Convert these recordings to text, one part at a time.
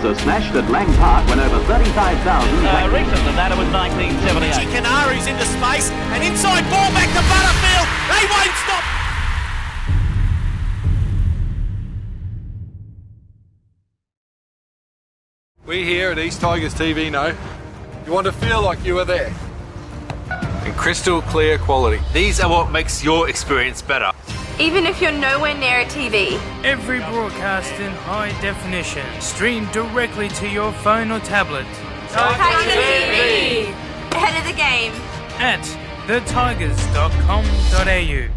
records are smashed at Lang Park when over 35,000... recent than that, it was 1978. Canaru's into space, an inside ball back to Butterfield. They won't stop. We here at East Tigers TV know you want to feel like you were there. And crystal clear quality. These are what makes your experience better. Even if you're nowhere near a TV. Every broadcast in high definition, streamed directly to your phone or tablet. Tiger TV! Ahead of the game. At thetigers.com.au.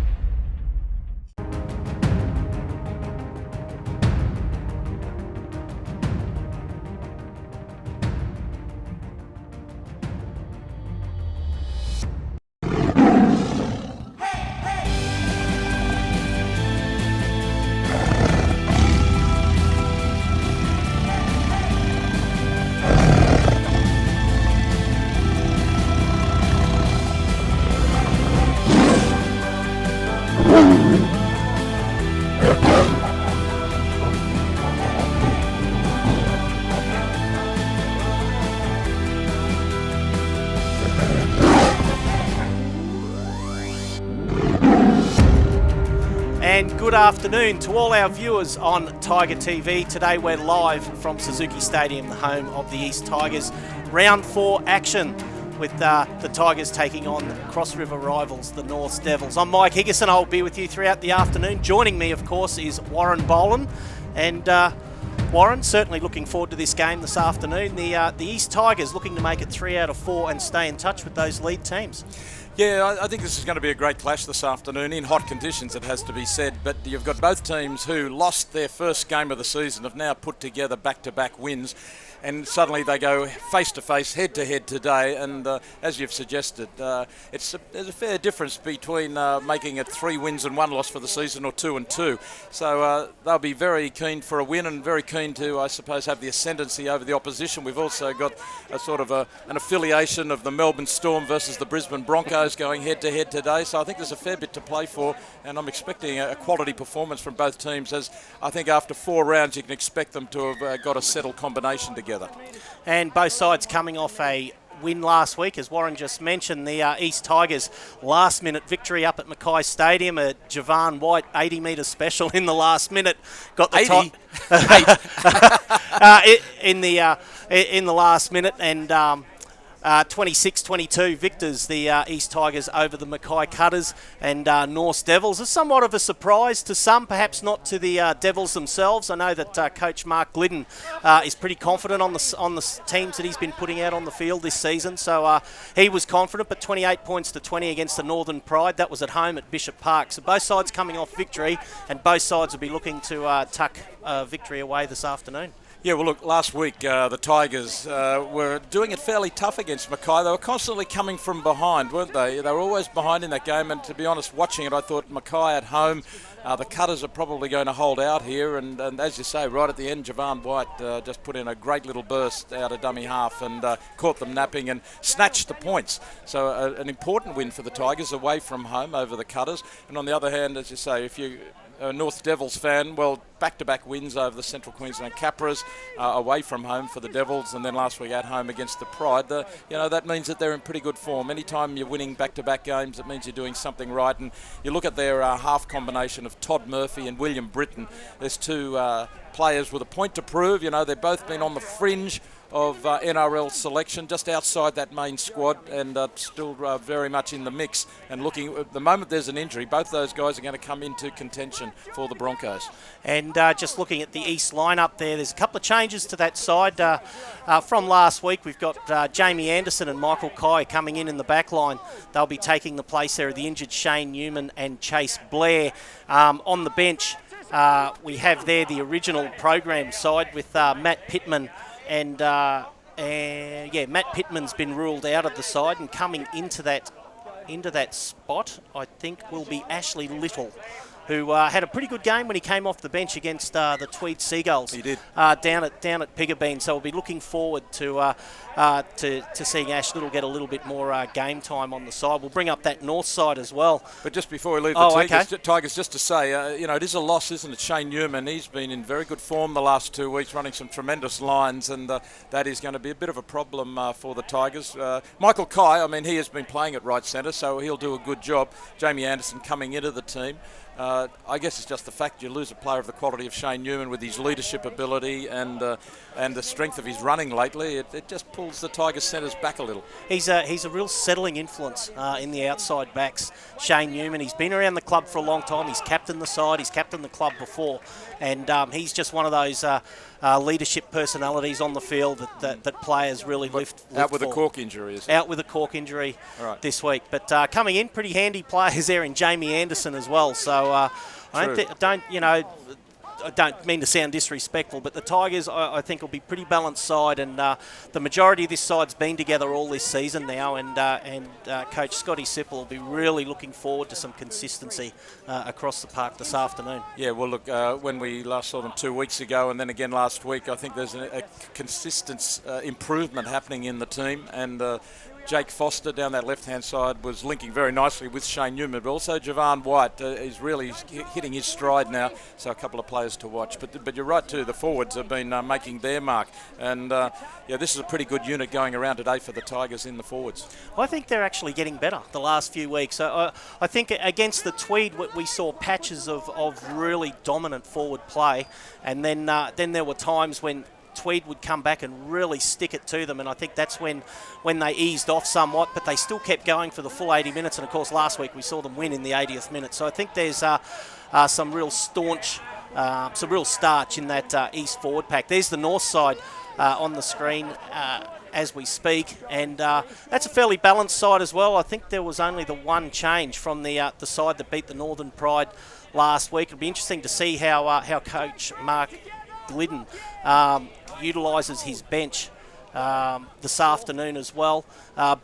And good afternoon to all our viewers on Tiger TV. Today we're live from Suzuki Stadium, the home of the East Tigers. Round 4 action with the Tigers taking on Cross River rivals, the North Devils. I'm Mike Higginson. I'll be with you throughout the afternoon. Joining me, of course, is Warren Boland. And Warren, certainly looking forward to this game this afternoon. The East Tigers looking to make it 3 out of 4 and stay in touch with those lead teams. Yeah, I think this is going to be a great clash this afternoon in hot conditions, it has to be said. But you've got both teams who lost their first game of the season, have now put together back-to-back wins. And suddenly they go face-to-face, head-to-head today. And as you've suggested, there's a fair difference between making it 3 wins and 1 loss for the season or 2 and 2. So they'll be very keen for a win and very keen to, I suppose, have the ascendancy over the opposition. We've also got a sort of an affiliation of the Melbourne Storm versus the Brisbane Broncos going head-to-head today. So I think there's a fair bit to play for. And I'm expecting a quality performance from both teams, as I think after 4 rounds you can expect them to have got a settled combination together. And both sides coming off a win last week, as Warren just mentioned. The East Tigers last-minute victory up at Mackay Stadium. A Javan White 80-metre special in the last minute got the 80? in the last minute, and 26-22 victors, the East Tigers over the Mackay Cutters and North Devils. It's somewhat of a surprise to some, perhaps not to the Devils themselves. I know that Coach Mark Glidden is pretty confident on the teams that he's been putting out on the field this season. So he was confident, but 28 points to 20 against the Northern Pride. That was at home at Bishop Park. So both sides coming off victory, and both sides will be looking to tuck victory away this afternoon. Yeah, well, look, last week the Tigers were doing it fairly tough against Mackay. They were constantly coming from behind, weren't they? They were always behind in that game, and to be honest, watching it, I thought Mackay at home, the Cutters are probably going to hold out here, and as you say, right at the end, Javan White just put in a great little burst out of dummy half and caught them napping and snatched the points. So an important win for the Tigers away from home over the Cutters. And on the other hand, as you say, if you a North Devils fan, well, back-to-back wins over the Central Queensland Capras away from home for the Devils, and then last week at home against the Pride. That means that they're in pretty good form. Anytime you're winning back-to-back games, it means you're doing something right. And you look at their half combination of Todd Murphy and William Britton. There's 2 players with a point to prove. They've both been on the fringe of NRL selection, just outside that main squad, and still very much in the mix. And looking at the moment there's an injury, both those guys are going to come into contention for the Broncos. And just looking at the East lineup there's a couple of changes to that side. From last week, we've got Jamie Anderson and Michael Kai coming in the back line. They'll be taking the place there of the injured Shane Newman and Chase Blair. On the bench, we have there the original program side with Matt Pittman. And Matt Pittman's been ruled out of the side, and coming into that spot, I think, will be Ashley Little. who had a pretty good game when he came off the bench against the Tweed Seagulls. He did. Down at Pigabeen. So we'll be looking forward to seeing Ash Little get a little bit more game time on the side. We'll bring up that north side as well. But just before we leave the Tigers, just to say, it is a loss, isn't it? Shane Newman, he's been in very good form the last 2 weeks, running some tremendous lines, and that is going to be a bit of a problem for the Tigers. Michael Kai, he has been playing at right centre, so he'll do a good job. Jamie Anderson coming into the team. I guess it's just the fact you lose a player of the quality of Shane Newman with his leadership ability and the strength of his running lately. It just pulls the Tigers centres back a little. He's a real settling influence in the outside backs. Shane Newman, he's been around the club for a long time. He's captained the side. He's captained the club before, and he's just one of those leadership personalities on the field that players really lift out with for. a cork injury, is it? Out with a cork injury this week. But coming in, pretty handy players there in Jamie Anderson as well. So I don't mean to sound disrespectful, but the Tigers, I think, will be pretty balanced side, and the majority of this side's been together all this season now, and Coach Scotty Sipple will be really looking forward to some consistency across the park this afternoon. Yeah, well, look, when we last saw them 2 weeks ago and then again last week, I think there's a consistent improvement happening in the team, and Jake Foster down that left-hand side was linking very nicely with Shane Newman, but also Javon White is really hitting his stride now, so a couple of players to watch. But you're right too, the forwards have been making their mark, and this is a pretty good unit going around today for the Tigers in the forwards. I think they're actually getting better the last few weeks. I think against the Tweed we saw patches of really dominant forward play, and then there were times when Tweed would come back and really stick it to them, and I think that's when they eased off somewhat, but they still kept going for the full 80 minutes, and of course last week we saw them win in the 80th minute. So I think there's some real starch in that East forward pack. There's the north side on the screen as we speak, and that's a fairly balanced side as well. I think there was only the one change from the side that beat the Northern Pride last week. It'll be interesting to see how Coach Mark Glidden utilises his bench this afternoon as well.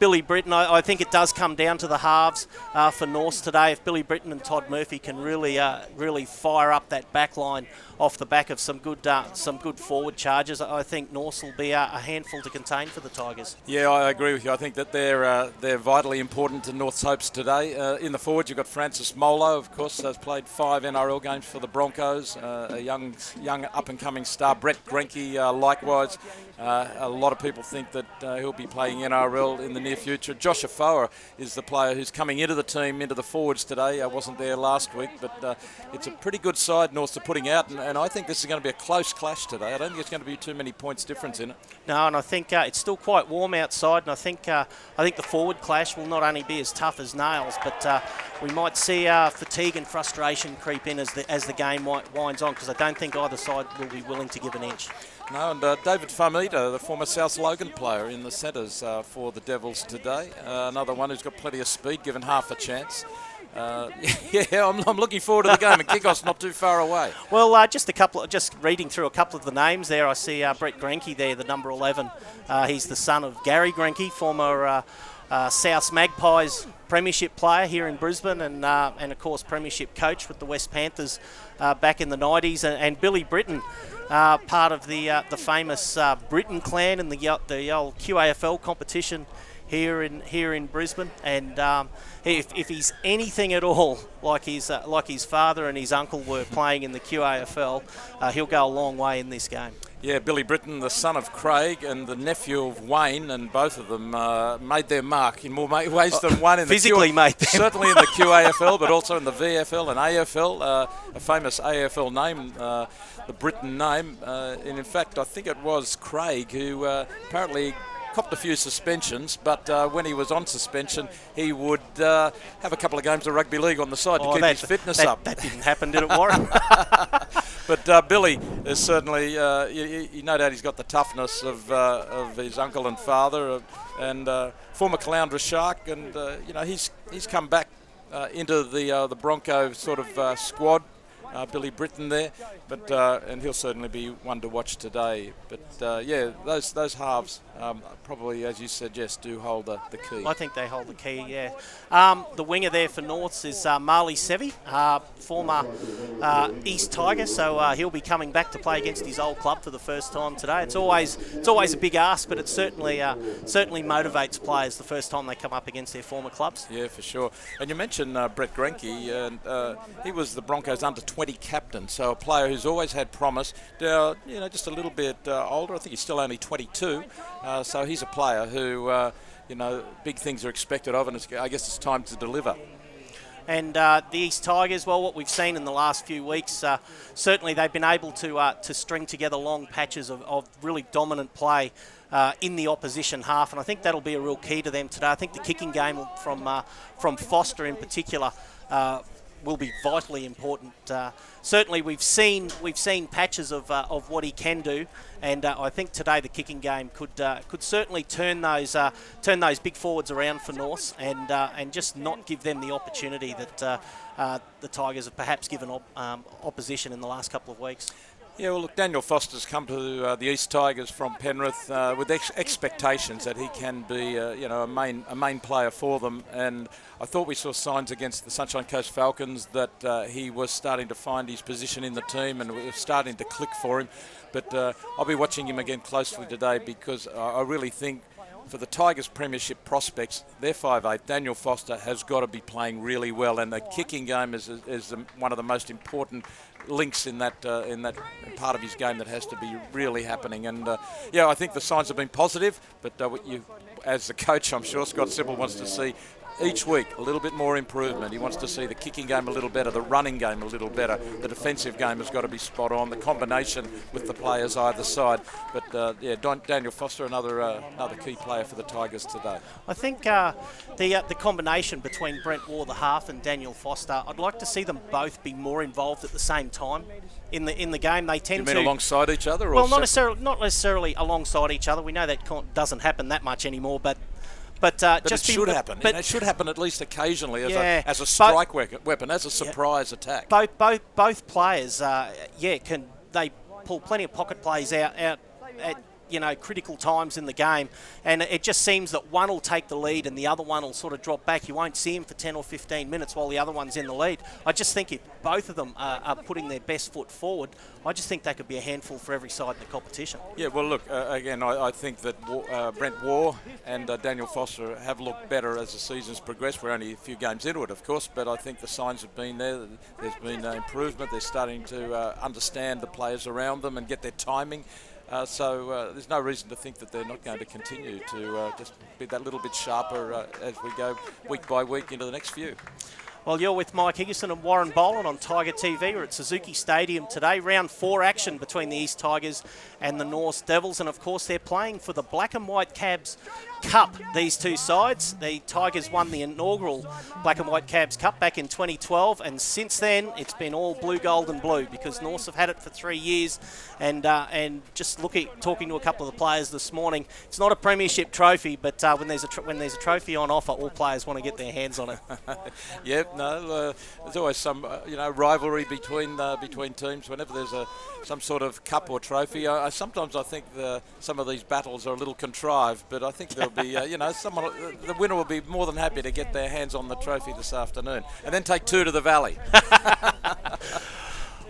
Billy Britton, I think it does come down to the halves for North today. If Billy Britton and Todd Murphy can really fire up that back line off the back of some good forward charges, I think North will be a handful to contain for the Tigers. Yeah, I agree with you. I think that they're vitally important to North's hopes today. In the forwards, you've got Francis Molo, of course, has played 5 NRL games for the Broncos. A young up-and-coming star. Brett Grenke, likewise. A lot of people think that he'll be playing NRL in the near future. Josh Afoa is the player who's coming into the team, into the forwards today. I wasn't there last week, but it's a pretty good side North's are putting out, and I think this is going to be a close clash today. I don't think it's going to be too many points difference in it. No, and I think it's still quite warm outside, and I think the forward clash will not only be as tough as nails, but we might see fatigue and frustration creep in as the game winds on, because I don't think either side will be willing to give an inch. No, and David Famita, the former South Logan player in the centres for the Devils today. Another one who's got plenty of speed, given half a chance. I'm looking forward to the game, and kickoff's not too far away. Well, just reading through a couple of the names there, I see Brett Grenke there, the number 11. He's the son of Gary Grenke, former South Magpies premiership player here in Brisbane, and of course premiership coach with the West Panthers back in the 90s, and Billy Britton, part of the famous Britton clan in the old QAFL competition here in Brisbane, and if he's anything at all like his father and his uncle were playing in the QAFL, he'll go a long way in this game. Yeah, Billy Britton, the son of Craig and the nephew of Wayne, and both of them made their mark in more ways than one. Physically made them. Certainly in the QAFL, but also in the VFL and AFL. A famous AFL name, the Britton name. And in fact, I think it was Craig who apparently copped a few suspensions, but when he was on suspension, he would have a couple of games of rugby league on the side to keep his fitness up. That didn't happen, did it, Warren? But Billy is certainly, you no doubt he's got the toughness of his uncle and father, and former Caloundra Shark, and he's come back into the Bronco sort of squad. Billy Britton there, but and he'll certainly be one to watch today. But yeah, those halves probably, as you suggest, do hold the key. I think they hold the key, yeah. The winger there for Norths is Marley Sevi, former East Tiger, so he'll be coming back to play against his old club for the first time today. It's always a big ask, but it certainly motivates players the first time they come up against their former clubs. Yeah, for sure. And you mentioned Brett Grenke, and he was the Broncos under-20 captain, so a player who's always had promise. Just a little bit older. I think he's still only 22, so he's a player who, big things are expected of, and I guess it's time to deliver. And the East Tigers, well, what we've seen in the last few weeks, certainly they've been able to string together long patches of really dominant play in the opposition half, and I think that'll be a real key to them today. I think the kicking game from Foster in particular will be vitally important. Certainly, we've seen patches of what he can do, and I think today the kicking game could certainly turn those big forwards around for Norths, and just not give them the opportunity that the Tigers have perhaps given opposition in the last couple of weeks. Yeah, well, look, Daniel Foster's come to the East Tigers from Penrith with expectations that he can be, a main player for them. And I thought we saw signs against the Sunshine Coast Falcons that he was starting to find his position in the team, and it was starting to click for him. But I'll be watching him again closely today, because I really think for the Tigers' premiership prospects, they're 5'8". Daniel Foster has got to be playing really well, and the kicking game is one of the most important links in that part of his game that has to be really happening. And I think the signs have been positive, but as the coach, I'm sure Scott Sippel wants to see each week a little bit more improvement. He wants to see the kicking game a little better, the running game a little better, the defensive game has got to be spot on, the combination with the players either side. But Daniel Foster, another key player for the Tigers today. I think the combination between Brent Waugh, the half, and Daniel Foster, I'd like to see them both be more involved at the same time in the game. They tend to. You mean alongside each other? Or well, not necessarily alongside each other. We know that doesn't happen that much anymore, but just it should happen. It should happen at least occasionally as a strike weapon, as a surprise attack. Both players, can they pull plenty of pocket plays out at critical times in the game, and it just seems that one will take the lead and the other one will sort of drop back. You won't see him for 10 or 15 minutes while the other one's in the lead. I just think if both of them are putting their best foot forward, I just think they could be a handful for every side in the competition. Yeah, well, look, again, I think that Brent Waugh and Daniel Foster have looked better as the season's progressed. We're only a few games into it, of course, but I think the signs have been there. There's been improvement. They're starting to understand the players around them and get their timing. So there's no reason to think that they're not going to continue to just be that little bit sharper as we go week by week into the next few. Well, you're with Mike Higginson and Warren Boland on Tiger TV. We're at Suzuki Stadium today. Round 4 action between the East Tigers and the North Devils. And, of course, they're playing for the Black and White Cabs Cup, these two sides. The Tigers won the inaugural Black and White Cabs Cup back in 2012. And since then, it's been all blue, gold and blue, because Norths have had it for 3 years. And just talking to a couple of the players this morning, it's not a premiership trophy, but when there's a trophy on offer, all players want to get their hands on it. Yep. No, there's always some rivalry between teams whenever there's some sort of cup or trophy. Sometimes I think some of these battles are a little contrived, but I think there'll be the winner will be more than happy to get their hands on the trophy this afternoon and then take 2 to the Valley.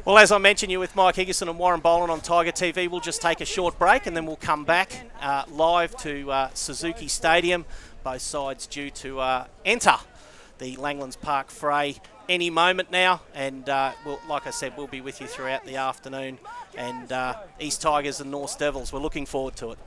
Well, as I mentioned, you're with Mike Higginson and Warren Boland on Tiger TV. We'll just take a short break and then we'll come back live to Suzuki Stadium. Both sides due to enter the Langlands Park fray any moment now, and like I said, we'll be with you throughout the afternoon, and East Tigers and North Devils, we're looking forward to it.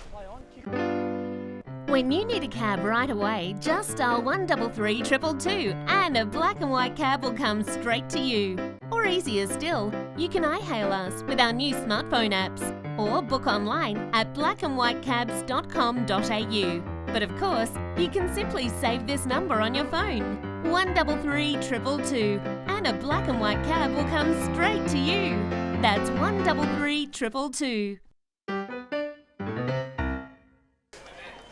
When you need a cab right away, just dial 133 222 and a Black and White cab will come straight to you. Or easier still, you can iHail us with our new smartphone apps, or book online at blackandwhitecabs.com.au. But of course, you can simply save this number on your phone. 133 222 and a Black and White cab will come straight to you. That's 133 222.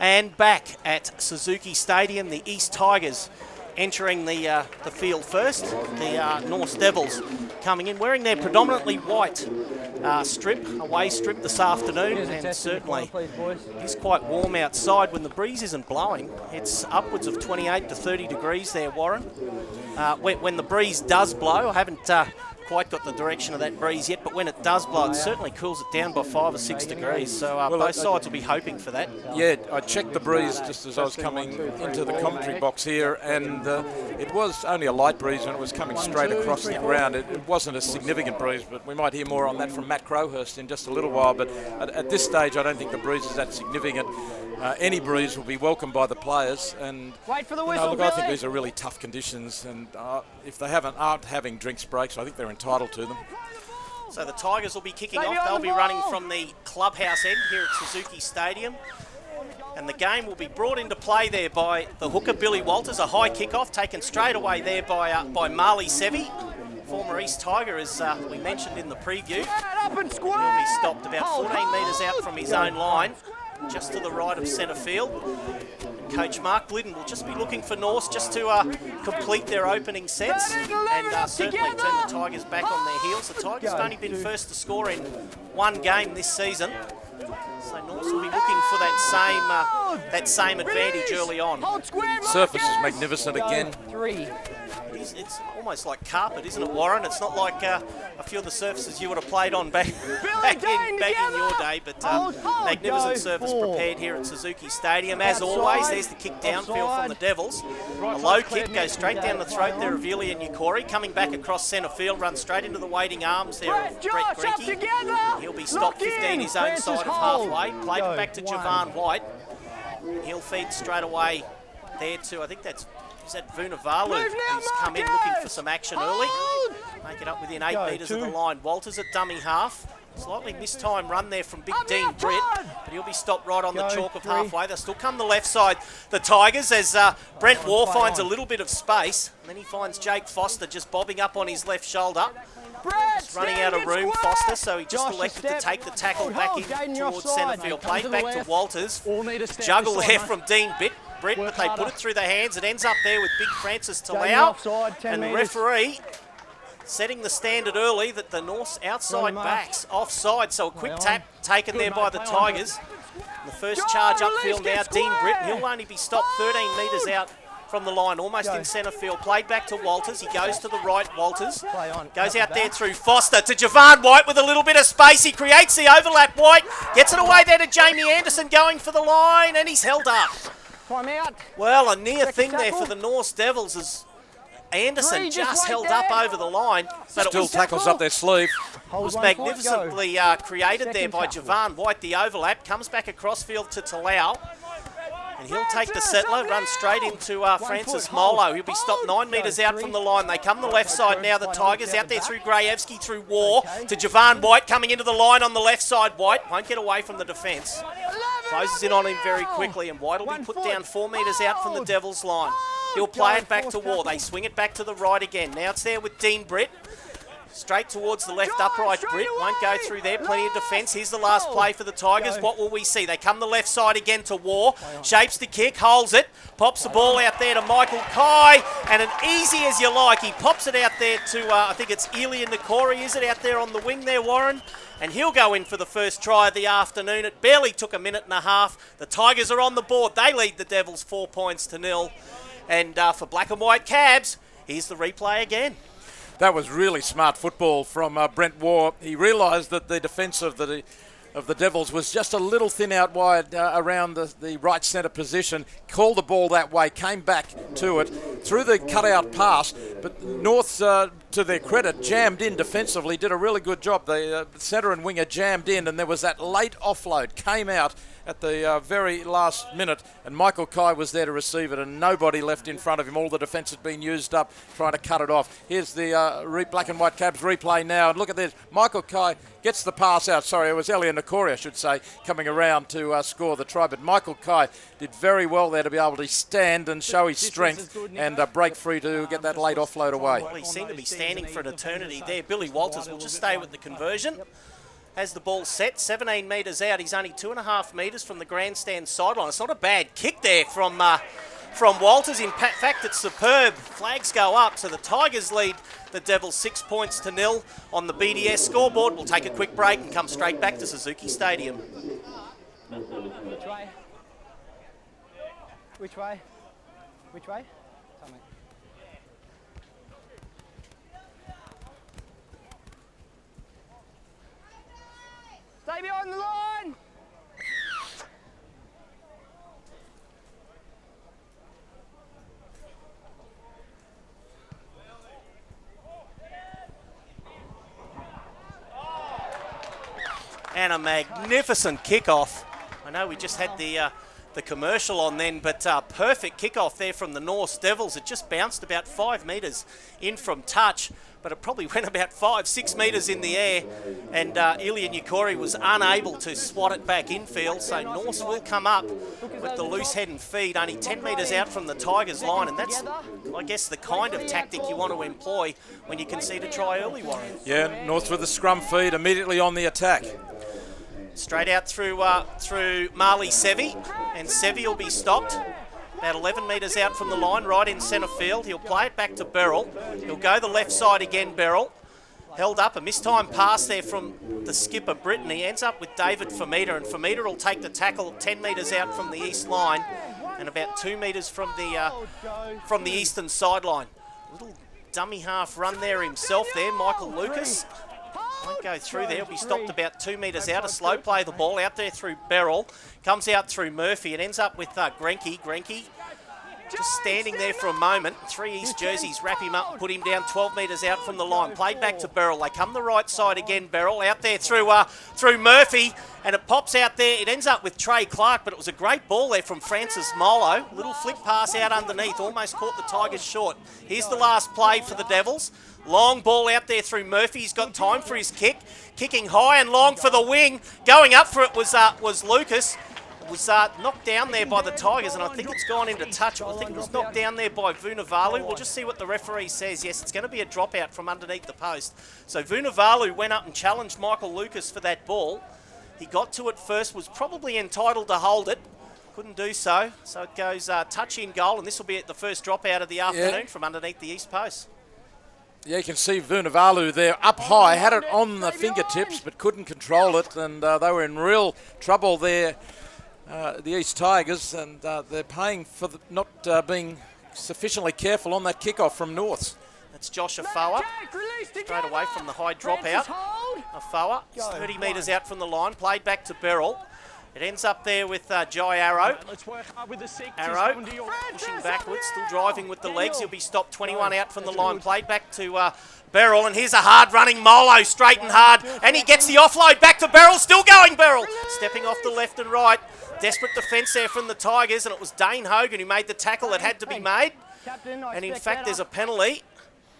And back at Suzuki Stadium, the East Tigers entering the field first. The North Devils coming in, wearing their predominantly white away strip this afternoon, and certainly it's quite warm outside when the breeze isn't blowing. It's upwards of 28 to 30 degrees there, Warren. When the breeze does blow, I haven't quite got the direction of that breeze yet, but when it does blow, it certainly cools it down by 5 or 6 degrees. So both sides will be hoping for that. Yeah, I checked the breeze just as I was coming into the commentary box here, and it was only a light breeze and it was coming straight across the ground. It wasn't a significant breeze, but we might hear more on that from Matt Crowhurst in just a little while. But at this stage, I don't think the breeze is that significant. Any breeze will be welcomed by the players, and Wait for the whistle, look, I think these are really tough conditions, and if they aren't having drinks breaks, I think they're entitled to them. So the Tigers will be kicking off. They'll be running from the clubhouse end here at Suzuki Stadium. And the game will be brought into play there by the hooker, Billy Walters. A high kickoff taken straight away there by Marley Sevi, former East Tiger, as we mentioned in the preview. He'll be stopped about 14 metres out from his own line, just to the right of centre field. And Coach Mark Glidden will just be looking for Norse just to complete their opening sets and certainly turn the Tigers back on their heels. The Tigers have only been first to score in one game this season, so Norse will be looking for that same advantage early on. Surface is magnificent again. It's almost like carpet, isn't it, Warren? It's not like a few of the surfaces you would have played on back in your day, but magnificent surface prepared here at Suzuki Stadium. As always, there's the kick downfield from the Devils. A low kick goes straight down the throat there of Ilya Nukori, coming back across centre field, runs straight into the waiting arms there of Brett Grinke. He'll be stopped 15 his own side of halfway. Played it back to Javan White. He'll feed straight away there to, I think is that Vunavalu, who's come in looking for some action early. Make it up within 8 metres of the line. Walters at dummy half. Slightly missed time run there from Big Dean Britt, but he'll be stopped right on the chalk of halfway. They'll still come the left side, the Tigers, as Brent Waugh finds a little bit of space. And then he finds Jake Foster just bobbing up on his left shoulder. Just running out of room, Foster, so he just elected to take the tackle back in towards centre field. Played back to Walters. Juggle there from Dean Britt, but they put it through the hands. It ends up there with Big Francis Talau, and the referee setting the standard early that the North's outside backs offside. So a quick tap taken there by the Tigers. The first charge upfield now, Dean Britt. He'll only be stopped 13 metres out from the line, almost in centre field. Played back to Walters. He goes to the right, Walters. Goes out there through Foster to Javan White with a little bit of space. He creates the overlap. White gets it away there to Jamie Anderson going for the line, and he's held up. Well, a near thing there for the Norse Devils as Anderson just held up over the line. But Still tackles up their sleeve. It was magnificently created there by Javan White. The overlap comes back across field to Talau. And he'll take the settler, run straight into Francis Molo. He'll be stopped 9 metres out from the line. They come the left side now, the Tigers, out there through Grajewski, through Waugh, to Javan White, coming into the line on the left side. White won't get away from the defence. Closes in on him very quickly, and White will be put down 4 metres out from the Devils' line. He'll play it back to Waugh. They swing it back to the right again. Now it's there with Dean Britt. Straight towards the left upright. Britt won't go through there. Plenty of defence. Here's the last play for the Tigers. What will we see? They come the left side again to Waugh. Shapes the kick, holds it, pops the ball out there to Michael Kai, and an easy as you like. He pops it out there to, I think it's Ilya Nukori, is it, out there on the wing there, Warren? And he'll go in for the first try of the afternoon. It barely took a minute and a half. The Tigers are on the board. They lead the Devils 4 points to 0. And for Black and White Cabs, here's the replay again. That was really smart football from Brent Waugh. He realised that the defence of the Devils was just a little thin out wide around the right centre position. Called the ball that way, came back to it, threw the cutout pass, but North's, to their credit, jammed in defensively, did a really good job. The centre and winger jammed in, and there was that late offload, came out at the very last minute, and Michael Kai was there to receive it, and nobody left in front of him. All the defence had been used up trying to cut it off. Here's the Black and White Cabs replay now, and look at this. Michael Kai gets the pass out. Sorry, it was Ilya Nukori, I should say, coming around to score the try, but Michael Kai did very well there to be able to stand and show his strength and break free to get that late offload away. Well, he seemed to be standing for an eternity there. Billy Walters will just stay with the conversion. Has the ball set, 17 metres out. He's only 2.5 metres from the grandstand sideline. It's not a bad kick there from from Walters. In fact, it's superb. Flags go up, so the Tigers lead the Devils 6 points to 0 on the BDS scoreboard. We'll take a quick break and come straight back to Suzuki Stadium. Which way? Which way? Which way? Tell me. Stay behind the line! And a magnificent kickoff. I know we just had the commercial on then, but perfect kickoff there from the Norse Devils. It just bounced about 5 metres in from touch, but it probably went about 5-6 metres in the air, and Ilya Nikori was unable to swat it back infield, so Norse will come up with the loose head and feed, only 10 metres out from the Tigers line, and that's, I guess, the kind of tactic you want to employ when you concede a try early, Warren. Yeah, North with the scrum feed, immediately on the attack. Straight out through Marley Sevi, and Sevi will be stopped about 11 metres out from the line, right in centre field. He'll play it back to Beryl. He'll go the left side again, Beryl. Held up, a mistime pass there from the skipper, Britton. He ends up with David Famita, and Famita will take the tackle 10 metres out from the east line and about 2 metres from the eastern sideline. Little dummy half run there himself there, Michael Lucas. Won't go through there. He'll be stopped about 2 metres out. A slow play the ball out there through Beryl. Comes out through Murphy. It ends up with Grenke. Grenke just standing there for a moment. 3 East jerseys wrap him up and put him down 12 metres out from the line. Played back to Beryl. They come the right side again. Beryl out there through Murphy. And it pops out there. It ends up with Trey Clark, but it was a great ball there from Francis Molo. Little flick pass out underneath. Almost caught the Tigers short. Here's the last play for the Devils. Long ball out there through Murphy. He's got time for his kick. Kicking high and long for the wing. Going up for it was Lucas. It was knocked down there by the Tigers, and I think it's gone into touch. I think it was knocked down there by Vunivalu. We'll just see what the referee says. Yes, it's going to be a dropout from underneath the post. So Vunivalu went up and challenged Michael Lucas for that ball. He got to it first, was probably entitled to hold it. Couldn't do so. So it goes touch in goal, and this will be the first dropout of the afternoon from underneath the east post. Yeah, you can see Vunivalu there up high, had it on the fingertips but couldn't control it, and they were in real trouble there, the East Tigers, and they're paying for not being sufficiently careful on that kickoff from Norths. That's Josh Afoa, straight away from the high dropout. Afoa, 30 metres out from the line, played back to Beryl. It ends up there with Jai Arrow. Arrow pushing backwards, still driving with the legs. He'll be stopped 21 out from the line. Played back to Beryl, and here's a hard-running Molo, straight and hard. And he gets the offload back to Beryl. Still going, Beryl. Stepping off the left and right. Desperate defence there from the Tigers, and it was Dane Hogan who made the tackle that had to be made. And in fact, there's a penalty.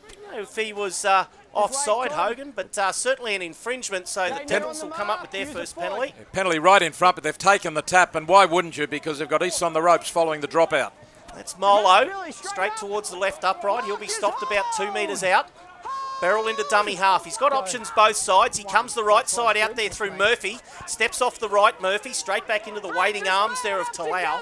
I don't know if he was offside, Hogan, but certainly an infringement, so the Devils will come up with their first penalty. Penalty right in front, but they've taken the tap, and why wouldn't you? Because they've got East on the ropes following the dropout. That's Molo, straight towards the left upright. He'll be stopped about 2 metres out. Beryl into dummy half. He's got options both sides. He comes the right side out there through Murphy. Steps off the right, Murphy, straight back into the waiting arms there of Talau.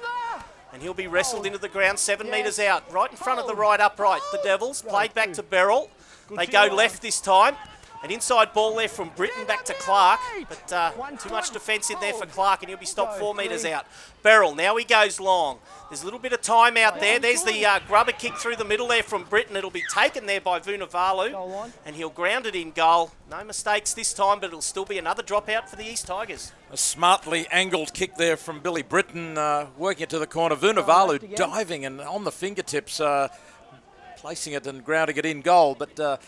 And he'll be wrestled into the ground 7 metres out. Right in front of the right upright. The Devils played back to Beryl. They go left this time. An inside ball there from Britton back to Clark, but too much defence in there for Clark, and he'll be stopped 4 metres out. Beryl, now he goes long. There's a little bit of time out there. There's the grubber kick through the middle there from Britton. It'll be taken there by Vunivalu, and he'll ground it in goal. No mistakes this time, but it'll still be another dropout for the East Tigers. A smartly angled kick there from Billy Britton, working it to the corner. Vunivalu diving and on the fingertips, placing it and grounding it in goal, but...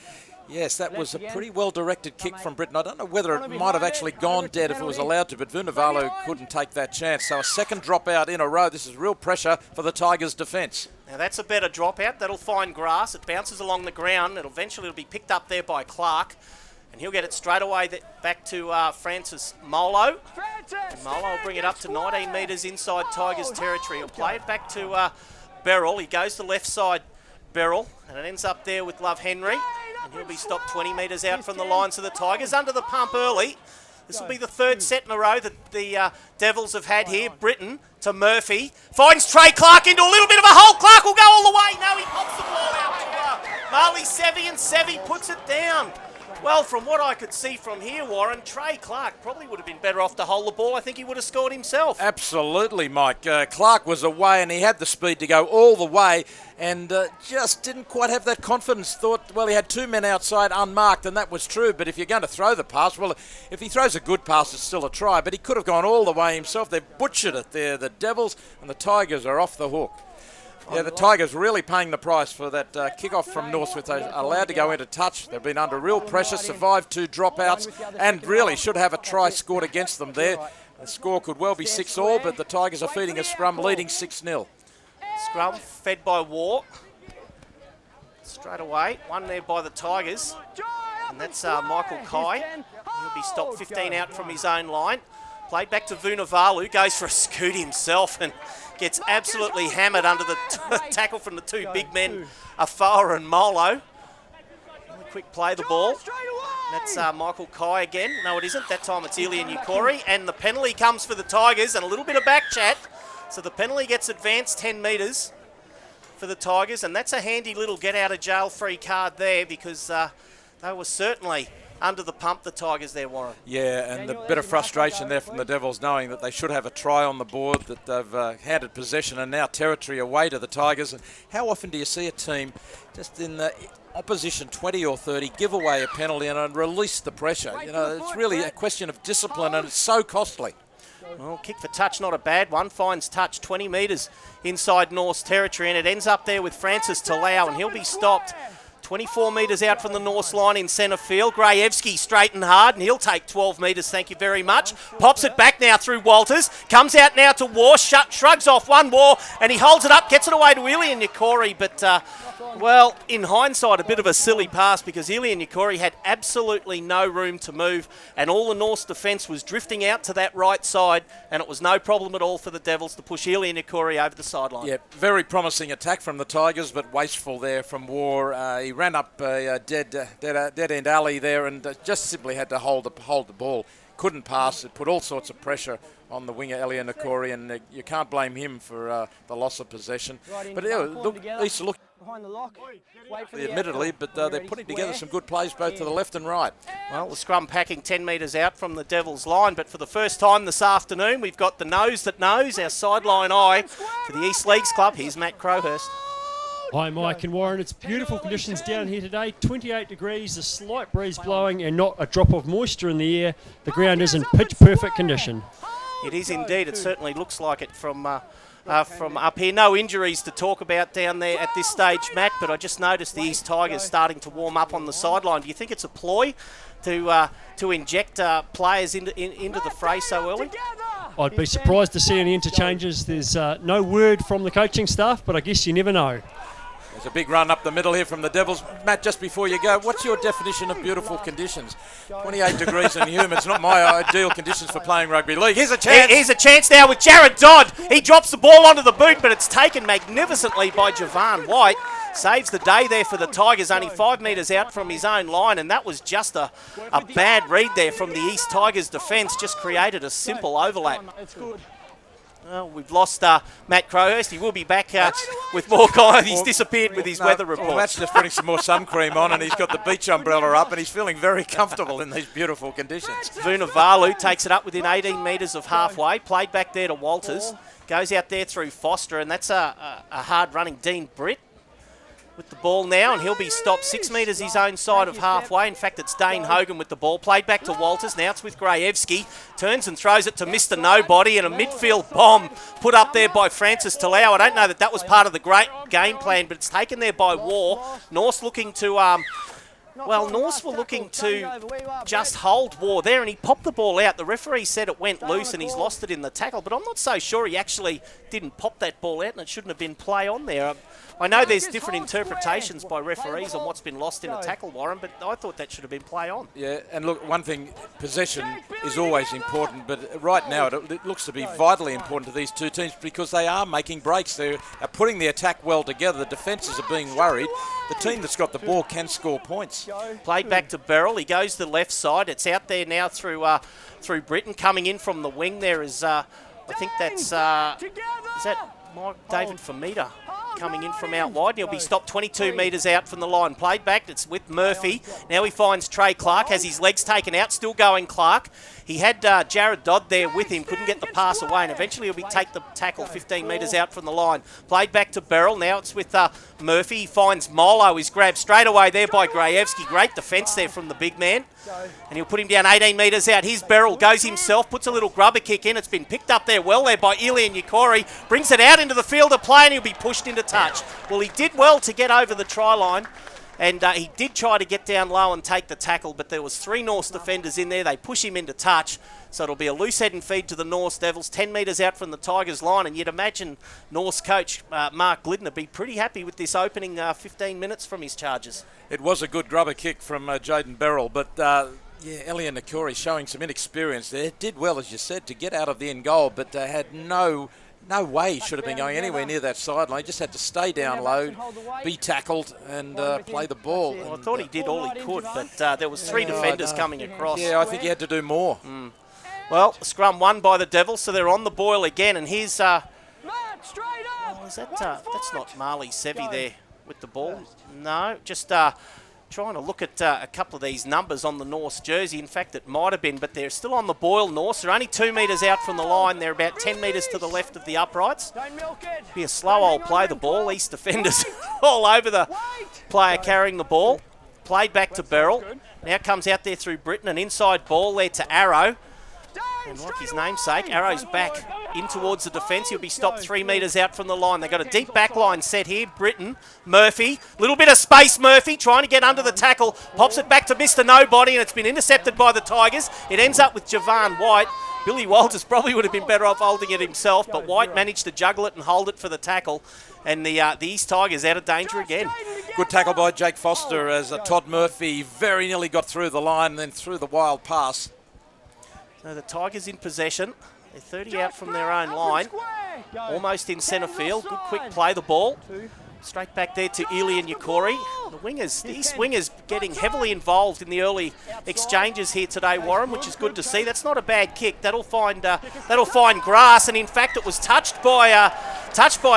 yes, that was a pretty well-directed kick from Britton. I don't know whether it might have actually gone dead if it was allowed to, but Vunivalu couldn't take that chance. So a second dropout in a row. This is real pressure for the Tigers' defence. Now that's a better dropout. That'll find grass. It bounces along the ground. It'll be picked up there by Clark. And he'll get it straight away back to Francis Molo. And Molo will bring it up to 19 metres inside Tigers territory. He'll play it back to Beryl. He goes to left side, Beryl. And it ends up there with Love Henry. And he'll be stopped 20 metres out from the line. So the Tigers under the pump early. This will be the third set in a row that the Devils have had here. Britton to Murphy. Finds Trey Clark into a little bit of a hole. Clark will go all the way. No, he pops the ball out to Marley Sevi, and Sevi puts it down. Well, from what I could see from here, Warren, Trey Clark probably would have been better off to hold the ball. I think he would have scored himself. Absolutely, Mike. Clark was away and he had the speed to go all the way and just didn't quite have that confidence. Thought, well, he had two men outside unmarked, and that was true. But if you're going to throw the pass, well, if he throws a good pass, it's still a try. But he could have gone all the way himself. They've butchered it there, the Devils, and the Tigers are off the hook. Yeah, the Tigers really paying the price for that kick-off from Northwith. They allowed to go into touch. They've been under real pressure, survived two dropouts, and really should have a try scored against them there. The score could well be 6-all, but the Tigers are feeding a scrum, leading 6-0. Scrum fed by War. Straight away, one there by the Tigers. And that's Michael Kai. He'll be stopped 15 out from his own line. Played back to Vunivalu, goes for a scoot himself and gets absolutely hammered under the tackle from the two big men, Afoa and Molo. Quick play the ball. That's Michael Kai again. No, it isn't. That time it's Ilian Ukori. And the penalty comes for the Tigers, and a little bit of back chat. So the penalty gets advanced 10 metres for the Tigers, and that's a handy little get-out-of-jail-free card there, because they were certainly under the pump, the Tigers there, Warren. Yeah, and a bit of frustration there from the Devils, knowing that they should have a try on the board, that they've handed possession and now territory away to the Tigers. And how often do you see a team just in the opposition 20 or 30 give away a penalty and release the pressure? You know, it's really a question of discipline, and it's so costly. Well, kick for touch, not a bad one. Finds touch 20 metres inside North's territory, and it ends up there with Francis Talau, and he'll be stopped 24 metres out from the North line in centre field. Grajewski straight and hard, and he'll take 12 metres, thank you very much. Pops it back now through Walters. Comes out now to War, shrugs off one War, and he holds it up, gets it away to Ilian Ukori. But, well, in hindsight, a bit of a silly pass, because Ilian Ukori had absolutely no room to move, and all the North's defence was drifting out to that right side, and it was no problem at all for the Devils to push Ilian Ukori over the sideline. Yeah, very promising attack from the Tigers, but wasteful there from War. He ran up a dead-end alley there and just simply had to hold the ball. Couldn't pass. It put all sorts of pressure on the winger, Ilian Ukori, and you can't blame him for the loss of possession. But East are looking behind the lock. Wait for admittedly, but they're putting together some good plays both to the left and right. Well, the scrum packing 10 metres out from the Devils' line, but for the first time this afternoon, we've got the nose that knows, our sideline eye for the East Leagues Club. Here's Matt Crowhurst. Hi Mike and Warren, it's beautiful conditions down here today, 28 degrees, a slight breeze blowing and not a drop of moisture in the air. The ground is in pitch perfect condition. It is indeed, it certainly looks like it from up here. No injuries to talk about down there at this stage, Matt, but I just noticed the East Tigers starting to warm up on the sideline. Do you think it's a ploy to inject players into the fray so early? I'd be surprised to see any interchanges. There's no word from the coaching staff, but I guess you never know. There's a big run up the middle here from the Devils. Matt, just before you go, what's your definition of beautiful conditions? 28 degrees and humid. It's not my ideal conditions for playing rugby league. Here's a chance. Here's a chance now with Jared Dodd. He drops the ball onto the boot, but it's taken magnificently by Javan White. Saves the day there for the Tigers, only 5 metres out from his own line, and that was just a bad read there from the East Tigers defence. Just created a simple overlap. It's good. Well, we've lost Matt Crowhurst. He will be back with more kind. He's disappeared with his weather report. Well, Matt's just putting some more sun cream on, and he's got the beach umbrella up, and he's feeling very comfortable in these beautiful conditions. Vunivalu takes it up within 18 metres of halfway. Played back there to Walters. Goes out there through Foster, and that's a hard-running Dean Britt with the ball now, and he'll be stopped 6 metres his own side of halfway. In fact, it's Dane Hogan with the ball. Played back to Walters. Now it's with Grajewski. Turns and throws it to Mr. Nobody, and a midfield bomb put up there by Francis Talau. I don't know that was part of the great game plan, but it's taken there by War. North's looking to... Norths were looking to just hold War there, and he popped the ball out. The referee said it went loose and he's lost it in the tackle, but I'm not so sure he actually didn't pop that ball out, and it shouldn't have been play on there. I know there's different interpretations by referees on what's been lost in a tackle, Warren, but I thought that should have been play on. Yeah, and look, one thing, possession is always important, but right now it looks to be vitally important to these two teams because they are making breaks. They are putting the attack well together. The defences are being worried. The team that's got the ball can score points. Played back to Beryl. He goes to the left side. It's out there now through Britain. Coming in from the wing there is, I think that's, is that David Famita coming in from out wide. He'll be stopped 22 metres out from the line. Played back, it's with Murphy. Now he finds Trey Clark, has his legs taken out, still going Clark. He had Jared Dodd there with him, couldn't get the pass away, and eventually he'll take the tackle 15 metres out from the line. Played back to Beryl, now it's with Murphy. He finds Molo, he's grabbed straight away there by Grajewski. Great defence there from the big man. And he'll put him down 18 metres out. Here's Beryl, goes himself, puts a little grubber kick in. It's been picked up there well there by Ilian Yukori. Brings it out into the field of play and he'll be pushed into touch. Well, he did well to get over the try line. And he did try to get down low and take the tackle, but there was 3 Norse defenders in there. They push him into touch, so it'll be a loose head and feed to the Norse Devils, 10 metres out from the Tigers line. And you'd imagine Norse coach Mark Glidden would be pretty happy with this opening 15 minutes from his charges. It was a good grubber kick from Jaden Beryl, but Elian Nakori showing some inexperience there. Did well, as you said, to get out of the end goal, but had no way he should have been going anywhere near that sideline. He just had to stay down low, be tackled, and play the ball. Well, I thought he did all he could, but there was 3 defenders coming across. Yeah, I think he had to do more. Well, scrum won by the Devils, so they're on the boil again. And here's that's not Marley Sevi there with the ball. No, just trying to look at a couple of these numbers on the Norse jersey. In fact, it might have been, but they're still on the boil, Norse. They're only 2 metres out from the line. They're about 10 metres to the left of the uprights. Be a slow old play, the ball. East defenders all over the player carrying the ball. Played back to Beryl. Now comes out there through Britain. An inside ball there to Arrow. And like his namesake, Arrow's back in towards the defence. He'll be stopped 3 metres out from the line. They've got a deep back line set here. Britain, Murphy, little bit of space, Murphy trying to get under the tackle. Pops it back to Mr. Nobody, and it's been intercepted by the Tigers. It ends up with Javan White. Billy Walters probably would have been better off holding it himself, but White managed to juggle it and hold it for the tackle. And the East Tigers out of danger again. Good tackle by Jake Foster as Todd Murphy very nearly got through the line and then threw the wild pass. So the Tigers in possession. They're 30 out from their own line. Almost in centre field. Good quick play, the ball. Straight back there to Ilian Yukori. The East wingers getting heavily involved in the early exchanges here today, Warren, which is good to see. That's not a bad kick. That'll find grass, and in fact it was touched by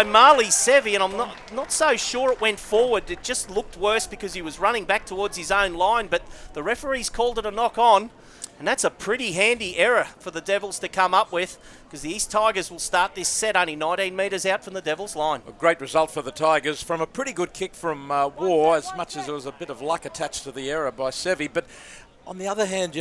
Marley Sevi, and I'm not so sure it went forward. It just looked worse because he was running back towards his own line, but the referees called it a knock on. And that's a pretty handy error for the Devils to come up with, because the East Tigers will start this set only 19 metres out from the Devils' line. A great result for the Tigers from a pretty good kick from War, as much as there was a bit of luck attached to the error by Sevi. But on the other hand,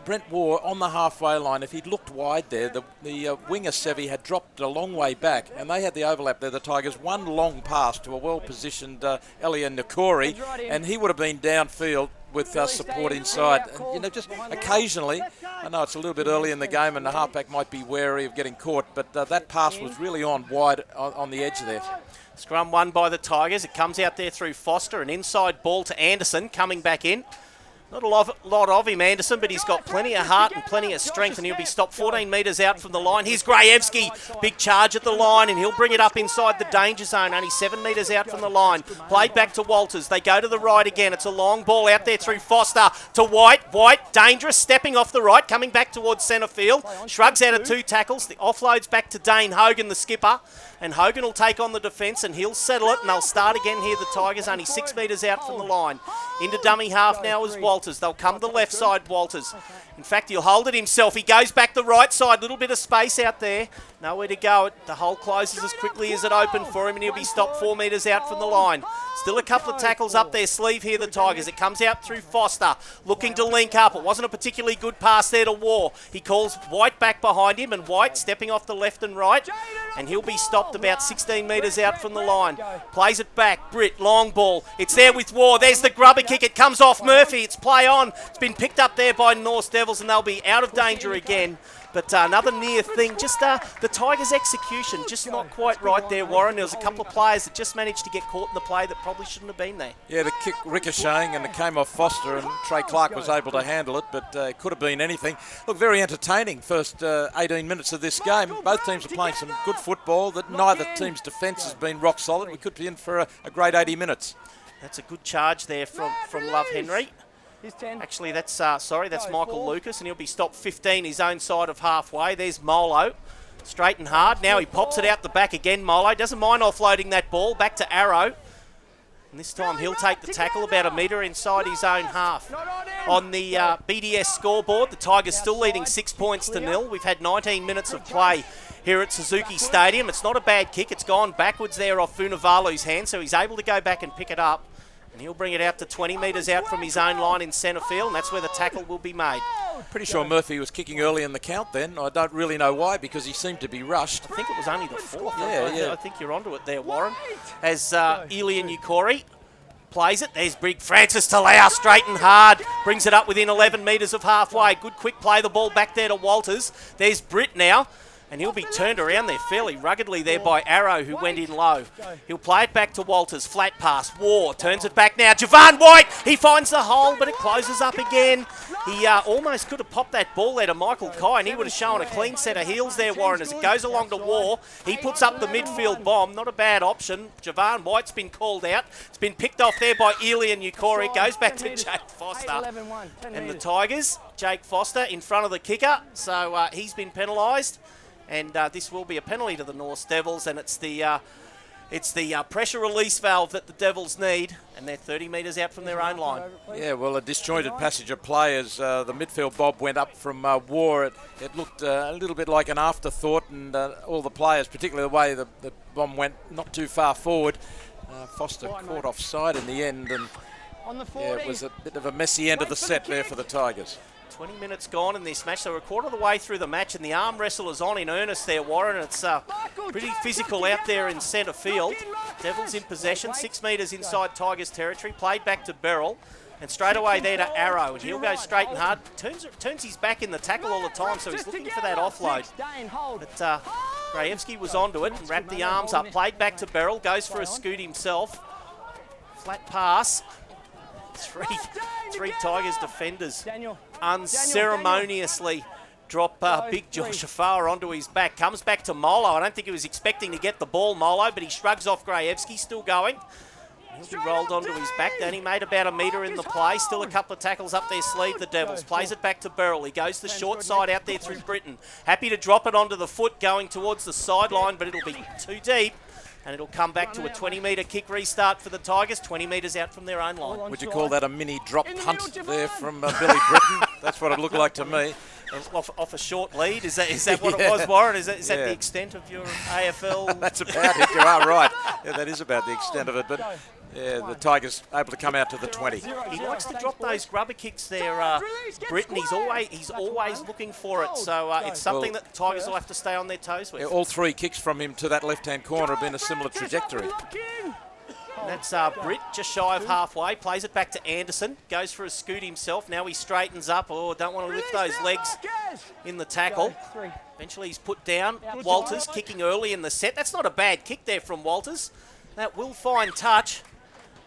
Brent War on the halfway line, if he'd looked wide there, the winger Sevi had dropped a long way back, and they had the overlap there, the Tigers. One long pass to a well-positioned Elian Nakori, and he would have been downfield with support inside. And, just occasionally, I know it's a little bit early in the game and the halfback might be wary of getting caught, but that pass was really on wide on the edge there. Scrum won by the Tigers. It comes out there through Foster. An inside ball to Anderson coming back in. Not a lot of him, Anderson, but he's got plenty of heart and plenty of strength, and he'll be stopped 14 metres out from the line. Here's Grajewski, big charge at the line, and he'll bring it up inside the danger zone, only 7 metres out from the line. Played back to Walters. They go to the right again. It's a long ball out there through Foster to White. White, dangerous, stepping off the right, coming back towards centre field. Shrugs out of 2 tackles. The offload's back to Dane Hogan, the skipper. And Hogan will take on the defence and he'll settle it, and they'll start again here. The Tigers only 6 metres out from the line. Into dummy half now is Walters. They'll come to the left side, Walters. In fact, he'll hold it himself. He goes back the right side. Little bit of space out there. Nowhere to go. The hole closes as quickly as it opened for him, and he'll be stopped 4 metres out from the line. Still a couple of tackles up their sleeve here, the Tigers. It comes out through Foster, looking to link up. It wasn't a particularly good pass there to War. He calls White back behind him, and White stepping off the left and right, and he'll be stopped about 16 metres out from the line. Plays it back. Britt, long ball. It's there with War. There's the grubber kick. It comes off Murphy. It's play on. It's been picked up there by Norse Devils, and they'll be out of danger again. But another near thing, just the Tigers' execution, just not quite right there, Warren. There was a couple of players that just managed to get caught in the play that probably shouldn't have been there. Yeah, the kick ricocheting and it came off Foster and Trey Clark was able to handle it, but it could have been anything. Look, very entertaining first 18 minutes of this game. Both teams are playing some good football. That neither team's defence has been rock solid. We could be in for a great 80 minutes. That's a good charge there from Love Henry. Actually, that's Michael Lucas, and he'll be stopped 15 his own side of halfway. There's Molo, straight and hard. Now he pops it out the back again. Molo doesn't mind offloading that ball back to Arrow. And this time he'll take the tackle about a metre inside his own half. On the BDS scoreboard, the Tigers still leading 6 points to 0. We've had 19 minutes of play here at Suzuki Stadium. It's not a bad kick. It's gone backwards there off Funavalu's hand, so he's able to go back and pick it up. And he'll bring it out to 20 metres out from his own line in centre field, and that's where the tackle will be made. Pretty sure Murphy was kicking early in the count then. I don't really know why, because he seemed to be rushed. I think it was only the fourth. Yeah. I think you're onto it there, Warren. As Elian Ukori plays it. There's big Francis Talau, straight and hard. Brings it up within 11 metres of halfway. Good quick play, the ball back there to Walters. There's Britt now. And he'll be turned around there fairly ruggedly there by Arrow, who went in low. He'll play it back to Walters. Flat pass. War turns it back now. Javan White. He finds the hole, but it closes up again. He almost could have popped that ball there to Michael Kai, and he would have shown a clean set of heels there, Warren, as it goes along to War. He puts up the midfield bomb. Not a bad option. Javan White's been called out. It's been picked off there by Elian Ukori. It goes back to Jake Foster. And the Tigers, Jake Foster in front of the kicker. So he's been penalised. And this will be a penalty to the North Devils, and it's the pressure release valve that the Devils need, and they're 30 metres out from their own line. Yeah, well, a disjointed passage of play as the midfield bob went up from War. It looked a little bit like an afterthought, and all the players, particularly the way the bomb went not too far forward, Foster caught offside in the end, and it was a bit of a messy end of the set there for the Tigers. 20 minutes gone in this match, so we're a quarter of the way through the match, and the arm wrestle is on in earnest there, Warren. It's pretty physical out there in centre field. Devils in possession, 6 metres inside Tigers territory, played back to Beryl, and straight away there to Arrow, and he'll go straight and hard. Turns his back in the tackle all the time, so he's looking for that offload. But Grajewski was onto it and wrapped the arms up, played back to Beryl, goes for a scoot himself. Flat pass. Three Tigers defenders unceremoniously drop big Josh Afar onto his back. Comes back to Molo. I don't think he was expecting to get the ball, Molo, but he shrugs off Grajewski, still going. He'll be rolled onto his back. Then he made about a metre in the play. Still a couple of tackles up their sleeve, the Devils. Plays it back to Beryl. He goes the short side out there through Britain. Happy to drop it onto the foot going towards the sideline, but it'll be too deep. And it'll come back to a 20-metre kick restart for the Tigers, 20 metres out from their own line. Would you call that a mini drop punt there from Billy Britton? That's what it looked like to me. Off a short lead? Is that what it was, Warren? Is that the extent of your AFL? That's about it. You are right. Yeah, that is about the extent of it. But yeah, the Tigers able to come out to the 20. He likes to drop those grubber kicks there, Britton. He's always looking for it. So it's something that the Tigers will have to stay on their toes with. Yeah, all 3 kicks from him to that left-hand corner have been a similar trajectory. And that's Britt, just shy of halfway. Plays it back to Anderson. Goes for a scoot himself. Now he straightens up. Oh, don't want to lift those legs in the tackle. Eventually he's put down. Walters kicking early in the set. That's not a bad kick there from Walters. That will find touch.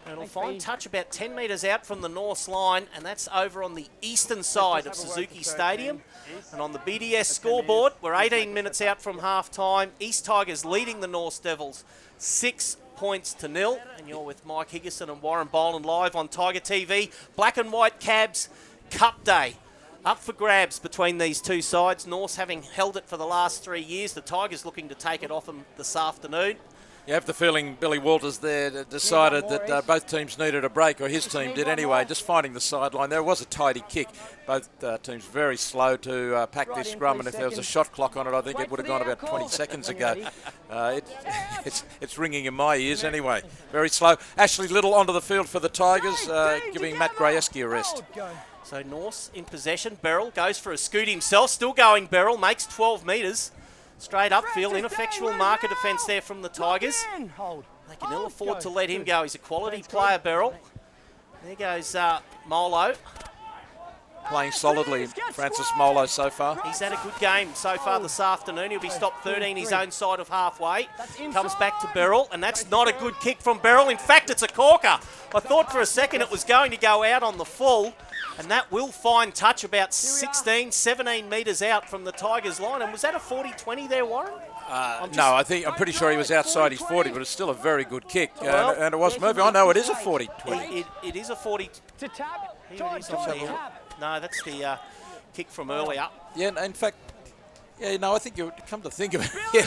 And it'll find touch about 10 metres out from the North's line, and that's over on the eastern side of Suzuki Stadium. And on the BDS scoreboard, we're 18 minutes out from half-time. East Tigers leading the North Devils 6 points to 0. And you're with Mike Higginson and Warren Boland live on Tiger TV. Black and White Cabs Cup Day. Up for grabs between these two sides. North's having held it for the last 3 years. The Tigers looking to take it off them this afternoon. You have the feeling Billy Walters there decided that both teams needed a break, or his team did anyway, just finding the sideline. There was a tidy kick. Both teams very slow to pack this scrum, and if there was a shot clock on it, I think it would have gone about 20 seconds ago. It's ringing in my ears anyway. Very slow. Ashley Little onto the field for the Tigers, giving Matt Grajewski a rest. So North's in possession. Beryl goes for a scoot himself. Still going Beryl, makes 12 metres. Straight upfield, ineffectual marker defence there from the Tigers. They can ill afford to let him go. He's a quality player, Beryl. There goes Molo. playing solidly, Francis Molo, so far. He's had a good game so far this afternoon. He'll be stopped 13 his own side of halfway. Comes back to Beryl, and that's not a good kick from Beryl. In fact, it's a corker. I thought for a second it was going to go out on the full, and that will find touch about 16, 17 metres out from the Tigers line. And was that a 40-20 there, Warren? No, I'm pretty sure he was outside his 40, but it's still a very good kick. And it was Murphy. I know it is a 40-20. It is a 40. It's a tap. Here it is on the, no, that's the kick from earlier. Yeah, in fact, yeah, no, I think you come to think of it. Yeah,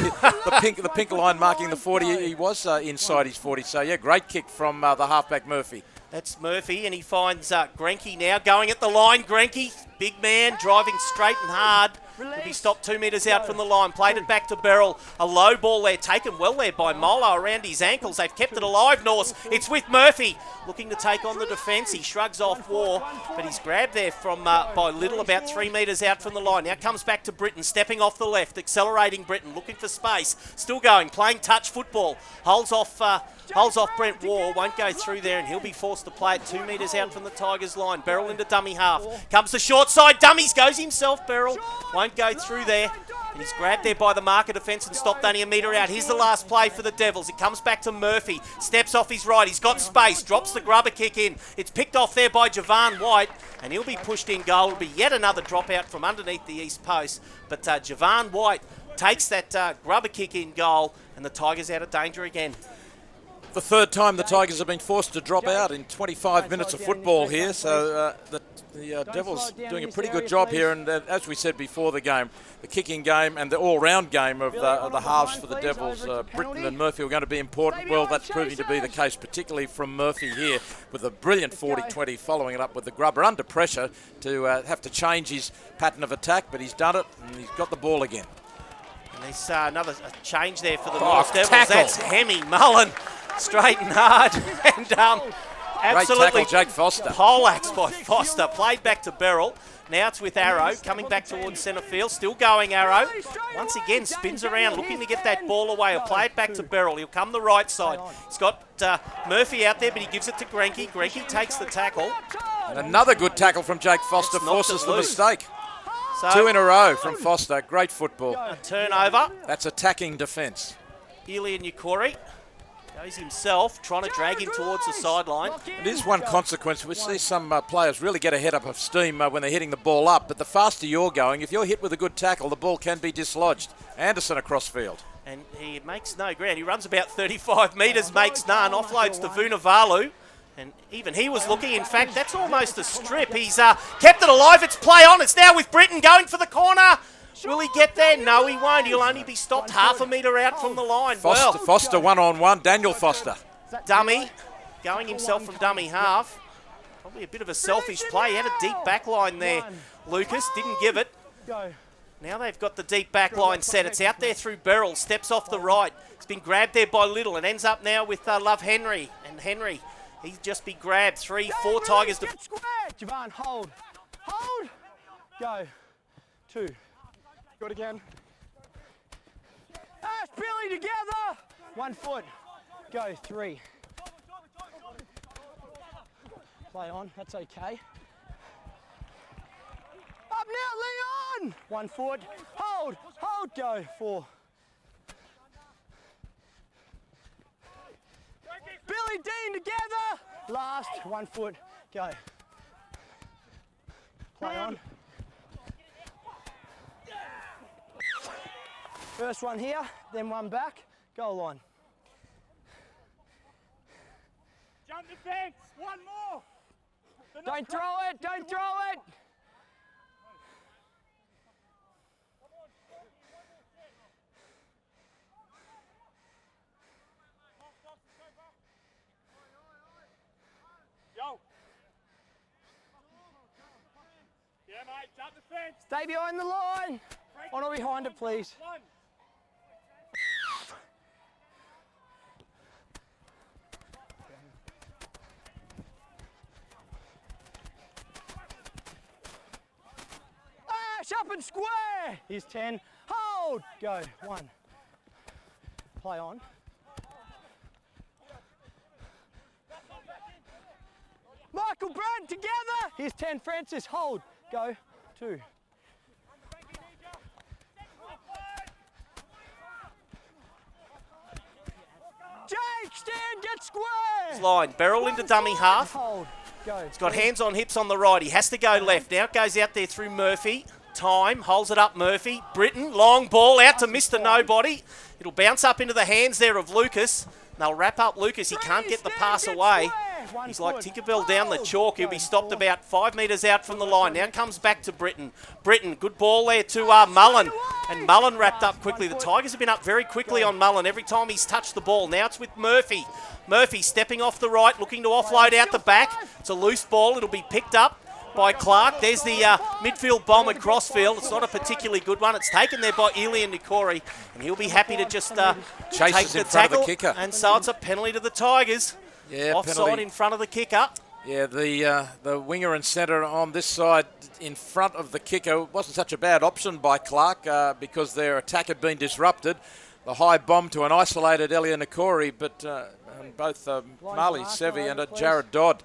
the pink line marking the 40, he was inside his 40. So, yeah, great kick from the halfback Murphy. That's Murphy, and he finds Grenke now going at the line. Grenke, big man, driving straight and hard. He'll be stopped 2 metres out from the line. Played it back to Beryl. A low ball there, taken well there by Molo around his ankles. They've kept it alive, Norse. It's with Murphy, looking to take on the defence. He shrugs off War, but he's grabbed there from by Little, about 3 metres out from the line. Now comes back to Britton, stepping off the left, accelerating Britton, looking for space. Still going, playing touch football. Holds off Brent War, won't go through there, and he'll be forced to play it 2 metres out from the Tigers line. Beryl into dummy half. Comes the short side, dummies, goes himself, Beryl. Won't go through there. And he's grabbed there by the marker defence and stopped only a metre out. Here's the last play for the Devils. It comes back to Murphy. Steps off his right. He's got space. Drops the grubber kick in. It's picked off there by Javan White. And he'll be pushed in goal. It'll be yet another dropout from underneath the east post. But Javan White takes that grubber kick in goal. And the Tigers out of danger again. The third time the Tigers have been forced to drop out in 25 minutes of football here, so the Devils doing a pretty good job here, and as we said before the game, the kicking game and the all-round game of the halves for the Devils, Britton and Murphy, are going to be important. Well, that's proving to be the case, particularly from Murphy here, with a brilliant 40-20 following it up with the grubber under pressure to have to change his pattern of attack, but he's done it, and he's got the ball again. And there's another change there for the North Devils. Tackle. That's Hemi Mullen. Straight and hard, and absolutely great tackle, Jake Foster. Poleaxed by Foster. Played back to Beryl. Now it's with Arrow, coming back towards centre field. Still going, Arrow. Once again, spins around, looking to get that ball away. He'll play it back to Beryl. He'll come the right side. He's got Murphy out there, but he gives it to Grenke. Grenke takes the tackle. And another good tackle from Jake Foster forces the mistake. So, 2 in a row from Foster. Great football. A turnover. That's attacking defence. Ilian Yukori goes himself, trying to drag him towards the sideline. It is one consequence. We see some players really get a head up of steam when they're hitting the ball up, but the faster you're going, if you're hit with a good tackle, the ball can be dislodged. Anderson across field. And he makes no ground. He runs about 35 metres, makes none, offloads to Vunivalu. And even he was looking. In fact, that's almost a strip. He's kept it alive. It's play on. It's now with Britton going for the corner. Will he get there? No, he won't. He'll only be stopped half a metre out from the line. Foster one-on-one. Daniel Foster. Dummy. Going himself from dummy half. Probably a bit of a selfish play. He had a deep back line there. Lucas didn't give it. Now they've got the deep back line set. It's out there through Beryl. Steps off the right. It's been grabbed there by Little and ends up now with Love Henry. And Henry, he's just be grabbed. 3, 4 Tigers. Javan, hold. Hold. Go. 2. Go it again. Ash, Billy, together. 1 foot. Go. 3. Play on. That's okay. Up now, Leon. 1 foot. Hold. Hold. Go. 4. Billy Dean together. Last. 1 foot. Go. Play on. First one here, then one back, goal line. Jump the fence, one more. Don't throw it, don't throw it. Yo. Yeah, mate, jump the fence. Stay behind the line. On or behind it, please. Ash, up and square. Here's 10. Hold. Go. 1. Play on. Michael Brandt together. Here's 10. Francis, hold. Go. 2. Jake, stand, get square. Line, Beryl into dummy half. Hold. Go. He's got hands on hips on the right. He has to go left. Now it goes out there through Murphy. Time, holds it up Murphy. Britton, long ball out to Mr. Nobody. It'll bounce up into the hands there of Lucas. They'll wrap up Lucas. He can't get the pass away. He's like Tinkerbell down the chalk. He'll be stopped about 5 metres out from the line. Now comes back to Britton. Britton, good ball there to Mullen. And Mullen wrapped up quickly. The Tigers have been up very quickly on Mullen every time he's touched the ball. Now it's with Murphy. Murphy stepping off the right, looking to offload out the back. It's a loose ball. It'll be picked up by Clark. There's the midfield bomb at crossfield. It's not a particularly good one. It's taken there by Elian Nikori, and he'll be happy to just take the tackle. And so it's a penalty to the Tigers. Yeah, offside penalty in front of the kicker. Yeah, the winger and centre on this side in front of the kicker wasn't such a bad option by Clark because their attack had been disrupted. The high bomb to an isolated Elia Nikori, but both Marley Sevi and Jared Dodd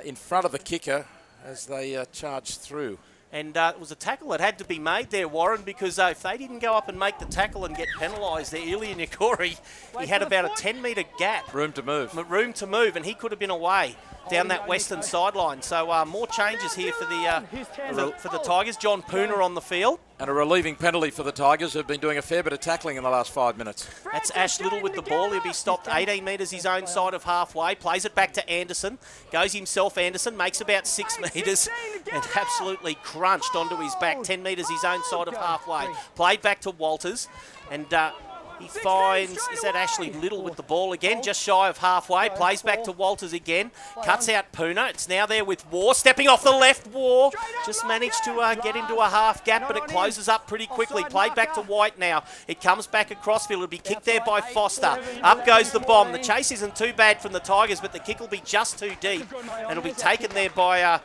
in front of the kicker as they charged through. And it was a tackle that had to be made there, Warren, because if they didn't go up and make the tackle and get penalised there, Elia Nikori, he had about a 10-metre gap. Room to move, and he could have been away down that western sideline. So more changes here for the Tigers. John Pooner on the field. And a relieving penalty for the Tigers, who've been doing a fair bit of tackling in the last 5 minutes. That's Ash Little with the ball. He'll be stopped 18 metres his own side of halfway. Plays it back to Anderson. Goes himself, Anderson. Makes about 6 metres and absolutely crunched onto his back. 10 metres his own side of halfway. Played back to Walters. And he finds, is that Ashley Little with the ball again, just shy of halfway. Plays back to Walters again. Cuts out Pooner. It's now there with War. Stepping off the left, War. Just managed to get into a half gap, but it closes up pretty quickly. Played back to White now. It comes back across field. It'll be kicked there by Foster. Up goes the bomb. The chase isn't too bad from the Tigers, but the kick will be just too deep. And it'll be taken there by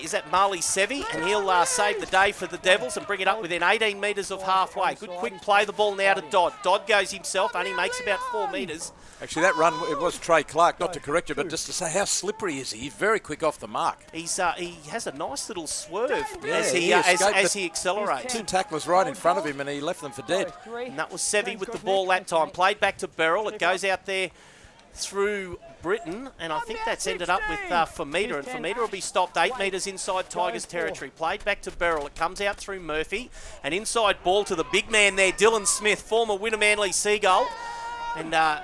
is that Marley Sevi, and he'll save the day for the Devils and bring it up within 18 metres of halfway. Good quick play, the ball now to Dodd. Dodd goes himself, only makes about 4 metres. Actually, that run, it was Trey Clark, not to correct you, but just to say how slippery is he? He's very quick off the mark. He has a nice little swerve Yeah, as he accelerates. 2 tacklers right in front of him, and he left them for dead. And that was Sevi with the ball that time. Played back to Beryl. It goes out there through Britton, and I think that's ended up with Famita, and Famita will be stopped 8 metres inside Tigers territory. Played back to Beryl. It comes out through Murphy. An inside ball to the big man there, Dylan Smith, former Winnamanly Seagull. And the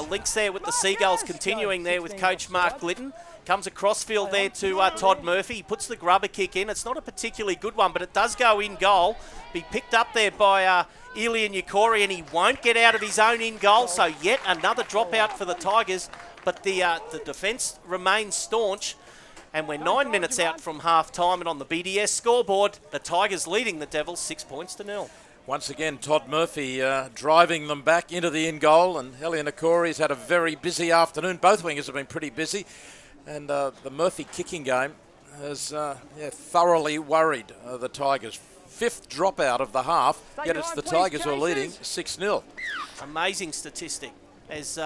links there with the Seagulls continuing there with Coach Mark Glidden. Comes across field there to Todd Murphy. He puts the grubber kick in. It's not a particularly good one, but it does go in goal. Be picked up there by Elian Nikori, and he won't get out of his own in goal. So yet another dropout for the Tigers, but the defence remains staunch. And we're 9 minutes out from half time, and on the BDS scoreboard, the Tigers leading the Devils 6-0. Once again, Todd Murphy driving them back into the in goal, and Elian Nikori's had a very busy afternoon. Both wingers have been pretty busy. And the Murphy kicking game has thoroughly worried the Tigers. 5th dropout of the half, yet it's the Tigers who are leading 6-0. Amazing statistic, as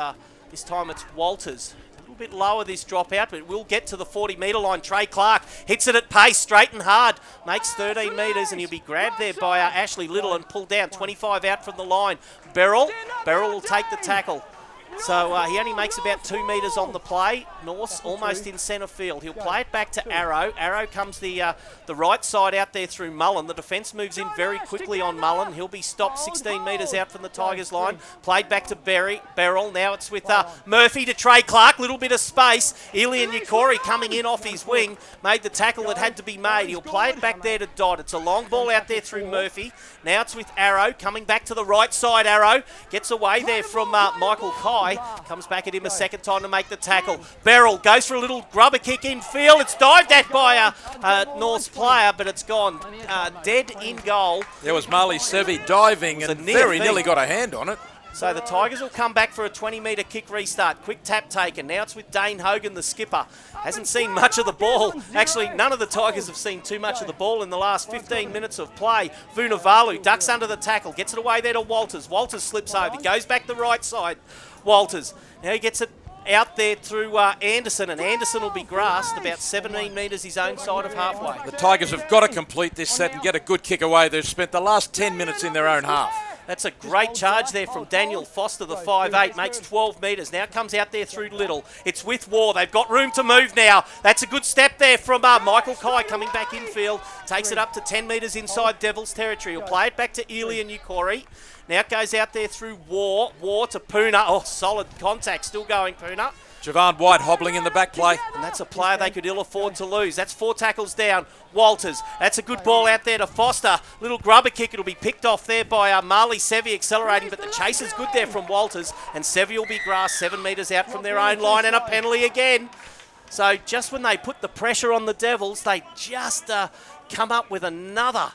this time it's Walters. A little bit lower this dropout, but it will get to the 40-metre line. Trey Clark hits it at pace, straight and hard, makes 13 metres, and he'll be grabbed there by Ashley Little and pulled down. 25 out from the line. Beryl will take the tackle. So he only makes about 2 metres on the play. Norse almost in centre field. He'll play it back to Arrow. Arrow comes the right side out there through Mullen. The defence moves in very quickly on Mullen. He'll be stopped 16 metres out from the Tigers line. Played back to Beryl. Now it's with Murphy to Trey Clark. Little bit of space. Elian Nikori coming in off his wing. Made the tackle that had to be made. He'll play it back there to Dodd. It's a long ball out there through Murphy. Now it's with Arrow. Coming back to the right side. Arrow gets away there from Michael Kai. Comes back at him a second time to make the tackle. Beryl goes for a little grubber kick in field. It's dived at by a Norse player, but it's gone dead in goal. There was Marley Sevi diving and very nearly got a hand on it. So the Tigers will come back for a 20-metre kick restart. Quick tap taken. Now it's with Dane Hogan, the skipper. Hasn't seen much of the ball. Actually, none of the Tigers have seen too much of the ball in the last 15 minutes of play. Vunavalu ducks under the tackle. Gets it away there to Walters. Walters slips over. Goes back the right side. Walters. Now he gets it out there through Anderson, and Anderson will be grassed about 17 metres his own side of halfway. The Tigers have got to complete this set and get a good kick away. They've spent the last 10 minutes in their own half. That's a great charge there from Daniel Foster, the 5'8", makes 12 metres. Now comes out there through Little. It's with War. They've got room to move now. That's a good step there from Michael Kai coming back infield. Takes it up to 10 metres inside Devils territory. He'll play it back to Ely and Ukori. Now it goes out there through War. War to Puna. Oh, solid contact. Still going, Puna. Javon White hobbling in the back play. And that's a player they could ill afford to lose. That's 4 tackles down. Walters. That's a good ball out there to Foster. Little grubber kick. It'll be picked off there by Marley Sevi accelerating, but the chase is good there from Walters. And Sevi will be grassed 7 metres out from their own line, and a penalty again. So just when they put the pressure on the Devils, they just come up with another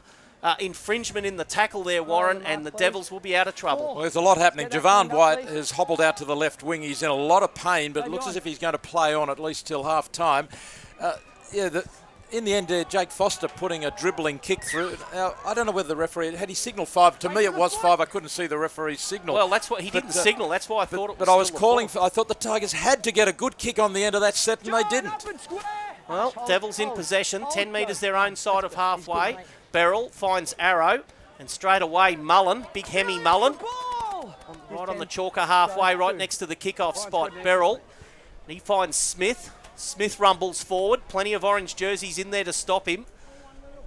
infringement in the tackle there, Warren, and the Devils will be out of trouble. Well, there's a lot happening. Javon White has hobbled out to the left wing. He's in a lot of pain, but it looks as if he's going to play on at least till half time. In the end, Jake Foster putting a dribbling kick through. Now, I don't know whether the referee, had he signalled 5? To me it was 5. I couldn't see the referee's signal. Well, that's what he didn't signal. That's why I thought it was. But I was calling for, I thought the Tigers had to get a good kick on the end of that set, and they didn't. Well, Devils in possession, 10 metres their own side of halfway. Beryl finds Arrow, and straight away Mullen, big Hemi Mullen, right on the chalker halfway, right next to the kickoff spot. Beryl, and he finds Smith. Smith rumbles forward, plenty of orange jerseys in there to stop him.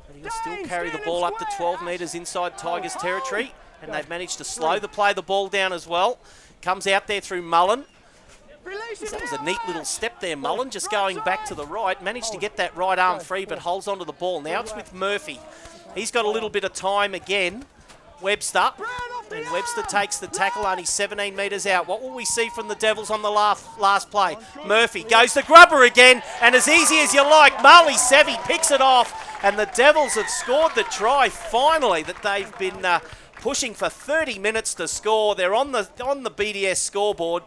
But he'll still carry the ball up to 12 metres inside Tigers territory, and they've managed to slow the ball down as well. Comes out there through Mullen. That was a neat little step there, Mullen, just going back to the right. Managed to get that right arm free, but holds onto the ball. Now it's with Murphy. He's got a little bit of time again. Webster. And Webster takes the tackle, only 17 metres out. What will we see from the Devils on the last play? Murphy goes to grubber again, and as easy as you like, Marley Sevi picks it off, and the Devils have scored the try, finally, that they've been pushing for 30 minutes to score. They're on the BDS scoreboard.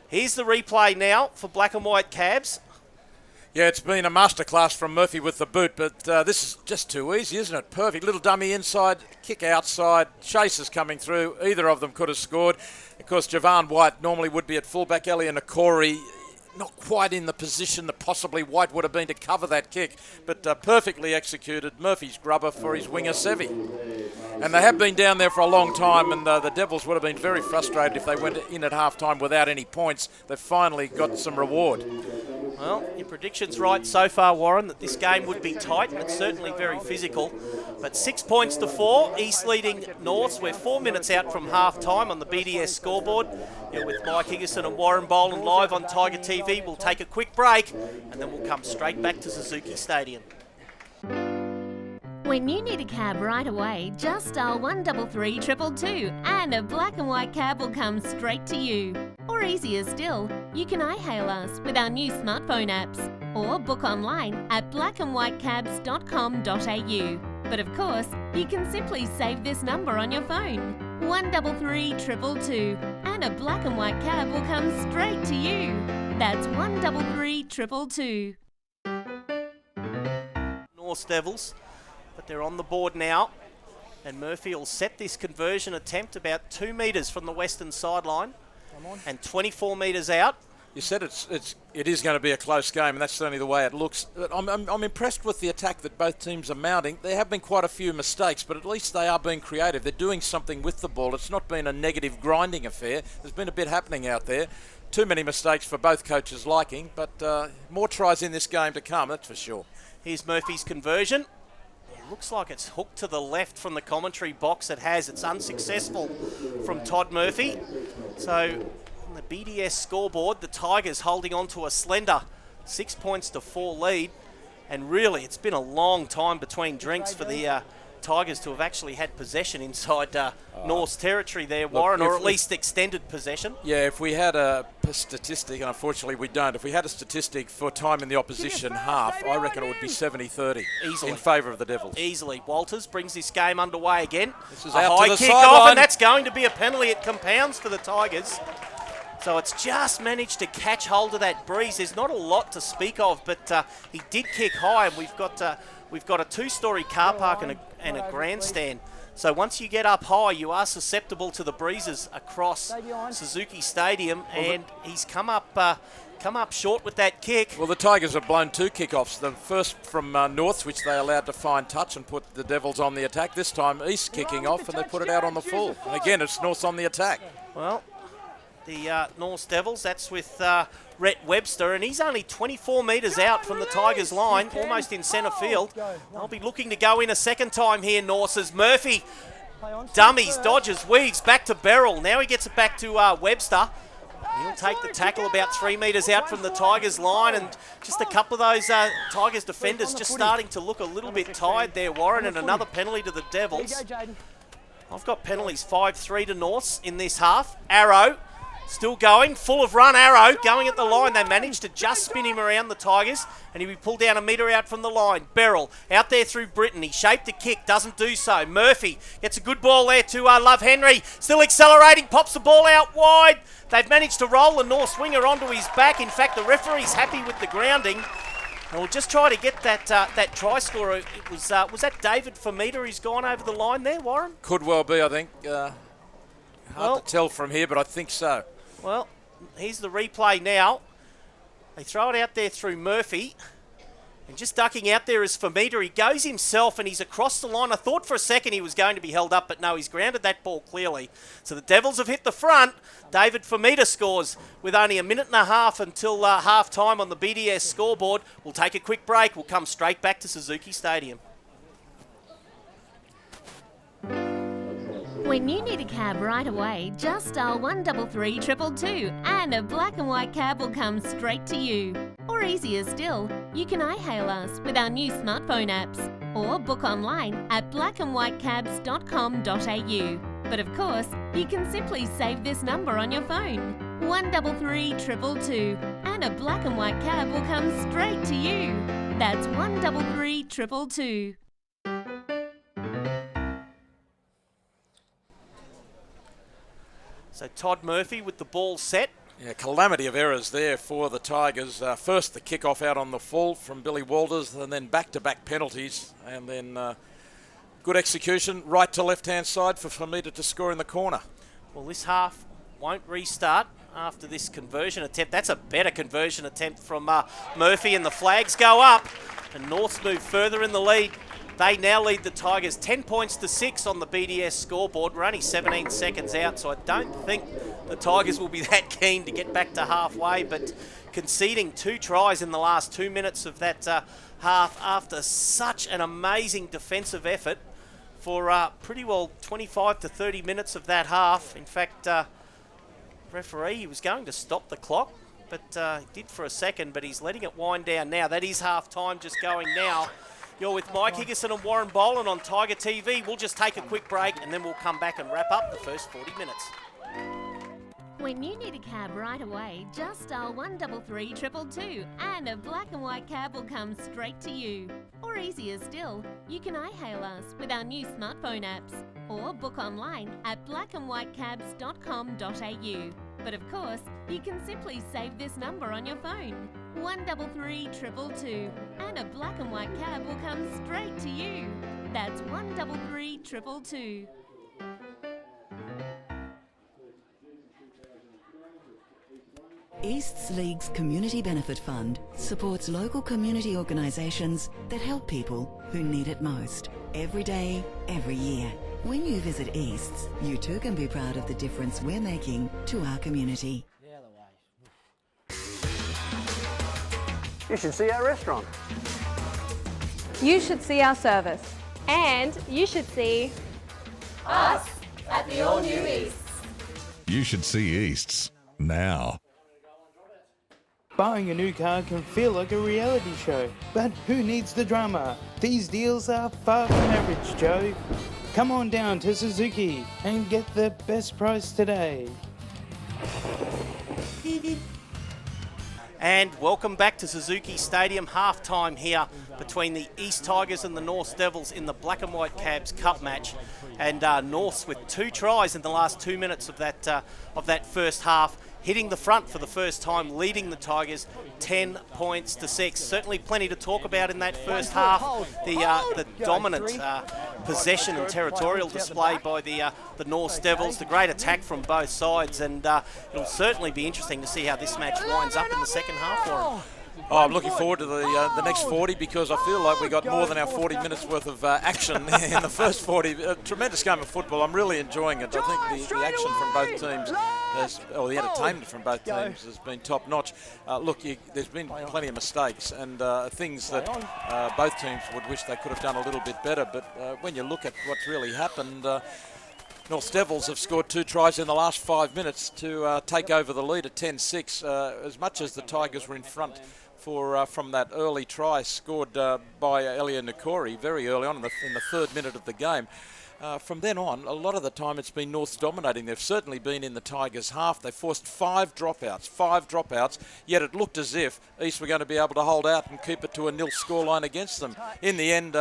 Here's the replay now for black and white Cabs. Yeah, it's been a masterclass from Murphy with the boot, but this is just too easy, isn't it? Perfect. Little dummy inside, kick outside, chasers coming through. Either of them could have scored. Of course, Javon White normally would be at fullback. Ellie Nakori not quite in the position that possibly White would have been to cover that kick, but perfectly executed. Murphy's grubber for his winger, Sevi. And they have been down there for a long time, and the Devils would have been very frustrated if they went in at half-time without any points. They've finally got some reward. Well, your prediction's right so far, Warren, that this game would be tight, and it's certainly very physical. But 6 points to 4, East leading Norths. We're 4 minutes out from half-time on the BDS scoreboard. You're with Mike Higginson and Warren Boland live on Tiger TV. We'll take a quick break, and then we'll come straight back to Suzuki Stadium. When you need a cab right away, just dial 133 222 and a black and white cab will come straight to you. Or easier still, you can iHail us with our new smartphone apps or book online at blackandwhitecabs.com.au. But of course, you can simply save this number on your phone. 133 222 and a black and white cab will come straight to you. That's 133 222. North Devils. But they're on the board now, and Murphy will set this conversion attempt about 2 metres from the western sideline and 24 metres out. You said it is going to be a close game, and that's certainly the way it looks. I'm impressed with the attack that both teams are mounting. There have been quite a few mistakes, but at least they are being creative. They're doing something with the ball. It's not been a negative grinding affair. There's been a bit happening out there. Too many mistakes for both coaches' liking, but more tries in this game to come, that's for sure. Here's Murphy's conversion. Looks like it's hooked to the left from the commentary box. It's unsuccessful from Todd Murphy. So on the BDS scoreboard, the Tigers holding on to a slender 6 points to 4 lead. And really, it's been a long time between drinks for the Tigers to have actually had possession inside North's territory there, Warren, or at least extended possession. Yeah, if we had a statistic, and unfortunately we don't, if we had a statistic for time in the opposition half, I reckon it would be 70-30 in favour of the Devils. Easily. Walters brings this game underway again. This is a out high to the kick off, sideline. and that's going to be a penalty. It compounds for the Tigers. So it's just managed to catch hold of that breeze. There's not a lot to speak of, but he did kick high, and we've got a 2-storey car park and a grandstand. So once you get up high, you are susceptible to the breezes across Suzuki Stadium, and he's come up short with that kick. Well, the Tigers have blown 2 kickoffs. The first from Norths, which they allowed to find touch and put the Devils on the attack. This time East kicking off, and they put it out on the full. And again, it's Norths on the attack. Well, the North Devils, that's with Rhett Webster, and he's only 24 metres out from the Tigers' line, almost in centre field. They'll be looking to go in a second time here, Norths, as Murphy dummies, dodges, weaves, back to Beryl. Now he gets it back to Webster. He'll take the tackle about 3 metres out from the Tigers' line, and just a couple of those Tigers defenders just starting to look a little bit tired there, Warren, and another penalty to the Devils. I've got penalties 5-3 to Norths in this half. Arrow still going, full of run. Arrow going at the line. They managed to just spin him around the Tigers, and he'll be pulled down a metre out from the line. Beryl out there through Britain. He shaped a kick, doesn't do so. Murphy gets a good ball there to Love Henry. Still accelerating, pops the ball out wide. They've managed to roll the North swinger onto his back. In fact, the referee's happy with the grounding. And we'll just try to get that try scorer. It was that David Famita who's gone over the line there, Warren? Could well be, I think. Hard to tell from here, but I think so. Well, here's the replay now. They throw it out there through Murphy. And just ducking out there is Famita. He goes himself and he's across the line. I thought for a second he was going to be held up, but no, he's grounded that ball clearly. So the Devils have hit the front. David Famita scores with only a minute and a half until half time on the BDS scoreboard. We'll take a quick break. We'll come straight back to Suzuki Stadium. When you need a cab right away, just dial 133 222 and a black and white cab will come straight to you. Or easier still, you can iHail us with our new smartphone apps or book online at blackandwhitecabs.com.au. But of course, you can simply save this number on your phone. 133 222 and a black and white cab will come straight to you. That's 133 222. So Todd Murphy with the ball set. Yeah, calamity of errors there for the Tigers. First the kick-off out on the full from Billy Walters, and then back-to-back penalties, and then good execution right to left-hand side for Famita to score in the corner. Well, this half won't restart after this conversion attempt. That's a better conversion attempt from Murphy, and the flags go up, and Norths move further in the lead. They now lead the Tigers 10 points to 6 on the BDS scoreboard. We're only 17 seconds out, so I don't think the Tigers will be that keen to get back to halfway, but conceding 2 tries in the last 2 minutes of that half after such an amazing defensive effort for pretty well 25 to 30 minutes of that half. In fact, referee, he was going to stop the clock, but he did for a second, but he's letting it wind down now. That is half time just going now. You're with Mike Higginson and Warren Boland on Tiger TV. We'll just take a quick break and then we'll come back and wrap up the first 40 minutes. When you need a cab right away, just dial 133 222 and a black and white cab will come straight to you. Or easier still, you can iHail us with our new smartphone apps or book online at blackandwhitecabs.com.au. But of course, you can simply save this number on your phone. 133 222 and a black and white cab will come straight to you. That's 133 222. Easts League's Community Benefit Fund supports local community organisations that help people who need it most. Every day, every year. When you visit Easts, you too can be proud of the difference we're making to our community. You should see our restaurant. You should see our service. And you should see us at the all-new Easts. You should see Easts now. Buying a new car can feel like a reality show, but who needs the drama? These deals are far from average, Joe. Come on down to Suzuki and get the best price today. And welcome back to Suzuki Stadium. Half-time here between the East Tigers and the North Devils in the Black and White Cabs Cup match. And Norths with 2 tries in the last 2 minutes of that first half, hitting the front for the first time, leading the Tigers 10 points to 6. Certainly plenty to talk about in that first half. The dominant possession and territorial display by the Norse Devils, the great attack from both sides, and it'll certainly be interesting to see how this match winds up in the second half for them. Oh, I'm looking forward to the next 40 because I feel like we got more than our 40 minutes worth of action in the first 40. A tremendous game of football. I'm really enjoying it. I think the action from both teams, or the entertainment from both teams has been top notch. Look, there's been plenty of mistakes and things that both teams would wish they could have done a little bit better. But when you look at what's really happened, North Devils have scored 2 tries in the last 5 minutes to take over the lead at 10-6. As much as the Tigers were in front from that early try scored by Elia Nikori very early on in the 3rd minute of the game. From then on, a lot of the time it's been Norths dominating. They've certainly been in the Tigers' half. They forced 5 dropouts, yet it looked as if East were going to be able to hold out and keep it to a 0 scoreline against them. In the end,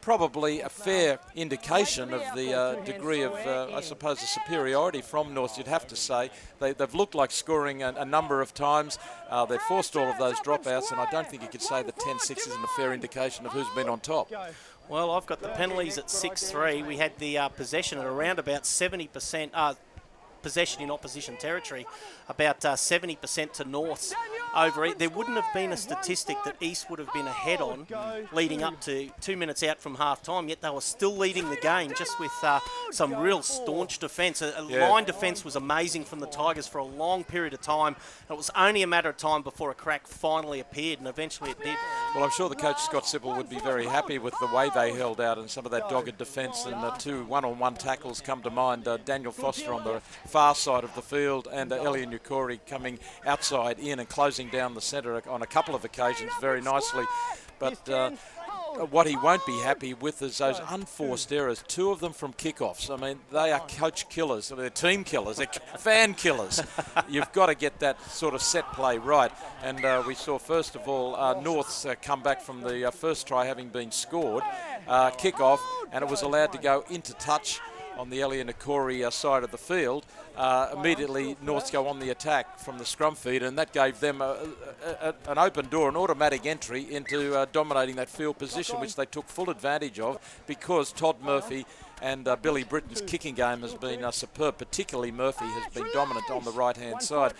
probably a fair indication of the degree of, I suppose, the superiority from North, you'd have to say. They've looked like scoring a number of times. They've forced all of those dropouts, and I don't think you could say that 10-6 isn't a fair indication of who's been on top. Well, I've got the penalties at 6-3. We had the possession at around about 70%. Possession in opposition territory, about 70% to Norths over it. There wouldn't have been a statistic that East would have been ahead on leading up to 2 minutes out from half time, yet they were still leading the game just with some real staunch defence. Line defence was amazing from the Tigers for a long period of time. It was only a matter of time before a crack finally appeared, and eventually it did. Well, I'm sure the coach, Scott Sipple, would be very happy with the way they held out and some of that dogged defence, and 2 one-on-one tackles come to mind. Daniel Foster on the far side of the field and Elia Nikori coming outside in and closing down the centre on a couple of occasions very nicely. But what he won't be happy with is those unforced errors, 2 of them from kickoffs. I mean, they are coach killers, they're team killers, they're fan killers. You've got to get that sort of set play right. And we saw, first of all, Norths come back from the first try having been scored, kick-off, and it was allowed to go into touch on the Elia Nikori side of the field. Immediately Norths go on the attack from the scrum feed, and that gave them an open door, an automatic entry into dominating that field position, which they took full advantage of because Todd Murphy and Billy Britton's kicking game has been superb. Particularly Murphy has been dominant on the right-hand side.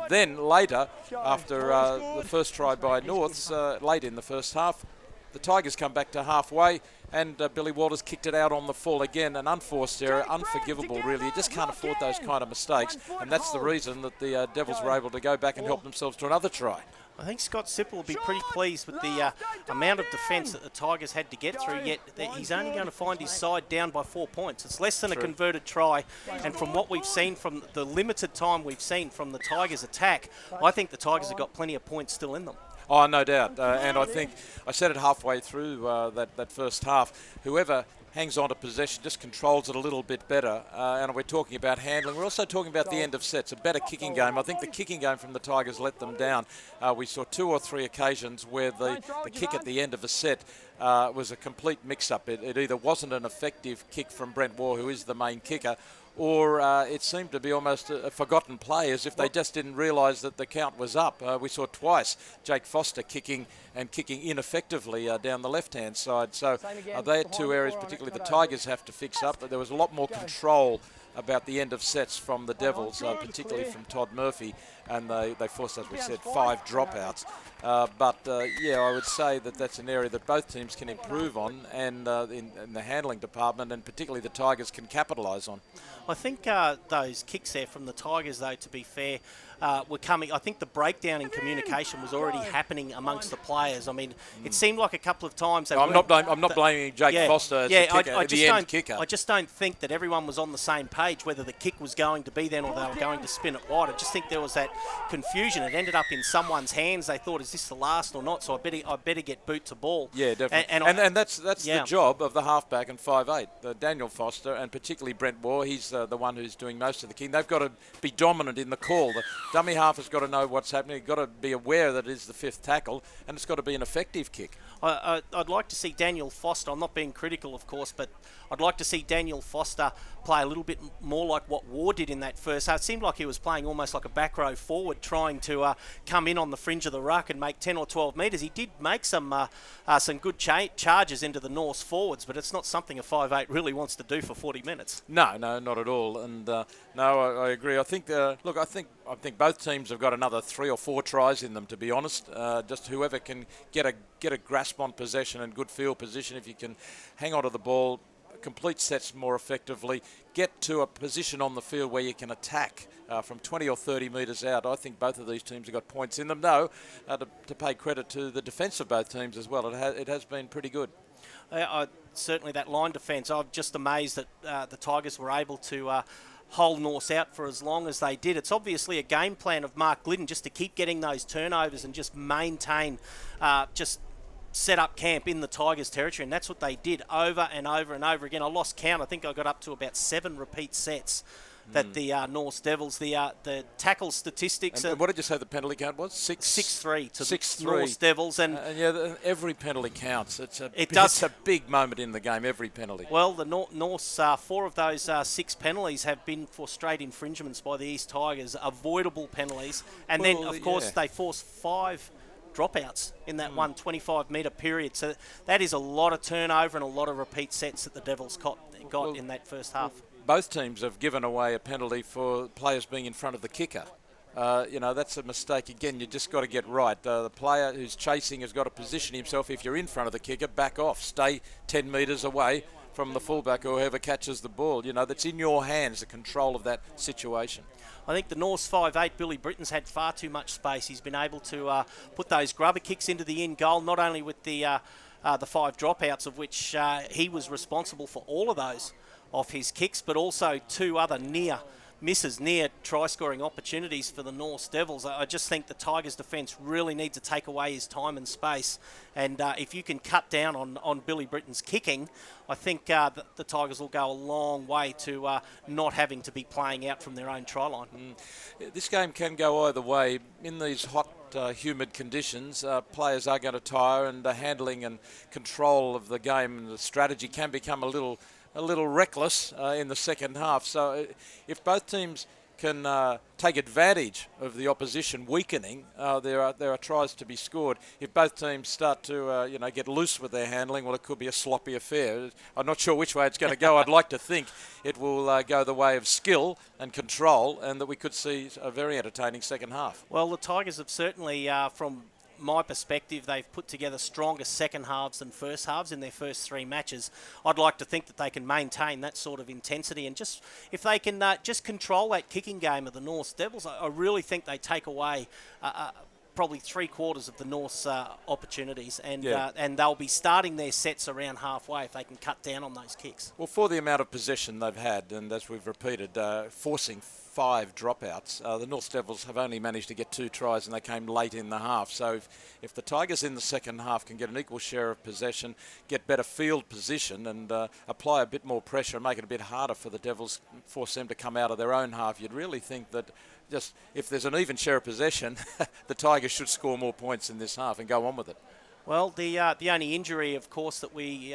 Then later, after the first try by Norths, late in the first half, the Tigers come back to halfway, and Billy Walters kicked it out on the full again. An unforced error, unforgivable really. You just can't afford those kind of mistakes, and that's the reason that the Devils were able to go back and help themselves to another try. I think Scott Sipple will be pretty pleased with the amount of defence that the Tigers had to get through, yet he's only going to find his side down by 4 points. It's less than a converted try, and from what we've seen, from the limited time we've seen from the Tigers' attack, I think the Tigers have got plenty of points still in them. Oh, no doubt. And I think I said it halfway through that first half. Whoever hangs on to possession just controls it a little bit better. And we're talking about handling. We're also talking about the end of sets, a better kicking game. I think the kicking game from the Tigers let them down. We saw 2 or 3 occasions where the kick at the end of a set was a complete mix-up. It either wasn't an effective kick from Brent Waugh, who is the main kicker, or it seemed to be almost a forgotten play, as if they just didn't realise that the count was up. We saw twice Jake Foster kicking ineffectively down the left-hand side. So they're 2 areas, particularly the Tigers, have to fix up. But there was a lot more control about the end of sets from the Devils, particularly from Todd Murphy, and they forced, as we said, 5 dropouts. Yeah, I would say that that's an area that both teams can improve on, and in the handling department, and particularly the Tigers can capitalise on. I think those kicks there from the Tigers, though, to be fair, were coming. I think the breakdown in communication was already happening amongst the players. I mean, it seemed like a couple of times. I'm not blaming Jake Foster as the kicker, the end kicker. I just don't think that everyone was on the same page, whether the kick was going to be then or they were going to spin it wide. I just think there was that confusion. It ended up in someone's hands. They thought, is this the last or not? So I better get boot to ball. Yeah, definitely. And that's the job of the halfback and 5'8", Daniel Foster, and particularly Brent Waugh. He's the one who's doing most of the kicking. They've got to be dominant in the call. dummy half has got to know what's happening. You've got to be aware that it is the fifth tackle, and it's got to be an effective kick. I'd like to see Daniel Foster, I'm not being critical of course, but I'd like to see Daniel Foster play a little bit more like what Ward did in that first half. It seemed like he was playing almost like a back row forward, trying to come in on the fringe of the ruck and make 10 or 12 metres. He did make some good charges into the North's forwards, but it's not something a 5'8" really wants to do for 40 minutes. No, not at all. And no, I agree. I think I think both teams have got another 3 or 4 tries in them, to be honest. Just whoever can get a grasp on possession and good field position, if you can hang on to the ball, complete sets more effectively, get to a position on the field where you can attack from 20 or 30 metres out. I think both of these teams have got points in them. No, to pay credit to the defence of both teams as well. It has been pretty good. Certainly that line defence, I'm just amazed that the Tigers were able to hold North out for as long as they did. It's obviously a game plan of Mark Glidden just to keep getting those turnovers and just maintain, just set up camp in the Tigers territory, and that's what they did over and over and over again. I lost count. I think I got up to about 7 repeat sets that the North Devils, the tackle statistics. And what did you say the penalty count was? 6-3 to 6-3. the North Devils. And yeah, every penalty counts. It's a big moment in the game, every penalty. Well, the North's 4 of those 6 penalties have been for straight infringements by the East Tigers, avoidable penalties. And then, of course, they forced 5 dropouts in that 125-metre period. So that is a lot of turnover and a lot of repeat sets that the Devils got in that first half. Both teams have given away a penalty for players being in front of the kicker. That's a mistake. Again, you just got to get right. The player who's chasing has got to position himself. If you're in front of the kicker, back off. Stay 10 metres away from the fullback or whoever catches the ball. That's in your hands, the control of that situation. I think the North's 5'8", Billy Britton's had far too much space. He's been able to put those grubber kicks into the in goal, not only with the 5 dropouts, of which he was responsible for all of those off his kicks, but also 2 other near try-scoring opportunities for the North Devils. I just think the Tigers' defence really needs to take away his time and space. And if you can cut down on Billy Britton's kicking, I think the Tigers will go a long way to not having to be playing out from their own try line. This game can go either way. In these hot, humid conditions, players are going to tire, and the handling and control of the game and the strategy can become a little reckless in the second half. So if both teams can take advantage of the opposition weakening, there are tries to be scored. If both teams start to get loose with their handling, well, it could be a sloppy affair. I'm not sure which way it's going to go. I'd like to think it will go the way of skill and control, and that we could see a very entertaining second half. Well, the Tigers have certainly, from my perspective, they've put together stronger second halves than first halves in their first 3 matches. I'd like to think that they can maintain that sort of intensity, and just if they can just control that kicking game of the North Devils, I really think they take away probably 3/4 of the North's opportunities, and they'll be starting their sets around halfway if they can cut down on those kicks. Well, for the amount of possession they've had, and as we've repeated, forcing 5 dropouts, the North Devils have only managed to get 2 tries, and they came late in the half. So if the Tigers in the second half can get an equal share of possession, get better field position, and apply a bit more pressure and make it a bit harder for the Devils, force them to come out of their own half, you'd really think that just if there's an even share of possession, the Tigers should score more points in this half and go on with it. Well, the only injury, of course, that we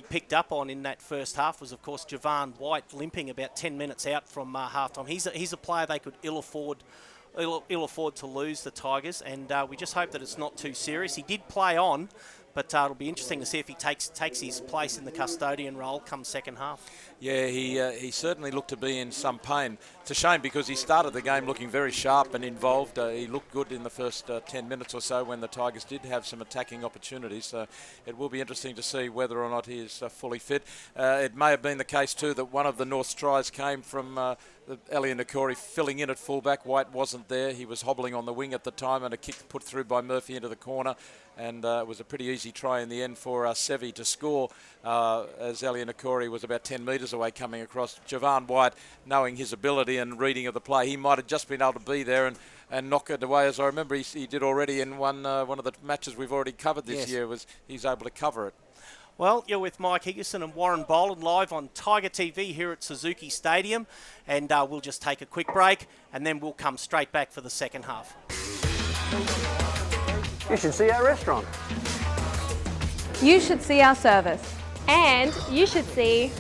picked up on in that first half was, of course, Javan White limping about 10 minutes out from halftime. He's a player they could ill afford to lose, the Tigers, and we just hope that it's not too serious. He did play on, but it'll be interesting to see if he takes his place in the custodian role come second half. Yeah, he certainly looked to be in some pain. It's a shame because he started the game looking very sharp and involved. He looked good in the first 10 minutes or so when the Tigers did have some attacking opportunities. So it will be interesting to see whether or not he is fully fit. It may have been the case too that one of the North's tries came from Elliot Nakori filling in at fullback. White wasn't there. He was hobbling on the wing at the time, and a kick put through by Murphy into the corner. And it was a pretty easy try in the end for Sevi to score as Elliot Nakori was about 10 metres away coming across. Javan White, knowing his ability and reading of the play, he might have just been able to be there and knock it away, as I remember he did already in one of the matches we've already covered this year. He's able to cover it. Well, you're with Mike Higginson and Warren Boland live on Tiger TV here at Suzuki Stadium, and we'll just take a quick break and then we'll come straight back for the second half. You should see our restaurant. You should see our service. And you should see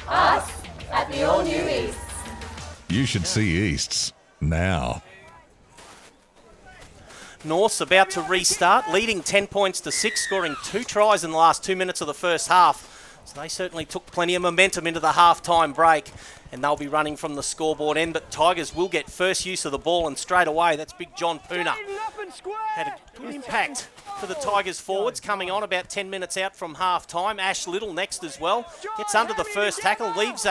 Us at the all-new East. You should see Easts now. North's about to restart, leading 10 points to 6, scoring 2 tries in the last 2 minutes of the first half. So they certainly took plenty of momentum into the half-time break, and they'll be running from the scoreboard end. But Tigers will get first use of the ball, and straight away, that's big John Puna. Had a good impact for the Tigers forwards, coming on about 10 minutes out from half-time. Ash Little next as well. Gets under the first tackle, leaves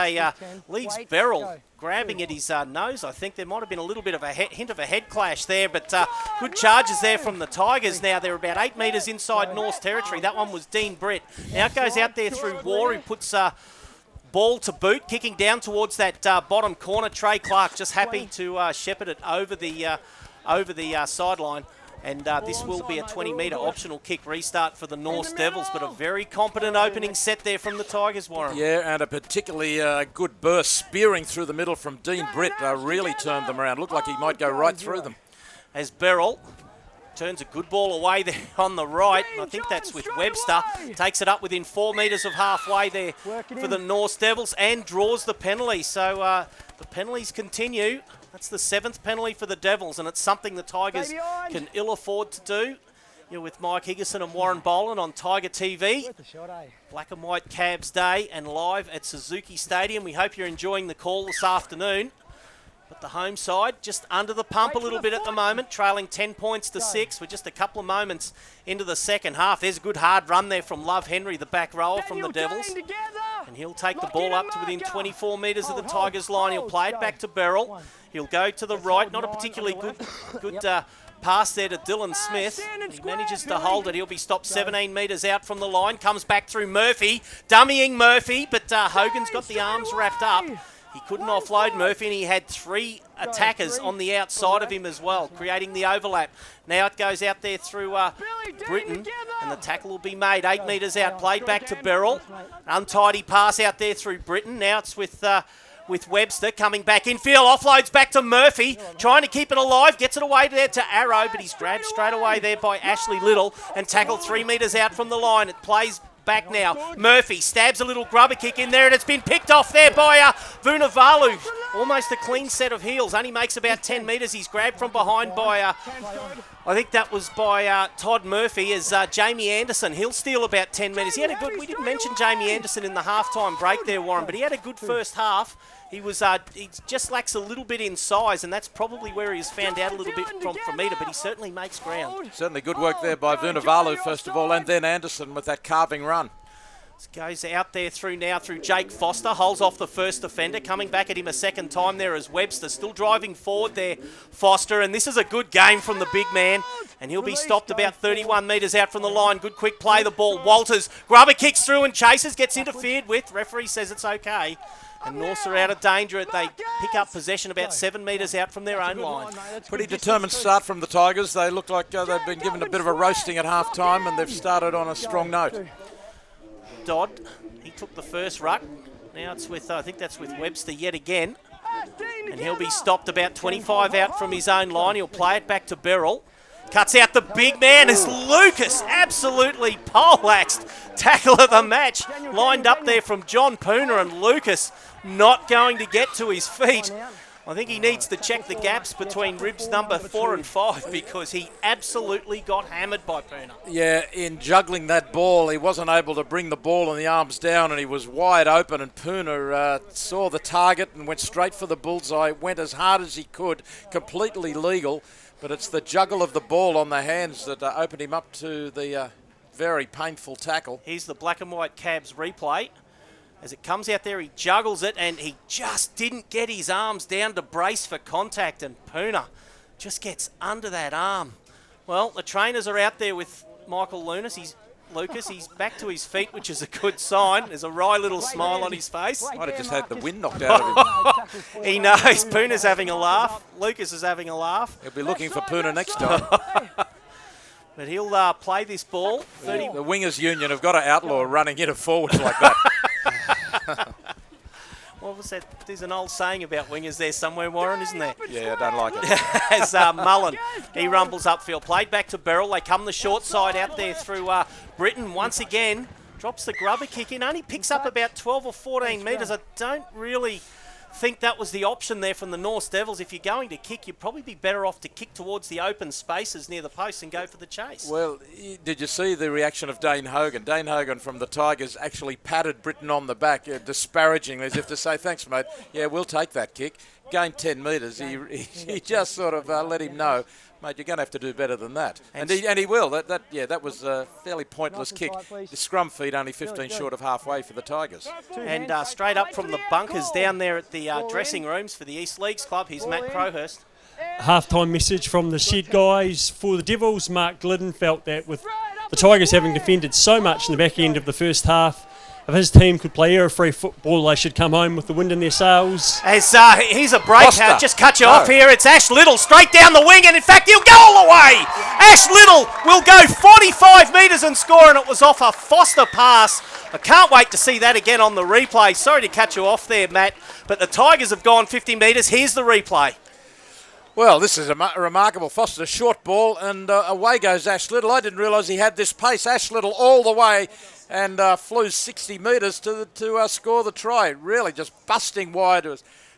Beryl grabbing at his nose. I think there might have been a little bit of a hint of a head clash there, but good charges there from the Tigers. Now they're about 8 metres inside North's territory. That one was Dean Britt. Now it goes out there through War, who puts ball to boot, kicking down towards that bottom corner. Trey Clark just happy to shepherd it over the sideline. And this will be a 20-metre optional kick restart for the North Devils, but a very competent opening set there from the Tigers, Warren. Yeah, and a particularly good burst spearing through the middle from Dean Britt really turned them around. Looked like he might go right through them. As Beryl turns a good ball away there on the right. I think that's with Webster. Takes it up within 4 metres of halfway there for the North Devils and draws the penalty. So the penalties continue. That's the 7th penalty for the Devils, and it's something the Tigers can ill afford to do. You're with Mike Higginson and Warren Boland on Tiger TV. Black and white Cabs Day and live at Suzuki Stadium. We hope you're enjoying the call this afternoon. But the home side just under the pump a little bit at the moment, trailing 10 points to 6. We're just a couple of moments into the second half. There's a good hard run there from Love Henry, the back rower from the Devils. And he'll take the ball up to within 24 metres of the Tigers line. He'll play it back to Beryl. He'll go to the right. Not a particularly good pass there to Dylan Smith. He manages to hold it. He'll be stopped 17 metres out from the line. Comes back through Murphy. Dummying Murphy, but Hogan's got the arms wrapped up. He couldn't offload Murphy, and he had 3 attackers on the outside of him as well, creating the overlap. Now it goes out there through Britton, and the tackle will be made. 8 metres out, played back to Beryl. Untidy pass out there through Britton. Now it's with Webster coming back infield. Offloads back to Murphy, trying to keep it alive. Gets it away there to Arrow, but he's grabbed straight away there by Ashley Little and tackled 3 metres out from the line. It plays back now. Murphy stabs a little grubber kick in there, and it's been picked off there by Vunivalu. Almost a clean set of heels. Only makes about 10 metres. He's grabbed from behind by, I think that was by Todd Murphy, as Jamie Anderson. He'll steal about 10 metres. He had a good, we didn't mention Jamie Anderson in the halftime break there, Warren, but he had a good first half. He just lacks a little bit in size, and that's probably where he's found out a little bit from metre, but he certainly makes ground. Certainly good work there by Vunivalu, first of all, and then Anderson with that carving run. This goes out there through Jake Foster, holds off the first defender, coming back at him a second time there as Webster, still driving forward there, Foster, and this is a good game from the big man, and he'll be stopped about 31 metres out from the line. Good quick play, the ball. Walters, grubber kicks through and chases, gets interfered with. Referee says it's okay. And Norths are out of danger. They pick up possession about 7 metres out from their own line. Pretty determined start from the Tigers. They look like they've been given a bit of a roasting at half-time, and they've started on a strong note. Dodd, he took the first ruck. Now it's with, I think that's with Webster yet again. And he'll be stopped about 25 out from his own line. He'll play it back to Beryl. Cuts out the big man as Lucas absolutely poleaxed. Tackle of the match. Lined up there from John Puna, and Lucas not going to get to his feet. I think he needs to check the gaps between ribs number 4 and 5, because he absolutely got hammered by Puna. Yeah, in juggling that ball, he wasn't able to bring the ball and the arms down, and he was wide open, and Puna saw the target and went straight for the bullseye, went as hard as he could, completely legal, but it's the juggle of the ball on the hands that opened him up to the very painful tackle. Here's the black and white Cabs replay. As it comes out there, he juggles it, and he just didn't get his arms down to brace for contact, and Puna just gets under that arm. Well, the trainers are out there with Michael Lucas. He's back to his feet, which is a good sign. There's a wry little smile on his face. Might have just had the wind knocked out of him. He knows. Puna's having a laugh. Lucas is having a laugh. He'll be looking for Puna next time. But he'll play this ball. 30. The Wingers Union have got to outlaw running into forwards like that. What was that? There's an old saying about wingers there somewhere, Warren, isn't there? Yeah, I don't like it. As Mullen, he rumbles upfield. Played back to Beryl. They come the short side out there through Britain once again. Drops the grubber kick in. Only picks up about 12 or 14 metres. I don't really think that was the option there from the Norse Devils. If you're going to kick, you'd probably be better off to kick towards the open spaces near the post and go for the chase. Well, did you see the reaction of Dane Hogan? Dane Hogan from the Tigers actually patted Britain on the back, disparagingly, as if to say, thanks, mate. Yeah, we'll take that kick. Gained 10 metres. He just sort of let him know, mate, you're going to have to do better than that. And he will. That was a fairly pointless kick. The scrum feed only 15 short of halfway for the Tigers. And straight up from the bunkers down there at the dressing rooms for the East Leagues Club, here's Matt Crowhurst. Half-time message from the shed guys. For the Devils, Mark Glidden felt that with the Tigers having defended so much in the back end of the first half, if his team could play error-free football, they should come home with the wind in their sails. As here's a break, just cut you off here. It's Ash Little straight down the wing, and in fact, he'll go all the way. Ash Little will go 45 metres and score, and it was off a Foster pass. I can't wait to see that again on the replay. Sorry to cut you off there, Matt, but the Tigers have gone 50 metres. Here's the replay. Well, this is a remarkable Foster short ball, and away goes Ash Little. I didn't realise he had this pace. Ash Little all the way and flew 60 metres to score the try. Really just busting wide.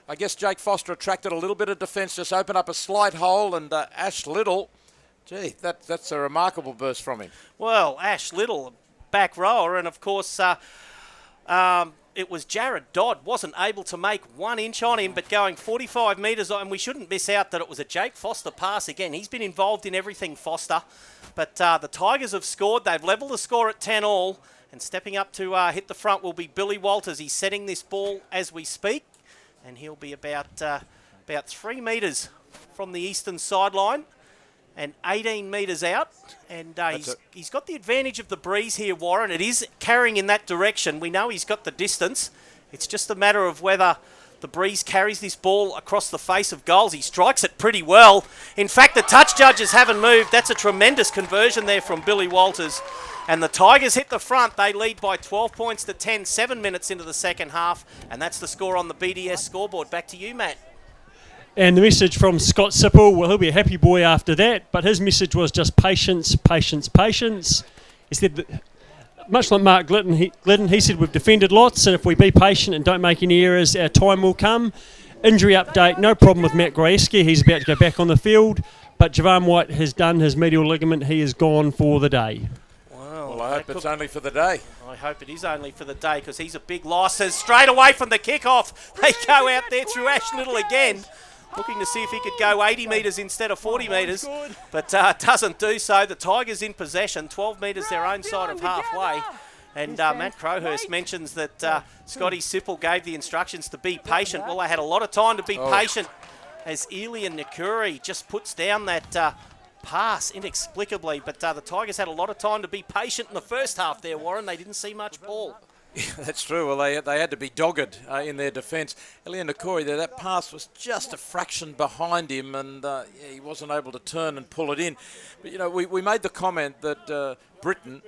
I guess Jake Foster attracted a little bit of defence, just opened up a slight hole, and Ash Little, gee, that's a remarkable burst from him. Well, Ash Little, back rower, and of course it was Jared Dodd, wasn't able to make 1 inch on him, but going 45 metres, and we shouldn't miss out that it was a Jake Foster pass again. He's been involved in everything, Foster. But the Tigers have scored. They've levelled the score at 10-all, and stepping up to hit the front will be Billy Walters. He's setting this ball as we speak, and he'll be about 3 metres from the eastern sideline and 18 metres out. And he's got the advantage of the breeze here, Warren. It is carrying in that direction. We know he's got the distance. It's just a matter of whether the breeze carries this ball across the face of goals. He strikes it pretty well. In fact, the touch judges haven't moved. That's a tremendous conversion there from Billy Walters. And the Tigers hit the front. They lead by 12 points to 10, 7 minutes into the second half. And that's the score on the BDS scoreboard. Back to you, Matt. And the message from Scott Sipple, well, he'll be a happy boy after that, but his message was just patience, patience, patience. He said that, much like Mark Glidden, he said we've defended lots, and if we be patient and don't make any errors, our time will come. Injury update, no problem with Matt Grajewski. He's about to go back on the field, but Javan White has done his medial ligament. He is gone for the day. Well, I hope it's only for the day. I hope it is only for the day, because he's a big loss. As straight away from the kickoff, they go out there through Ash Little again, looking to see if he could go 80 metres instead of 40 metres, but doesn't do so. The Tigers in possession, 12 metres their own side of halfway. And Matt Crowhurst mentions that Scotty Sipple gave the instructions to be patient. Well, they had a lot of time to be patient as Elian Nakuri just puts down that pass inexplicably. But the Tigers had a lot of time to be patient in the first half there, Warren. They didn't see much ball. Yeah, that's true. Well, they had to be dogged in their defence. Elian Nakuri there, that pass was just a fraction behind him, and he wasn't able to turn and pull it in. But, you know, we made the comment that Britain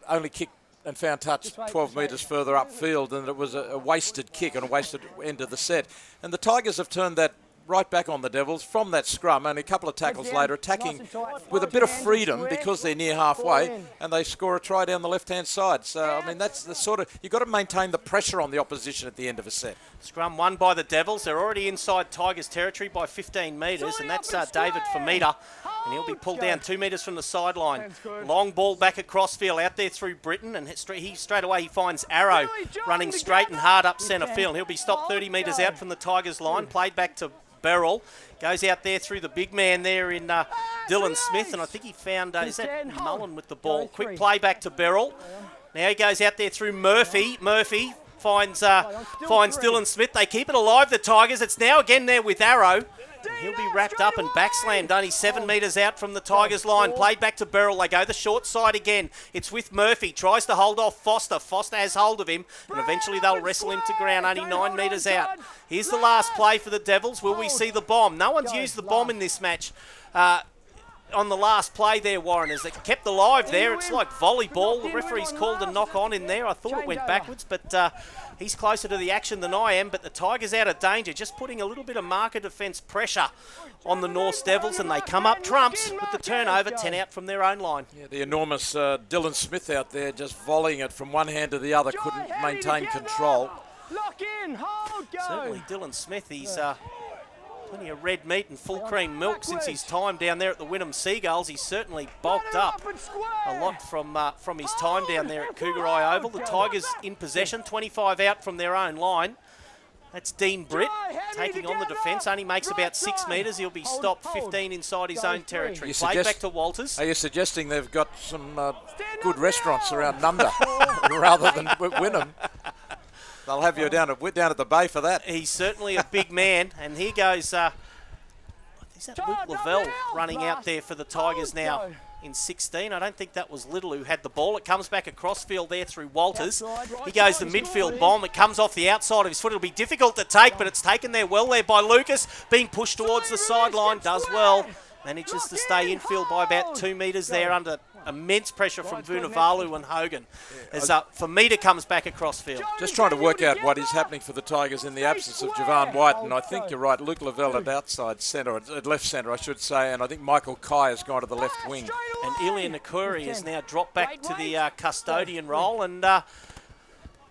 only kicked and found touch 12 metres further upfield, and it was a wasted kick and a wasted end of the set. And the Tigers have turned that right back on the Devils from that scrum, and a couple of tackles later, attacking with a bit of freedom because they're near halfway, and they score a try down the left-hand side. So, I mean, that's the sort of, you've got to maintain the pressure on the opposition at the end of a set. Scrum won by the Devils. They're already inside Tigers territory by 15 metres, and that's David Famita, and he'll be pulled down 2 metres from the sideline. Long ball back across field, out there through Britain, and straight away he finds Arrow running straight and hard up centre field. He'll be stopped 30 metres out from the Tigers line, played back to Beryl, goes out there through the big man there in Dylan Smith, and I think he found, is that Mullen with the ball? Quick play back to Beryl. Now he goes out there through Murphy. Murphy finds Dylan Smith. They keep it alive, the Tigers. It's now again there with Arrow. And he'll be wrapped up and backslammed, only 7 metres out from the Tigers line. Played back to Beryl. They go the short side again. It's with Murphy. Tries to hold off Foster. Foster has hold of him, and eventually they'll wrestle him to ground, only 9 metres out. Here's the last play for the Devils. Will we see the bomb? No one's used the bomb in this match. on the last play there, Warren, as it kept alive there. It's like volleyball. The referee's called a knock on in there. I thought it went backwards, but he's closer to the action than I am. But the Tigers out of danger, just putting a little bit of marker defence pressure on the North Devils, and they come up trumps with the turnover, 10 out from their own line. Yeah, the enormous Dylan Smith out there just volleying it from one hand to the other, couldn't maintain control. Lock in, hold, go. Certainly Dylan Smith, he's plenty of red meat and full cream milk since his time down there at the Wynnum Seagulls. He's certainly bulked up a lot from his time down there at Cougar Eye Oval. The Tigers in possession, 25 out from their own line. That's Dean Britt taking on the defence. Only makes about 6 metres. He'll be stopped 15 inside his own territory. Played back to Walters. Are you suggesting they've got some good restaurants around Nunda rather than Wynnum? They'll have you down at the bay for that. He's certainly a big man. And here goes, is that Luke Lavelle running out there for the Tigers now in 16? I don't think that was Little who had the ball. It comes back across field there through Walters. He goes the midfield bomb. It comes off the outside of his foot. It'll be difficult to take, but it's taken there well there by Lucas. Being pushed towards the sideline, does well. Manages to stay infield by about 2 metres there under immense pressure from Vunivalu and Hogan. As Famita comes back across field. Just trying to work out what is happening for the Tigers in the absence of Javon White, and I think you're right, Luke Lavelle at outside centre, at left centre I should say, and I think Michael Kai has gone to the left wing. And Ilya Nakuri has now dropped back to the custodian role, and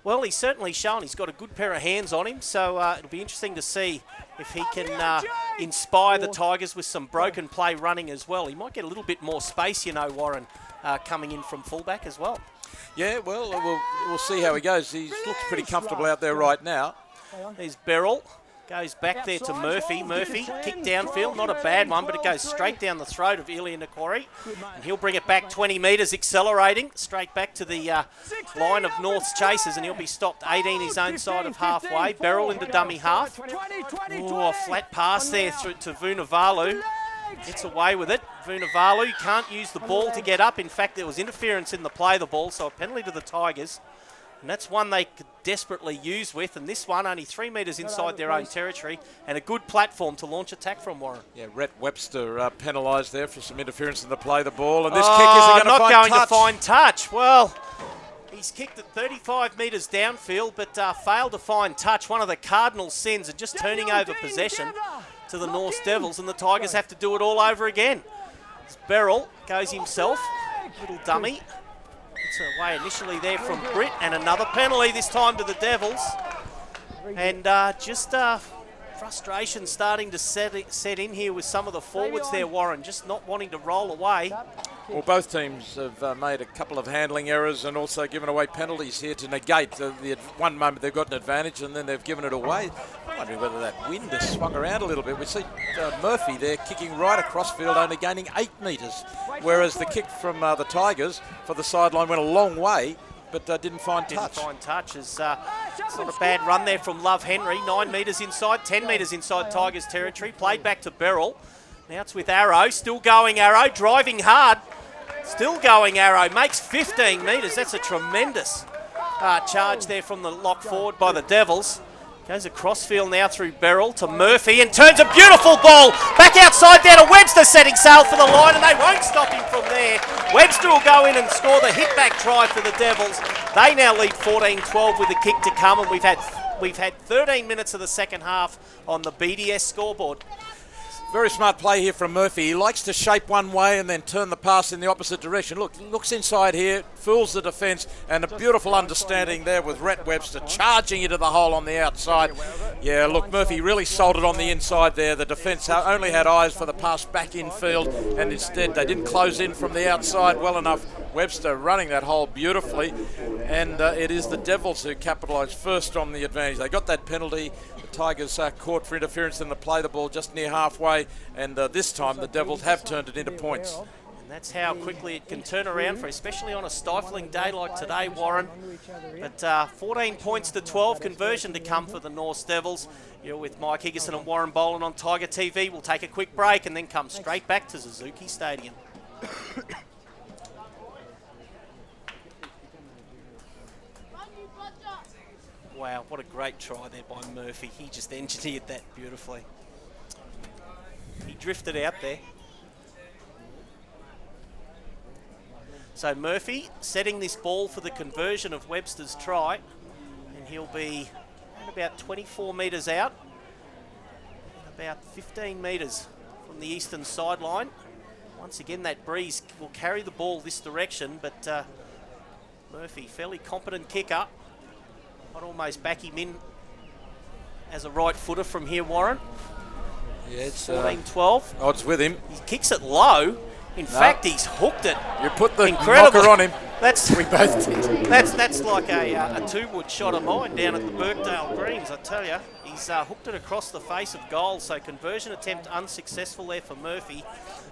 well, he's certainly shown he's got a good pair of hands on him, so it'll be interesting to see if he can inspire the Tigers with some broken play running as well. He might get a little bit more space, you know, Warren, coming in from fullback as well. Yeah, well, we'll see how he goes. He looks pretty comfortable out there right now. There's Beryl. Goes back there to Murphy. Murphy, kick downfield, not a bad one, but it goes straight down the throat of Ilya Nakori. And he'll bring it back 20 metres, accelerating, straight back to the line of North's chasers, and he'll be stopped 18 his own side of halfway. Beryl into dummy half. Oh, a flat pass there through to Vunivalu. Gets away with it. Vunivalu can't use the ball to get up. In fact, there was interference in the play of the ball, so a penalty to the Tigers. And that's one they could desperately use with, and this one only 3 metres inside their own territory, and a good platform to launch attack from, Warren. Yeah, Rhett Webster penalised there for some interference in the play of the ball, and this kick isn't going to find touch. Well, he's kicked it 35 metres downfield, but failed to find touch. One of the cardinal sins of just turning over possession to the North Devils, and the Tigers have to do it all over again. Beryl goes himself, little dummy. It's away initially there from Britt, and another penalty, this time to the Devils. And just frustration starting to set in here with some of the forwards there, Warren, just not wanting to roll away. Well, both teams have made a couple of handling errors and also given away penalties here to negate the one moment they've got an advantage and then they've given it away. I'm wondering whether that wind has swung around a little bit. We see Murphy there kicking right across field, only gaining 8 metres, whereas the kick from the Tigers for the sideline went a long way, but didn't find touch. It's not a bad run there from Love Henry. 9 metres inside, 10 metres inside Tigers territory. Played back to Beryl. Now it's with Arrow. Still going Arrow. Driving hard. Still going Arrow. Makes 15 metres. That's a tremendous charge there from the lock forward by the Devils. Goes across field now through Beryl to Murphy and turns a beautiful ball back outside down to Webster, setting sail for the line, and they won't stop him from there. Webster will go in and score the hit-back try for the Devils. They now lead 14-12 with a kick to come, and we've had 13 minutes of the second half on the BDS scoreboard. Very smart play here from Murphy. He likes to shape one way and then turn the pass in the opposite direction. Look, looks inside here, fools the defence, and a beautiful understanding there with Rhett Webster charging into the hole on the outside. Yeah, look, Murphy really sold it on the inside there. The defence only had eyes for the pass back infield, and instead they didn't close in from the outside well enough. Webster running that hole beautifully, and it is the Devils who capitalised first on the advantage. They got that penalty. The Tigers caught for interference in the play the ball just near halfway, and this time the Devils have turned it into points. And that's how quickly it can turn around, for especially on a stifling day like today, Warren. But 14 points to 12, conversion to come for the North Devils. You're with Mike Higginson and Warren Boland on Tiger TV. We'll take a quick break and then come straight back to Suzuki Stadium. Wow, what a great try there by Murphy. He just engineered that beautifully. He drifted out there. So Murphy setting this ball for the conversion of Webster's try, and he'll be about 24 metres out, about 15 metres from the eastern sideline. Once again, that breeze will carry the ball this direction, but Murphy, fairly competent kicker. I'd almost back him in as a right footer from here, Warren. Yeah, it's 14-12. Odds with him. He kicks it low. In fact, he's hooked it. You put the Incredible. knocker on him. We both did. That's like a two-wood shot of mine down at the Birkdale Greens, I tell you. He's hooked it across the face of goal, so conversion attempt unsuccessful there for Murphy.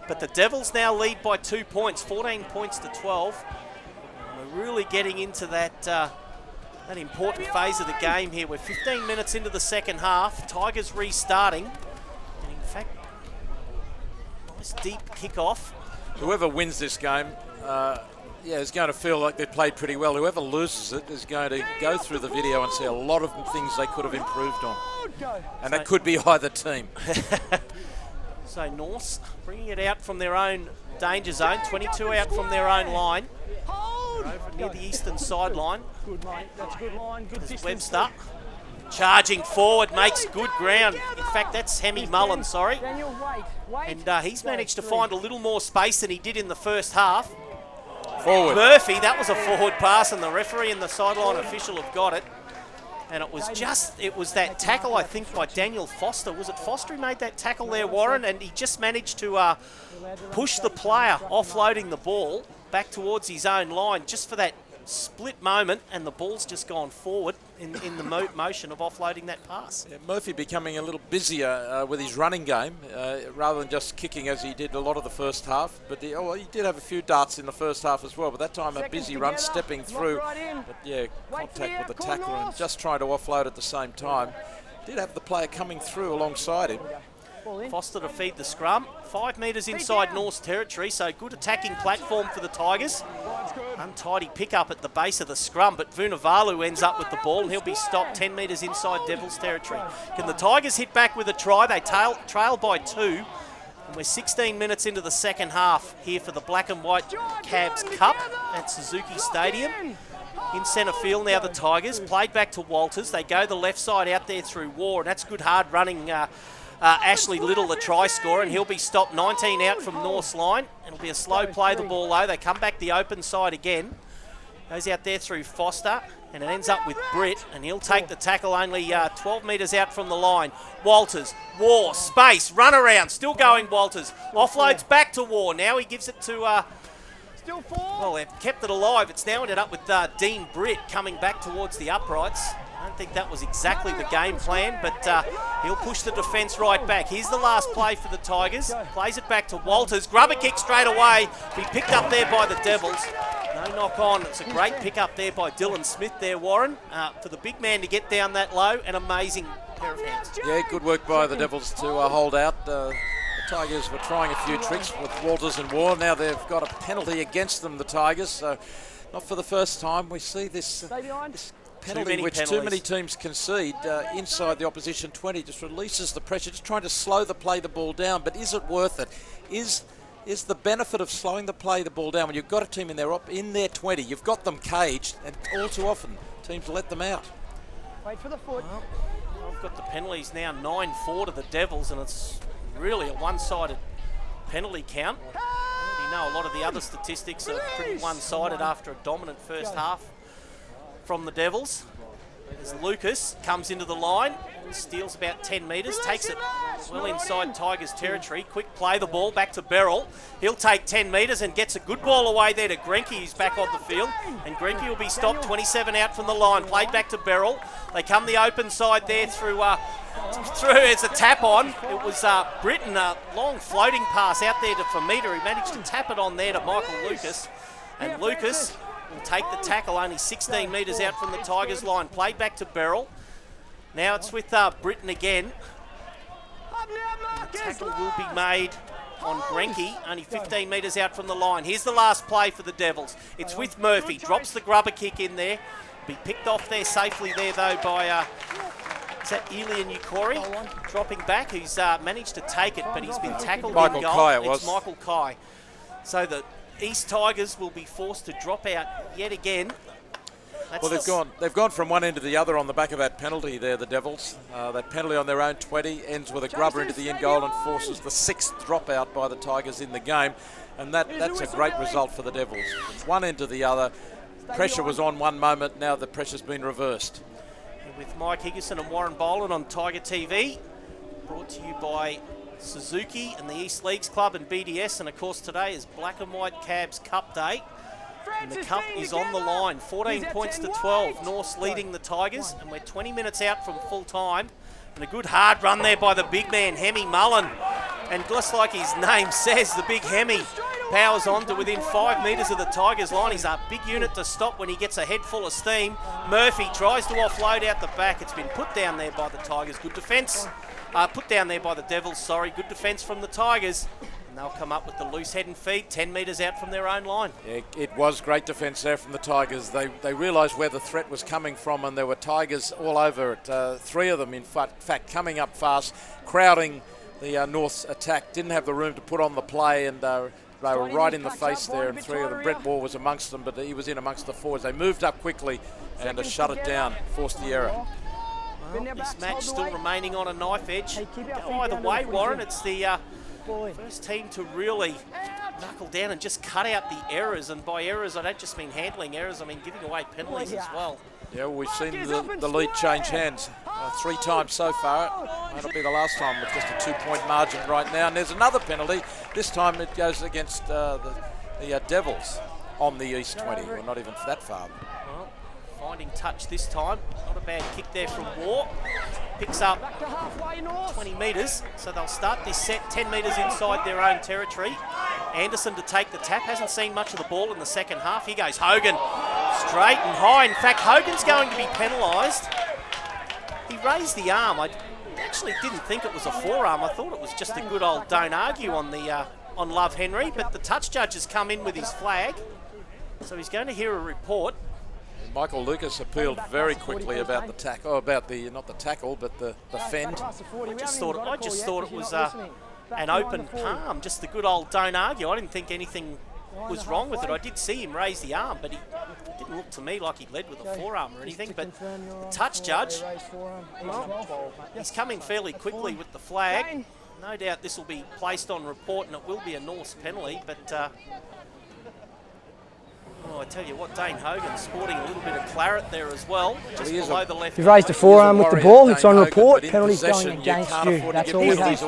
But the Devils now lead by 2 points, 14 points to 12. We're really getting into that important phase of the game here. We're 15 minutes into the second half. Tigers restarting. And in fact, nice deep kick-off. Whoever wins this game, is going to feel like they've played pretty well. Whoever loses it is going to go through the video and see a lot of things they could have improved on. And that could be either team. So Norse bringing it out from their own danger zone, 22 out from their own line. Over near the eastern sideline. Good, mate. That's a good line. Good distance. Webster charging forward, makes good ground. In fact, that's Hemi Mullen, sorry. Daniel, wait. And he's managed to find a little more space than he did in the first half. Forward. Murphy, that was a forward pass, and the referee and the sideline official have got it. And it was that tackle, I think, by Daniel Foster. Was it Foster who made that tackle there, Warren? And he just managed to push the player, offloading the ball back towards his own line, just for that split moment, and the ball's just gone forward in the motion of offloading that pass. Yeah, Murphy becoming a little busier with his running game, rather than just kicking as he did a lot of the first half. But he did have a few darts in the first half as well, but that time a busy run, stepping through. But yeah, contact with the tackler and just trying to offload at the same time. Did have the player coming through alongside him. Foster to feed the scrum. 5 metres inside North's territory, so good attacking platform for the Tigers. Untidy pickup at the base of the scrum, but Vunivalu ends up with the ball and he'll be stopped 10 metres inside Devils territory. Can the Tigers hit back with a try? They trail by 2. And we're 16 minutes into the second half here for the Black and White Cabs Cup at Suzuki Stadium. In centre field now, the Tigers. Played back to Walters. They go the left side out there through War, and that's good hard running. Ashley Little, the try scorer, and he'll be stopped 19 out from North's line. It'll be a slow play the ball though. They come back the open side again. Goes out there through Foster, and it ends up with Britt, and he'll take the tackle only 12 metres out from the line. Walters, War, space, run around, still going Walters. Offloads back to War. Now he gives it to... well, they've kept it alive. It's now ended up with Dean Britt coming back towards the uprights. I don't think that was exactly the game plan, but he'll push the defence right back. Here's the last play for the Tigers. Plays it back to Walters. Grubber kick straight away. Be picked up there by the Devils. No knock on. It's a great pick up there by Dylan Smith there, Warren, for the big man to get down that low. An amazing pair of hands. Yeah, good work by the Devils to hold out. The Tigers were trying a few tricks with Walters and War. Now they've got a penalty against them, the Tigers. So not for the first time we see this penalty, which too many teams concede inside the opposition 20, just releases the pressure, just trying to slow the ball down. But is it worth it? Is the benefit of slowing the ball down when you've got a team in their 20, you've got them caged, and all too often teams let them out. Wait for the foot. Well, I've got the penalties now 9-4 to the Devils, and it's really a one-sided penalty count. You know, a lot of the other statistics are pretty one-sided after a dominant first half from the Devils. As Lucas comes into the line, steals about 10 metres, takes it well inside Tigers territory. Quick play the ball back to Beryl. He'll take 10 metres and gets a good ball away there to Grenke, who's back on the field. And Grenke will be stopped 27 out from the line. Played back to Beryl. They come the open side there through as a tap on. It was Britton, a long floating pass out there to Famita. He managed to tap it on there to Michael Lucas. And Lucas will take the tackle only 16 metres out from the Tigers line. Played back to Beryl. Now it's with Britton again. The tackle will be made on Grenke, only 15 metres out from the line. Here's the last play for the Devils. It's with Murphy. Drops the grubber kick in there. Be picked off there safely there though by is that Elian Ukori dropping back, who's managed to take it, but he's been tackled in goal. Kai, it was. It's Michael Kai. So East Tigers will be forced to drop out yet again. Well, they've gone from one end to the other on the back of that penalty there, the Devils. That penalty on their own 20 ends with a grubber into the end goal and forces the 6th dropout by the Tigers in the game. And that's a great result for the Devils. From one end to the other, pressure was on one moment, now the pressure's been reversed. With Mike Higginson and Warren Boland on Tiger TV, brought to you by Suzuki and the East Leagues Club and BDS, and of course today is Black and White Cabs Cup Day. And the cup is on the line, 14 points to 12. North's leading the Tigers, and we're 20 minutes out from full time. And a good hard run there by the big man, Hemi Mullen. And just like his name says, the big Hemi powers on to within 5 metres of the Tigers line. He's a big unit to stop when he gets a head full of steam. Murphy tries to offload out the back. It's been put down there by the Tigers. Good defence. Put down there by the Devils, sorry. Good defence from the Tigers. And they'll come up with the loose head and feed 10 metres out from their own line. Yeah, it was great defence there from the Tigers. They realised where the threat was coming from, and there were Tigers all over it. 3 of them, in fact, coming up fast, crowding the North's attack. Didn't have the room to put on the play, and they were right in the face there, and 3 of them. Brett Wall was amongst them, but he was in amongst the forwards. They moved up quickly and shut it down, forced the error. Well, this match still remaining on a knife edge. Either way, Warren, it's the first team to really knuckle down and just cut out the errors. And by errors, I don't just mean handling errors, I mean giving away penalties as well. Yeah, well, we've seen the lead change hands 3 times so far. That'll be the last time with just a 2-point margin right now. And there's another penalty. This time it goes against the Devils on the East 20. Well, not even that far. Well, finding touch this time. Not a bad kick there from War. Picks up 20 metres, so they'll start this set 10 metres inside their own territory. Anderson to take the tap. Hasn't seen much of the ball in the second half. Here goes Hogan. Straight and high. In fact, Hogan's going to be penalised. He raised the arm. I actually didn't think it was a forearm. I thought it was just a good old don't argue on the on Love Henry, but the touch judge has come in with his flag, so he's going to hear a report. Michael Lucas appealed very quickly about the tackle, not the tackle, but the fend. I just thought it was an open palm, just the good old don't argue. I didn't think anything was wrong with it. I did see him raise the arm, but he didn't look to me like he led with a forearm or anything. But the touch judge, well, he's coming fairly quickly with the flag. No doubt this will be placed on report, and it will be a North's penalty, but I tell you what, Dane Hogan sporting a little bit of claret there as well, just below the left. He raised a forearm with the ball, it's on report, penalty's going against you. That's all we have.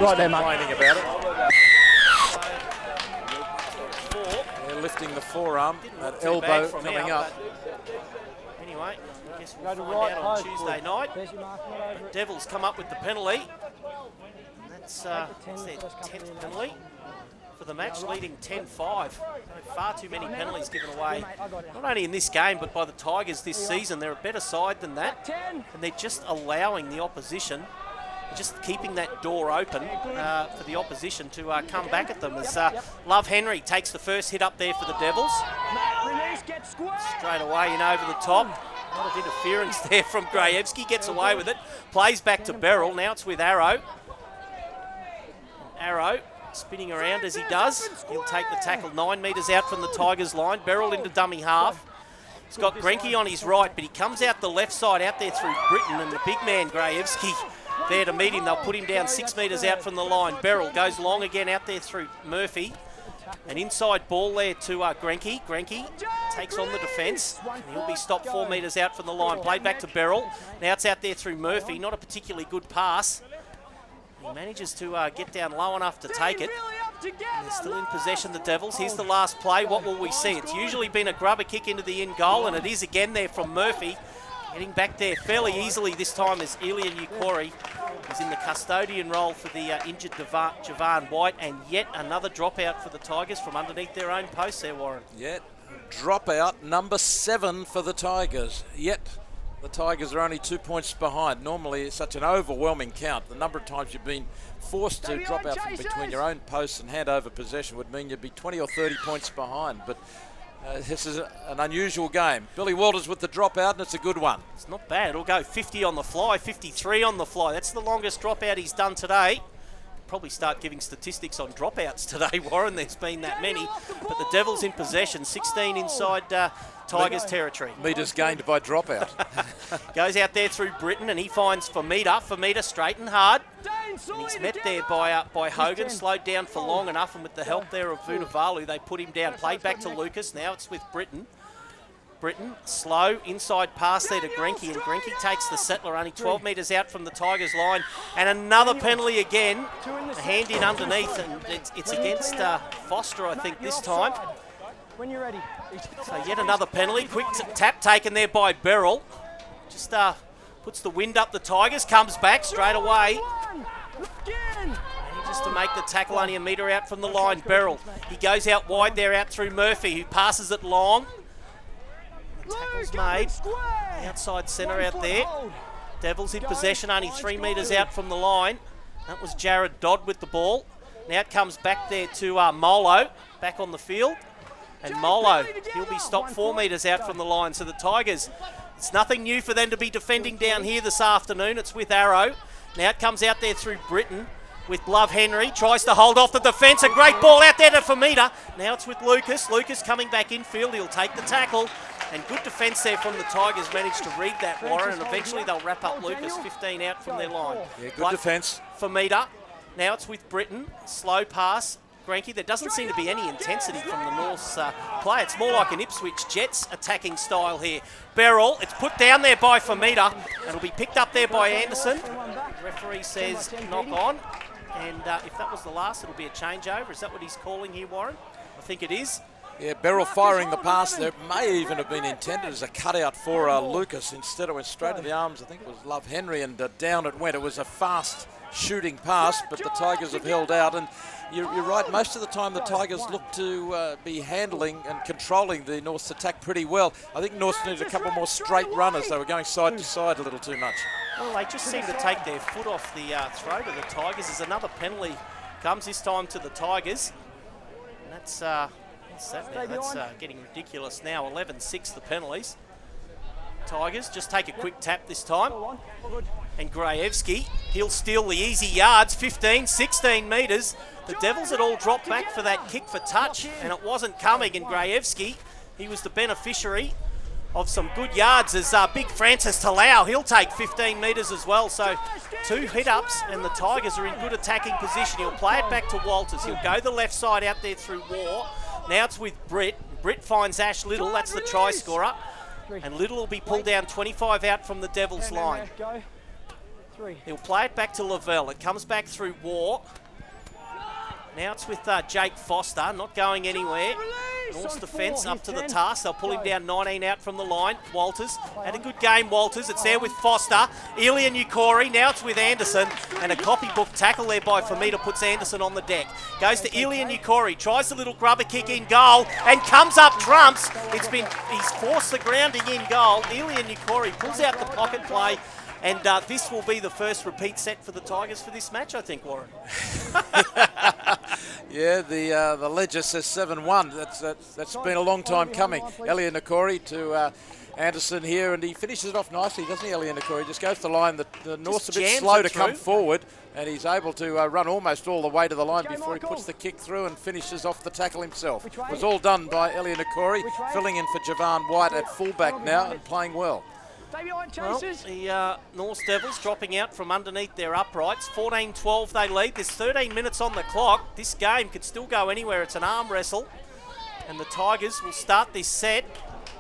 Right there, mate. About it. They're lifting the forearm, that elbow coming up. Anyway, I guess we'll find out on Tuesday night. The Devils come up with the penalty. That's their 10th penalty for the match, leading 10-5. Far too many penalties given away, not only in this game, but by the Tigers this season. They're a better side than that, and they're just allowing the opposition, just keeping that door open for the opposition to come back at them. As Love Henry takes the first hit up there for the Devils. Straight away in over the top. A lot of interference there from Grajewski, gets away with it. Plays back to Beryl, now it's with Arrow. Arrow spinning around as he does. He'll take the tackle 9 metres out from the Tigers line. Beryl into dummy half. He's got Grenke on his right, but he comes out the left side, out there through Britton, and the big man, Grajewski, there to meet him. They'll put him down 6 metres out from the line. Beryl goes long again out there through Murphy. An inside ball there to Grenke. Grenke takes on the defence, and he'll be stopped 4 metres out from the line. Played back to Beryl. Now it's out there through Murphy. Not a particularly good pass. He manages to get down low enough to take it. And they're still in possession, the Devils. Here's the last play. What will we see? It's usually been a grubber kick into the end goal, and it is again there from Murphy. Getting back there fairly easily this time is Elian Ukori. He's in the custodian role for the injured Javan White, and yet another dropout for the Tigers from underneath their own post there, Warren. Yet dropout number 7 for the Tigers. Yet the Tigers are only 2 points behind. Normally it's such an overwhelming count. The number of times you've been forced to drop out from between your own posts and hand over possession would mean you'd be 20 or 30 points behind. But this is an unusual game. Billy Walters with the dropout, and it's a good one. It's not bad. It'll go 50 on the fly, 53 on the fly. That's the longest dropout he's done today. probably start giving statistics on dropouts today, Warren. There's been that many. But the Devils in possession, 16 inside Tigers territory. Metres gained by dropout. Goes out there through Britain and he finds Famita. Famita straight and hard. And he's met there by Hogan, slowed down for long enough, and with the help there of Vunivalu, they put him down. Played back to Lucas. Now it's with Britain. Britain, slow, inside pass there to Grenke, and Grenke takes the settler only 12 metres out from the Tigers line. And another penalty again, a hand in underneath, and it's against Foster, I think, this time. When you're ready. So yet another penalty, quick tap taken there by Beryl. Just puts the wind up the Tigers, comes back straight away. And just to make the tackle only a metre out from the line, Beryl. He goes out wide there, out through Murphy, who passes it long. Tackle's made. Outside centre out there. Devils in possession, only 3 metres out from the line. That was Jared Dodd with the ball. Now it comes back there to Molo, back on the field. And Molo, he'll be stopped 4 metres out from the line. So the Tigers, it's nothing new for them to be defending down here this afternoon. It's with Arrow. Now it comes out there through Britain with Love Henry. Tries to hold off the defence. A great ball out there to Famita. Now it's with Lucas. Lucas coming back infield. He'll take the tackle. And good defence there from the Tigers. Managed to read that, Warren, and eventually they'll wrap up Lucas 15 out from their line. Yeah, good defence. Famita. Now it's with Britain. Slow pass. Grenke, there doesn't seem to be any intensity from the North's play. It's more like an Ipswich Jets attacking style here. Beryl, it's put down there by Famita. It'll be picked up there by Anderson. The referee says knock on. And if that was the last, it'll be a changeover. Is that what he's calling here, Warren? I think it is. Yeah, Beryl firing the pass there. May even have been intended as a cutout for Lucas. Instead it went straight to the arms. I think it was Love Henry, and down it went. It was a fast shooting pass, but the Tigers have held out. And you're right, most of the time the Tigers look to be handling and controlling the North's attack pretty well. I think North needed a couple more straight runners. They were going side to side a little too much. Well, they just seem to take their foot off the throat of the Tigers. As another penalty comes this time to the Tigers. And that's getting ridiculous now. 11-6 the penalties. Tigers just take a quick tap this time. And Grajewski, he'll steal the easy yards, 15, 16 metres. The Devils had all dropped back for that kick for touch, and it wasn't coming. And Grajewski, he was the beneficiary of some good yards as big Francis Talau, he'll take 15 metres as well. So 2 hit-ups, and the Tigers are in good attacking position. He'll play it back to Walters. He'll go the left side out there through War. Now it's with Britt. Britt finds Ash Little, that's the try scorer. And Little will be pulled down 25 out from the Devils line. He'll play it back to Lavelle. It comes back through War. Now it's with Jake Foster, not going anywhere. North's defence up to the task. They'll pull him down 19 out from the line. Walters had a good game, Walters. It's there with Foster. Elian Ukori. Now it's with Anderson. And a copybook tackle there by Famita puts Anderson on the deck. Goes to Elian Ukori. Tries the little grubber kick in goal and comes up trumps. He's forced the grounding in goal. Elian Ukori pulls out the pocket play. And this will be the first repeat set for the Tigers for this match, I think, Warren. Yeah, the ledger says 7-1. That's been a long time coming. Elian Ukori to Anderson here, and he finishes it off nicely, doesn't he, Elian Ukori? Just goes to the line. The North's a bit slow to come forward, and he's able to run almost all the way to the line before he puts the kick through and finishes off the tackle himself. It was all done by Elian Ukori, filling in for Javan White at fullback now and playing well. Well, the North Devils dropping out from underneath their uprights. 14-12 they lead. There's 13 minutes on the clock. This game could still go anywhere. It's an arm wrestle. And the Tigers will start this set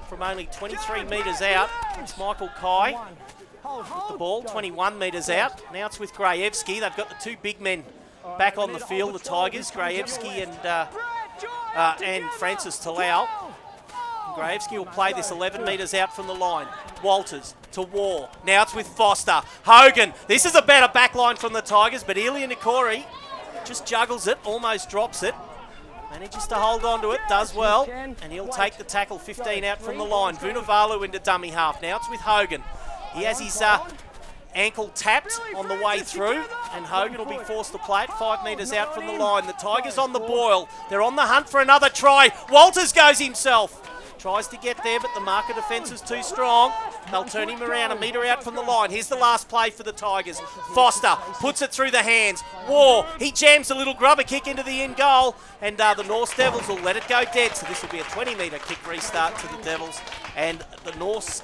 from only 23 metres out. It's Michael Kai with the ball, 21 metres out. Now it's with Grajewski. They've got the 2 big men back on the field, the Tigers, Grajewski and Francis Talau. Grajewski will play this 11 metres out from the line. Walters to War. Now it's with Foster. Hogan. This is a better back line from the Tigers, but Elian Ukori just juggles it, almost drops it. Manages to hold on to it, does well, and he'll take the tackle 15 out from the line. Vunivalu into dummy half. Now it's with Hogan. He has his ankle tapped on the way through, and Hogan will be forced to play it 5 metres out from the line. The Tigers on the boil. They're on the hunt for another try. Walters goes himself. Tries to get there, but the marker defence is too strong. They'll turn him around a metre out from the line. Here's the last play for the Tigers. Foster puts it through the hands. War, he jams a little grubber kick into the in goal, and the Norse Devils will let it go dead. So this will be a 20-metre kick restart to the Devils, and the Norse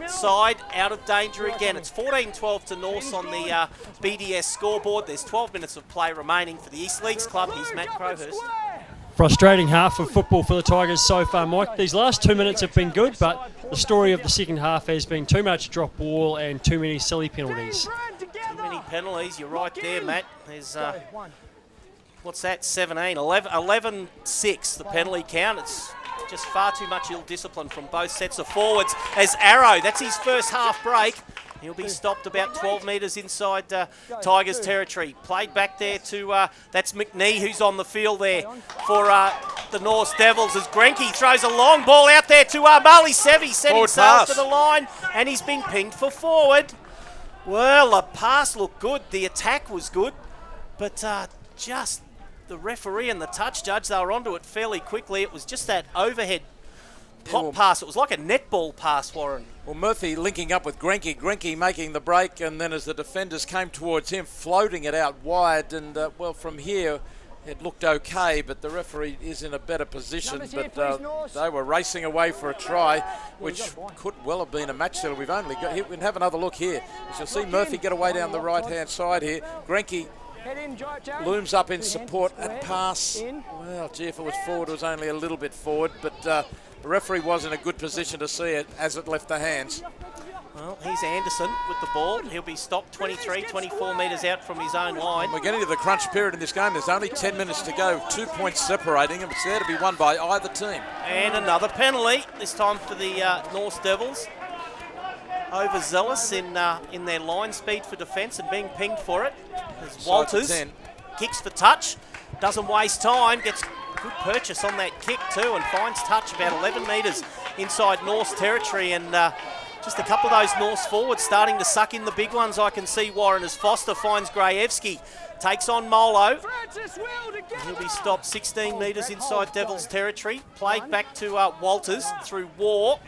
side out of danger again. It's 14-12 to Norse on the BDS scoreboard. There's 12 minutes of play remaining for the East Leagues Club. Here's Matt Crowhurst. Frustrating half of football for the Tigers so far, Mike. These last 2 minutes have been good, but the story of the second half has been too much drop ball and too many silly penalties. Too many penalties, you're right there, Matt. There's, what's that, 17, 11-6, the penalty count. It's just far too much ill discipline from both sets of forwards. As Arrow, that's his first half break. He'll be stopped about 12 metres inside Tigers territory. Played back there to, that's McNee who's on the field there for the Norse Devils as Grenke throws a long ball out there to Marley Sevi, setting sail to the line, and he's been pinged for forward. Well, the pass looked good, the attack was good, but just the referee and the touch judge, they were onto it fairly quickly. It was just that overhead pop pass. It was like a netball pass, Warren. Well, Murphy linking up with Grenke. Grenke making the break, and then as the defenders came towards him, floating it out wide. And, well, from here, it looked okay, but the referee is in a better position. But they were racing away for a try, which could well have been a match setter. We've only got here. We can have another look here. As you'll see Murphy get away down the right-hand side here. Grenke looms up in support and pass. Well, gee, if it was forward, it was only a little bit forward, but the referee was in a good position to see it as it left the hands. Well, here's Anderson with the ball. He'll be stopped 23, 24 metres out from his own line. We're getting to the crunch period in this game. There's only 10 minutes to go. 2 points separating them. It's there to be won by either team. And another penalty, this time for the Norse Devils. Overzealous in their line speed for defence and being pinged for it. As Walters kicks for touch, doesn't waste time, gets good purchase on that kick too, and finds touch about 11 metres inside Norse territory. And just a couple of those Norse forwards starting to suck in the big ones, I can see, Warren, as Foster finds Grajewski, takes on Molo. He'll be stopped 16 metres inside Devils territory. Played back to Walters through War.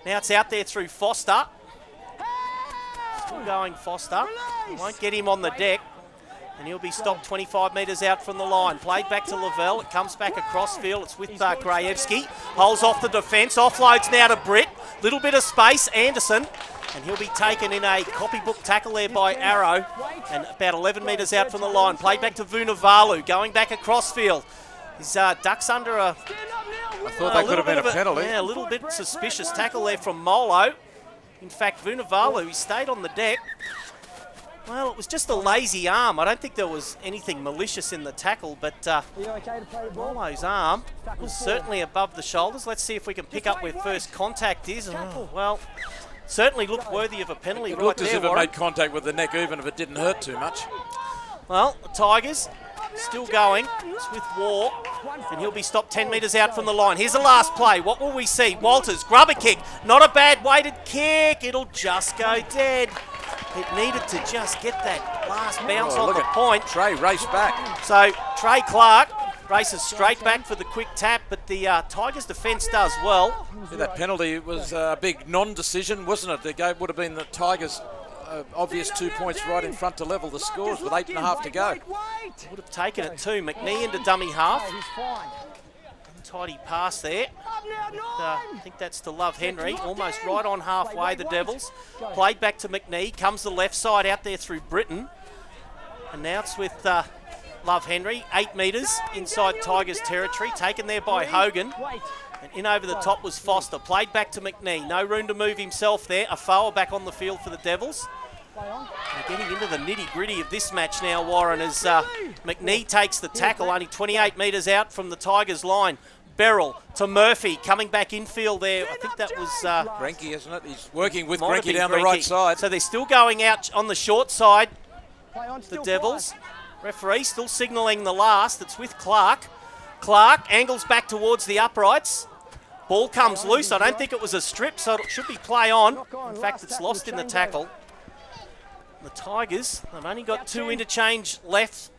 Now it's out there through Foster. Still going Foster. Won't get him on the deck. And he'll be stopped 25 metres out from the line. Played back to Lavelle. It comes back across field. It's with Grajewski. Holds off the defence. Offloads now to Britt. Little bit of space. Anderson. And he'll be taken in a copybook tackle there by Arrow. And about 11 metres out from the line. Played back to Vunivalu. Going back across field. His Ducks under a... I thought that could have been a penalty. Yeah, a little bit suspicious tackle there from Molo. In fact, Vunivalu, he stayed on the deck. Well, it was just a lazy arm. I don't think there was anything malicious in the tackle, but Molo's arm was certainly above the shoulders. Let's see if we can pick up where first contact is. Oh, well, certainly looked worthy of a penalty right there, It looked as if it made contact with the neck, even if it didn't hurt too much. Well, the Tigers still going. It's with War, and he'll be stopped 10 metres out from the line. Here's the last play. What will we see? Walters, grubber kick. Not a bad weighted kick. It'll just go dead. It needed to just get that last bounce on the point. Trey raced back. So Trey Clark races straight back for the quick tap, but the Tigers defence does well. Yeah, that penalty was a big non-decision, wasn't it? The game would have been the Tigers' obvious 2 points right in front to level the scores with 8.5 to go. Would have taken it too. McNee into dummy half. Untidy pass there. I think that's to Love Henry. Almost right on halfway, the Devils. Played back to McNee. Comes the left side out there through Britain. And now it's with Love Henry. 8 metres inside Tigers territory. Taken there by Hogan. And in over the top was Foster. Played back to McNee. No room to move himself there. Afoa back on the field for the Devils. They're getting into the nitty-gritty of this match now, Warren, as McNee takes the tackle, only 28 metres out from the Tigers' line. Beryl to Murphy, coming back infield there. I think that was... Grenke, isn't it? He's working with Grenke down the right side. So they're still going out on the short side, the Devils. Referee still signalling the last. It's with Clark. Clark angles back towards the uprights. Ball comes loose. I don't think it was a strip, so it should be play on. In fact, it's lost in the tackle. The Tigers, they've only got 2 interchange left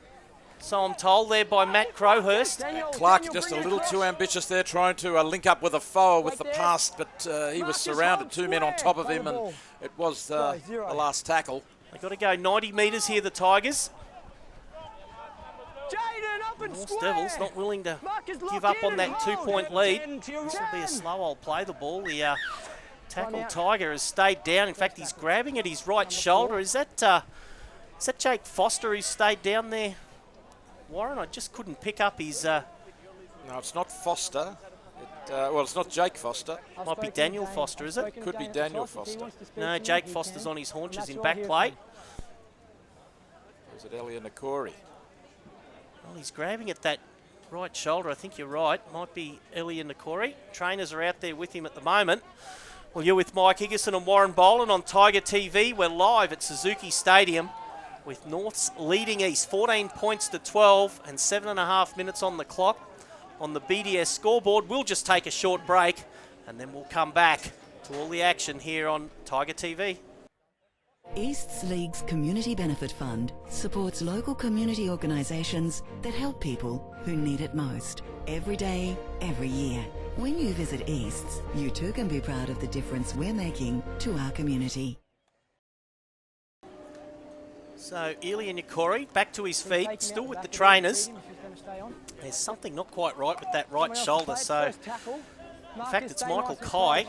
So I'm told there by Matt Crowhurst. Clark just a little too ambitious there, trying to link up with a foe with the pass, but he was surrounded, 2 men on top of him, and it was the last tackle. They've got to go 90 metres here, the Tigers. North Devils not willing to give up on that 2-point lead. This will be a slow old play, the ball. The tackle Tiger has stayed down. In fact, he's grabbing at his right shoulder. Is that Jake Foster who stayed down there, Warren? I just couldn't pick up his... No, it's not Foster. Well, it's not Jake Foster. Might be Daniel Foster, is it? Could be Daniel Foster. No, Jake Foster's on his haunches in back plate. Or is it Elliot Nakori? Well, he's grabbing at that right shoulder. I think you're right. Might be Elliot Nakori. Trainers are out there with him at the moment. Well, you're with Mike Higginson and Warren Boland on Tiger TV. We're live at Suzuki Stadium with Norths leading East 14 points to 12 and 7.5 minutes on the clock on the BDS scoreboard. We'll just take a short break and then we'll come back to all the action here on Tiger TV. Easts League's Community Benefit Fund supports local community organisations that help people who need it most. Every day, every year. When you visit Easts, you too can be proud of the difference we're making to our community. So Eli Nyakori back to his feet, still with the trainers. There's something not quite right with that right shoulder, so in fact it's Michael Kai.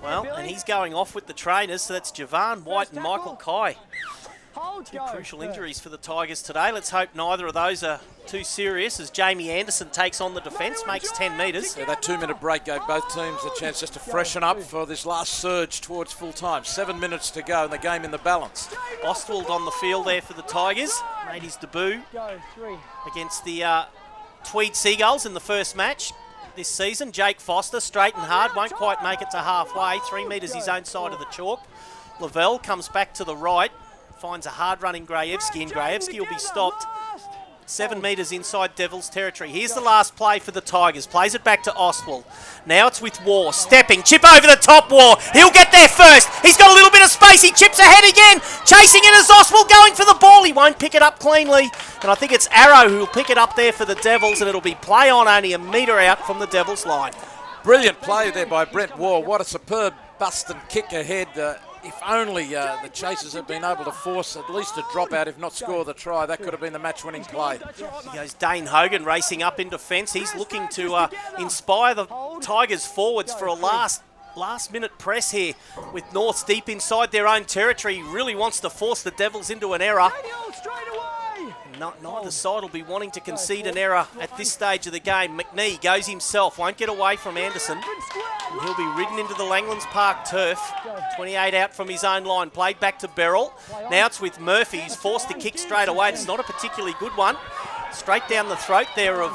Well, and he's going off with the trainers, so that's Javan White and Michael Kai. Two crucial injuries for the Tigers today. Let's hope neither of those are too serious as Jamie Anderson takes on the defence, makes 10 metres. Yeah, that 2-minute break gave both teams a chance just to freshen up for this last surge towards full time. 7 minutes to go and the game in the balance. Ostwald on the field there for the Tigers. Made his debut against the Tweed Seagulls in the first match this season. Jake Foster, straight and hard, won't quite make it to halfway. 3 metres his own side of the chalk. Lavelle comes back to the right. Finds a hard-running Grajewski, and Grajewski will be stopped 7 metres inside Devils territory. Here's the last play for the Tigers. Plays it back to Ostwald. Now it's with War. Stepping. Chip over the top, War. He'll get there first. He's got a little bit of space. He chips ahead again. Chasing it as Ostwald going for the ball. He won't pick it up cleanly. And I think it's Arrow who will pick it up there for the Devils, and it'll be play on only a metre out from the Devils line. Brilliant play there by Brent War. What a superb bust and kick ahead. If only the Chasers had been able to force at least a dropout, if not score the try, that could have been the match-winning play. He goes Dane Hogan racing up in defence. He's looking to inspire the Tigers forwards for a last-minute press here with Norths deep inside their own territory. He really wants to force the Devils into an error. Neither side will be wanting to concede an error at this stage of the game. McNee goes himself, won't get away from Anderson. And he'll be ridden into the Langlands Park turf. 28 out from his own line, played back to Beryl. Now it's with Murphy, he's forced to kick straight away. It's not a particularly good one. Straight down the throat there of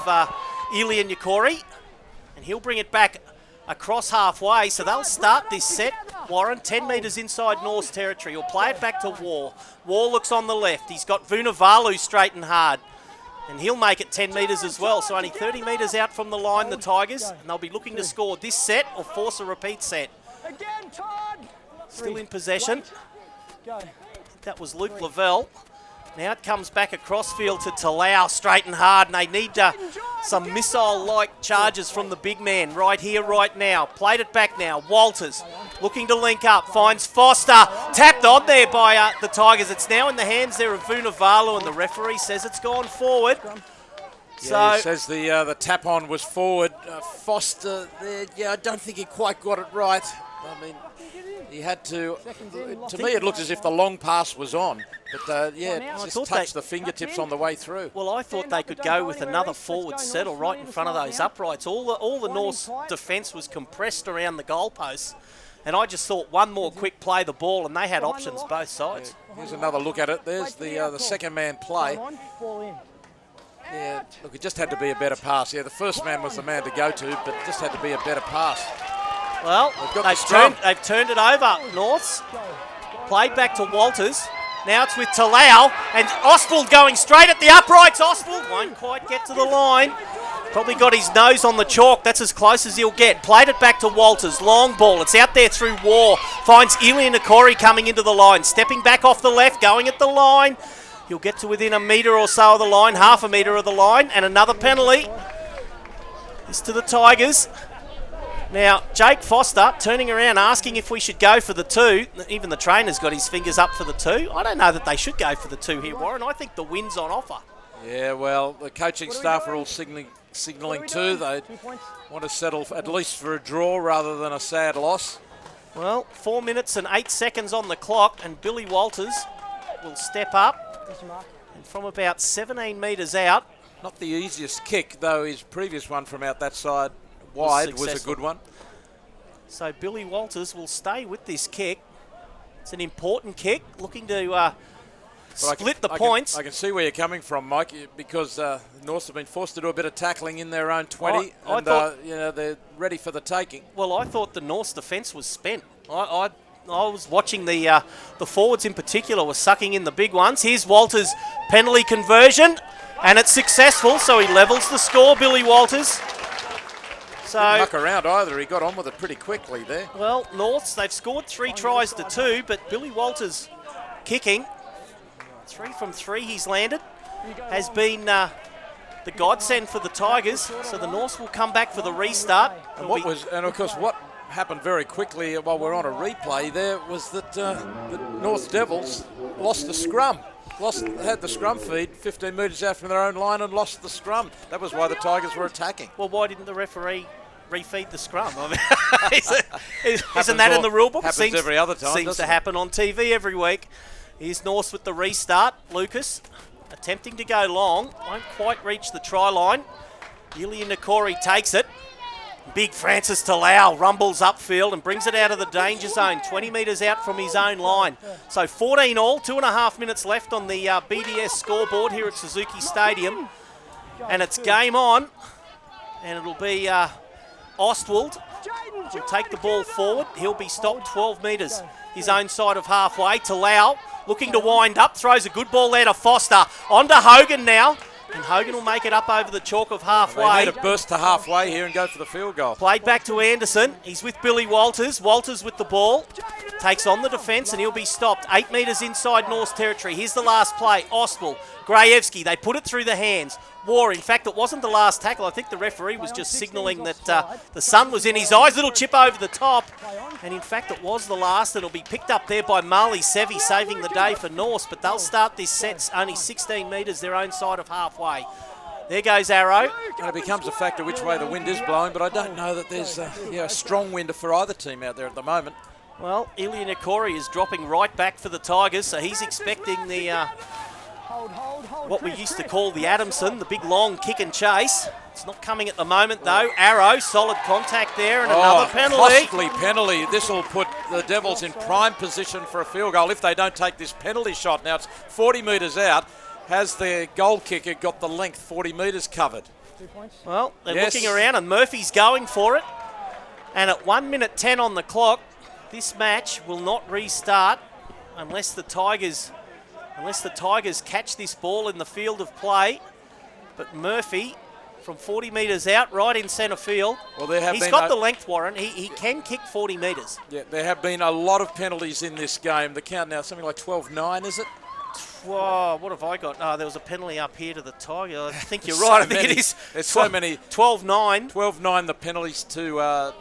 Eli Nyakori. And he'll bring it back across halfway, so they'll start this set. Warren, 10 metres inside North's territory. He'll play it back to War. War looks on the left. He's got Vunavalu straight and hard. And he'll make it 10 metres as well. So only 30 metres out from the line, the Tigers. And they'll be looking to score this set or force a repeat set. Still in possession. That was Luke Lavelle. Now it comes back across field to Talau, straight and hard, and they need some missile-like charges from the big man right here, right now. Played it back now. Walters looking to link up, finds Foster. Tapped on there by the Tigers. It's now in the hands there of Vunavalu, and the referee says it's gone forward. Yeah, he says the tap-on was forward. Foster there, I don't think he quite got it right. I mean, he had to me it looked as if the long pass was on. But just touched the fingertips on the way through. Well, I thought they could go with another forward settle right in front of those uprights. All the North's defence was compressed around the goalposts. And I just thought one more quick play the ball, and they had options both sides. Yeah, here's another look at it. There's the second man play. Yeah, look, it just had to be a better pass. Yeah, the first man was the man to go to, but it just had to be a better pass. Well, they've turned it over, Norths. Played back to Walters. Now it's with Talau, and Ostwald going straight at the uprights. Ostwald won't quite get to the line. Probably got his nose on the chalk. That's as close as he'll get. Played it back to Walters. Long ball. It's out there through War. Finds Eli Nakori coming into the line. Stepping back off the left, going at the line. He'll get to within a metre or so of the line, half a metre of the line, and another penalty. It's to the Tigers. Now, Jake Foster turning around asking if we should go for the 2. Even the trainer's got his fingers up for the 2. I don't know that they should go for the 2 here, Warren. I think the win's on offer. Yeah, well, the coaching staff are all signalling too. They want to settle at least for a draw rather than a sad loss. Well, 4 minutes and 8 seconds on the clock, and Billy Walters will step up. And from about 17 metres out. Not the easiest kick, though his previous one from out that side wide was a good one. So Billy Walters will stay with this kick. It's an important kick, looking to split the points. I can see where you're coming from, Mike, because Norths have been forced to do a bit of tackling in their own 20, and they're ready for the taking. Well, I thought the Norths' defence was spent. I was watching the forwards in particular were sucking in the big ones. Here's Walters' penalty conversion, and it's successful, so he levels the score, Billy Walters. So, didn't muck around either. He got on with it pretty quickly there. Well, Norths, they've scored 3 tries to 2, but Billy Walters kicking. 3 from 3 he's landed. Has been the godsend for the Tigers. So the Norths will come back for the restart. And of course, what happened very quickly while we're on a replay there was that the North Devils lost the scrum. Had the scrum feed 15 metres out from their own line and lost the scrum. That was why the Tigers were attacking. Well, why didn't the referee refeed the scrum? I mean, isn't that in the rule book? Happens every other time. Seems to happen on TV every week. Here's Norths with the restart. Lucas attempting to go long. Won't quite reach the try line. Ilian Nakori takes it. Big Francis Talau rumbles upfield and brings it out of the danger zone, 20 metres out from his own line. So 14 all, 2.5 minutes left on the BDS scoreboard here at Suzuki Stadium. And it's game on. And it'll be Ostwald will take the ball forward. He'll be stopped 12 metres, his own side of halfway. Talau looking to wind up, throws a good ball there to Foster. On to Hogan now. And Hogan will make it up over the chalk of halfway. They need to burst to halfway here and go for the field goal. Played back to Anderson. He's with Billy Walters. Walters with the ball. Takes on the defence and he'll be stopped. 8 metres inside North's territory. Here's the last play. Ostwald, Grajewski. They put it through the hands. War. In fact, it wasn't the last tackle. I think the referee was just signalling that the sun was in his eyes. Little chip over the top. And in fact, it was the last. It'll be picked up there by Marley Sevi, saving the day for Norths. But they'll start this set only 16 metres their own side of halfway. There goes Arrow. And it becomes a factor which way the wind is blowing, but I don't know that there's a strong wind for either team out there at the moment. Well, Ilian Nakori is dropping right back for the Tigers, so he's expecting the what we used to call the Adamson, the big long kick and chase. It's not coming at the moment though. Arrow, solid contact there, and another penalty. Costly penalty. This will put the Devils in prime position for a field goal if they don't take this penalty shot. Now it's 40 metres out. Has the goal kicker got the length 40 metres covered? Well, they're looking around and Murphy's going for it. And at 1 minute 10 on the clock, this match will not restart unless the Tigers catch this ball in the field of play. But Murphy, from 40 metres out, right in centre field. Well, he's got the length, Warren. He can kick 40 metres. Yeah, there have been a lot of penalties in this game. The count now, something like 12-9, is it? Whoa, what have I got? Oh, there was a penalty up here to the Tiger. I think you're right. I think it is. There's so many. 12-9. 12-9 the penalties to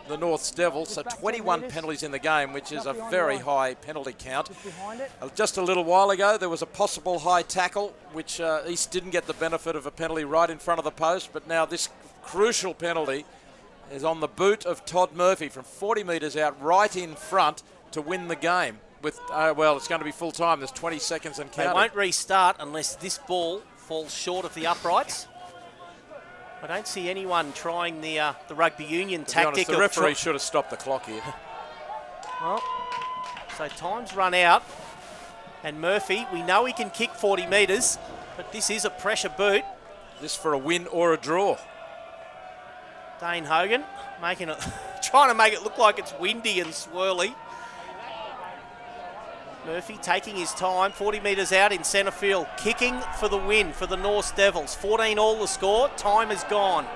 the North's Devils. So 21 penalties in the game, which is a very high penalty count. Just a little while ago, there was a possible high tackle, which East didn't get the benefit of a penalty right in front of the post. But now this crucial penalty is on the boot of Todd Murphy from 40 metres out, right in front to win the game. Well, it's going to be full time. There's 20 seconds and counting. They won't restart unless this ball falls short of the uprights. I don't see anyone trying the rugby union tactic. The referee should have stopped the clock here. Well, so time's run out. And Murphy, we know he can kick 40 metres, but this is a pressure boot. This for a win or a draw. Dane Hogan trying to make it look like it's windy and swirly. Murphy taking his time, 40 metres out in centre field, kicking for the win for the North Devils. 14 all the score, time is gone.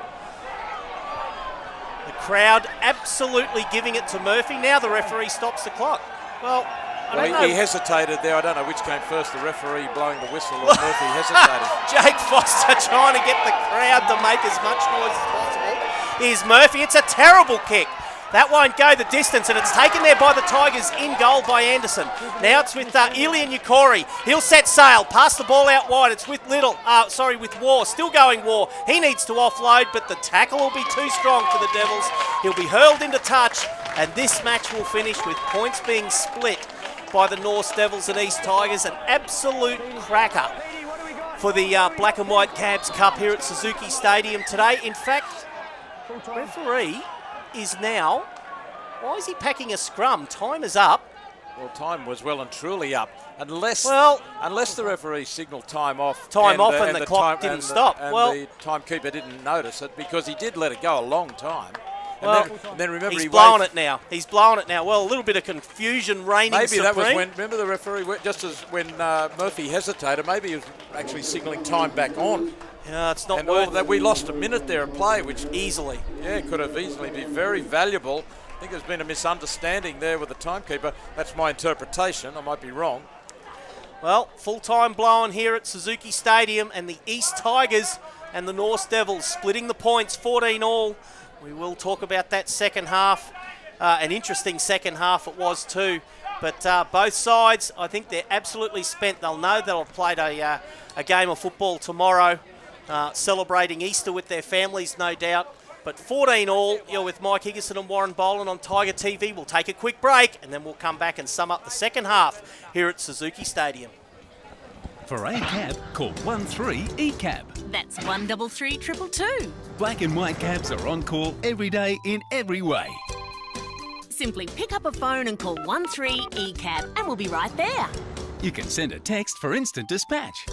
The crowd absolutely giving it to Murphy. Now the referee stops the clock. Well, don't Well, know. he hesitated there. I don't know which came first, the referee blowing the whistle or Murphy hesitated. Jake Foster trying to get the crowd to make as much noise as possible. Here's Murphy. It's a terrible kick. That won't go the distance, and it's taken there by the Tigers in goal by Anderson. Now it's with Ilian Yukori. He'll set sail, pass the ball out wide. It's with with War. Still going War. He needs to offload, but the tackle will be too strong for the Devils. He'll be hurled into touch, and this match will finish with points being split by the North Devils and East Tigers. An absolute cracker for the Black and White Cabs Cup here at Suzuki Stadium today. In fact, referee is now, why is he packing a scrum? Time is up. Well, time was well and truly up, unless the referee signalled time off. And the clock didn't stop. And well, the timekeeper didn't notice it because he did let it go a long time. And then remember he's he blowing it now. He's blowing it now. Well, a little bit of confusion reigning maybe supreme. That was when, remember the referee, just as when Murphy hesitated, maybe he was actually signalling time back on. Yeah, it's not and worth that we lost a minute there of play, which easily. Yeah, could have easily been very valuable. I think there's been a misunderstanding there with the timekeeper. That's my interpretation. I might be wrong. Well, full-time blowing here at Suzuki Stadium, and the East Tigers and the North Devils splitting the points, 14 all. We will talk about that second half. An interesting second half it was too. But both sides, I think they're absolutely spent. They'll know they'll have played a game of football tomorrow, celebrating Easter with their families, no doubt. But 14 all, you're with Mike Higginson and Warren Boland on Tiger TV. We'll take a quick break, and then we'll come back and sum up the second half here at Suzuki Stadium. For a cab, call 13-ECAB. That's 133 Black and white cabs are on call every day in every way. Simply pick up a phone and call 13-ECAB, and we'll be right there. You can send a text for instant dispatch.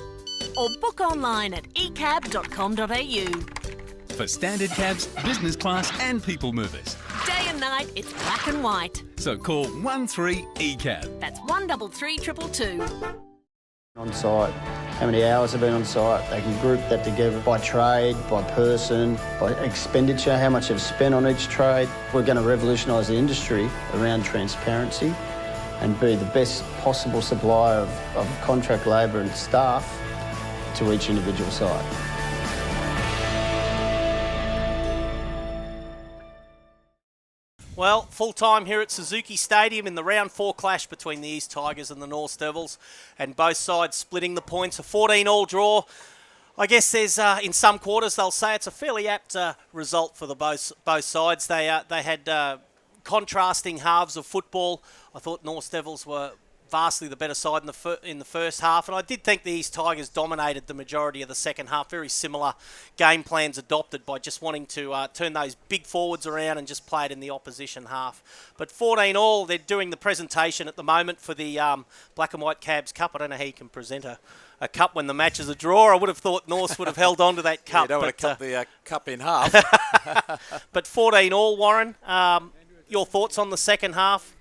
Or book online at ecab.com.au. For standard cabs, business class and people movers. Day and night, it's black and white. So call 13-ECAB. That's 133 On site, how many hours have been on site. They can group that together by trade, by person, by expenditure, how much they've spent on each trade. We're going to revolutionise the industry around transparency and be the best possible supplier of contract labour and staff to each individual site. Well, full time here at Suzuki Stadium in the round 4 clash between the East Tigers and the North Devils, and both sides splitting the points. A 14-all draw. I guess there's in some quarters they'll say it's a fairly apt result for the both sides. They had contrasting halves of football. I thought North Devils were vastly the better side in the first half, and I did think the East Tigers dominated the majority of the second half. Very similar game plans adopted by just wanting to turn those big forwards around and just play it in the opposition half. But 14 all, they're doing the presentation at the moment for the Black and White Cabs Cup. I don't know how you can present a cup when the match is a draw. I would have thought North would have held on to that cup. You don't want to cut the cup in half. But 14 all, Warren. Your thoughts on the second half?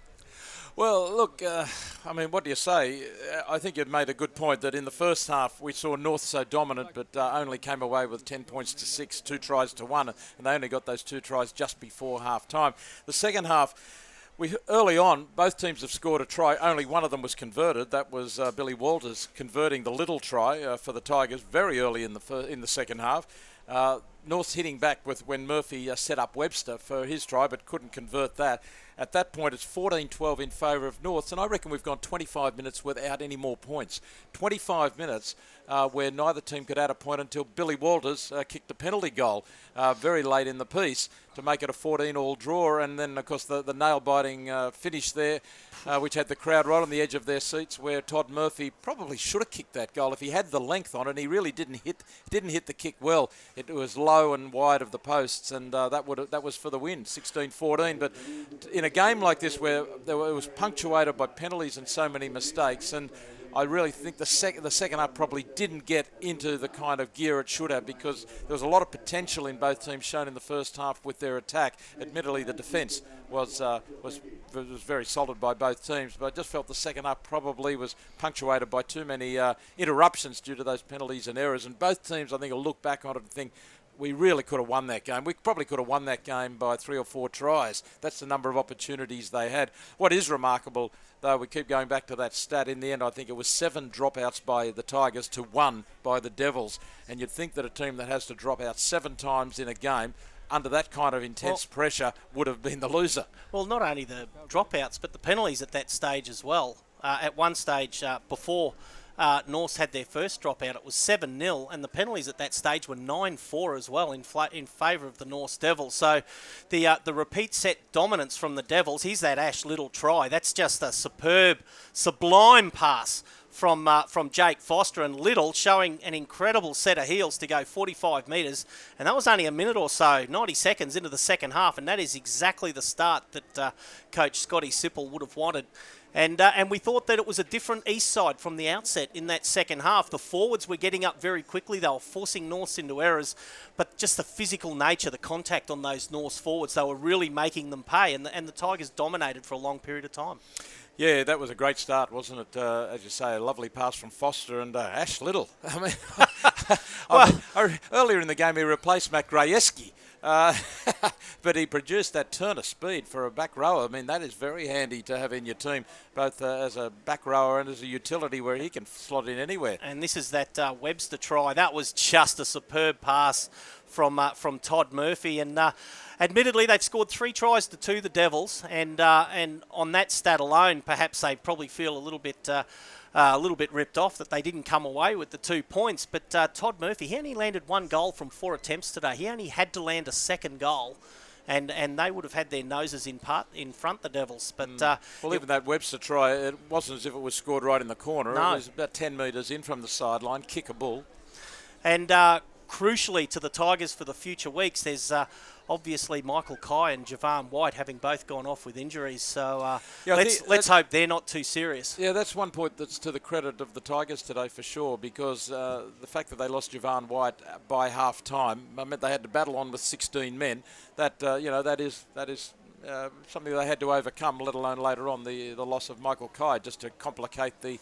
Well, look, I mean, what do you say? I think you've made a good point that in the first half we saw North so dominant, but only came away with 10 points to 6, 2 tries to 1, and they only got those 2 tries just before half time. The second half, early on, both teams have scored a try. Only one of them was converted. That was Billy Walters converting the little try for the Tigers very early in the second half. North's hitting back with when Murphy set up Webster for his try, but couldn't convert that. At that point, it's 14-12 in favour of North, and I reckon we've gone 25 minutes without any more points. 25 minutes where neither team could add a point until Billy Walters kicked a penalty goal very late in the piece to make it a 14-all draw, and then, of course, the nail-biting finish there, which had the crowd right on the edge of their seats, where Todd Murphy probably should have kicked that goal if he had the length on it. He really didn't hit the kick well. It was low and wide of the posts, and that was for the win, 16-14. But in a game like this, where it was punctuated by penalties and so many mistakes, and I really think the second half probably didn't get into the kind of gear it should have, because there was a lot of potential in both teams shown in the first half with their attack. Admittedly, the defence was very solid by both teams, but I just felt the second half probably was punctuated by too many interruptions due to those penalties and errors. And both teams, I think, will look back on it and think, we really could have won that game. We probably could have won that game by 3 or 4 tries. That's the number of opportunities they had. What is remarkable, though, we keep going back to that stat, in the end I think it was 7 dropouts by the Tigers to 1 by the Devils. And you'd think that a team that has to drop out 7 times in a game under that kind of intense pressure would have been the loser. Well, not only the dropouts, but the penalties at that stage as well. At one stage before Norths had their first dropout, it was 7-0, and the penalties at that stage were 9-4 as well in favour of the Norths Devils. So the repeat set dominance from the Devils. Here's that Ash Little try. That's just a superb, sublime pass from Jake Foster, and Little showing an incredible set of heels to go 45 metres, and that was only a minute or so, 90 seconds into the second half, and that is exactly the start that Coach Scotty Sipple would have wanted. And we thought that it was a different East side from the outset in that second half. The forwards were getting up very quickly. They were forcing Norths into errors, but just the physical nature, the contact on those Norths forwards, they were really making them pay, and the Tigers dominated for a long period of time. Yeah, that was a great start, wasn't it? As you say, a lovely pass from Foster and Ash Little. I mean, earlier in the game he replaced Matt Grajewski, but he produced that turn of speed for a back rower. I mean, that is very handy to have in your team, both as a back rower and as a utility where he can slot in anywhere. And this is that Webster try. That was just a superb pass from Todd Murphy, and admittedly they've scored 3 tries to 2, the Devils, and on that stat alone, perhaps they probably feel a little bit ripped off that they didn't come away with the 2 points. But Todd Murphy, he only landed 1 goal from 4 attempts today. He only had to land a second goal, and they would have had their noses in front, the Devils. But well, even that Webster try, it wasn't as if it was scored right in the corner. No. It was about 10 metres in from the sideline, kickable. And crucially to the Tigers for the future weeks, there's obviously Michael Kai and Javan White having both gone off with injuries. So let's hope they're not too serious. Yeah, that's one point that's to the credit of the Tigers today for sure, because the fact that they lost Javan White by half time meant they had to battle on with 16 men. That that is something they had to overcome, let alone later on the loss of Michael Kai, just to complicate the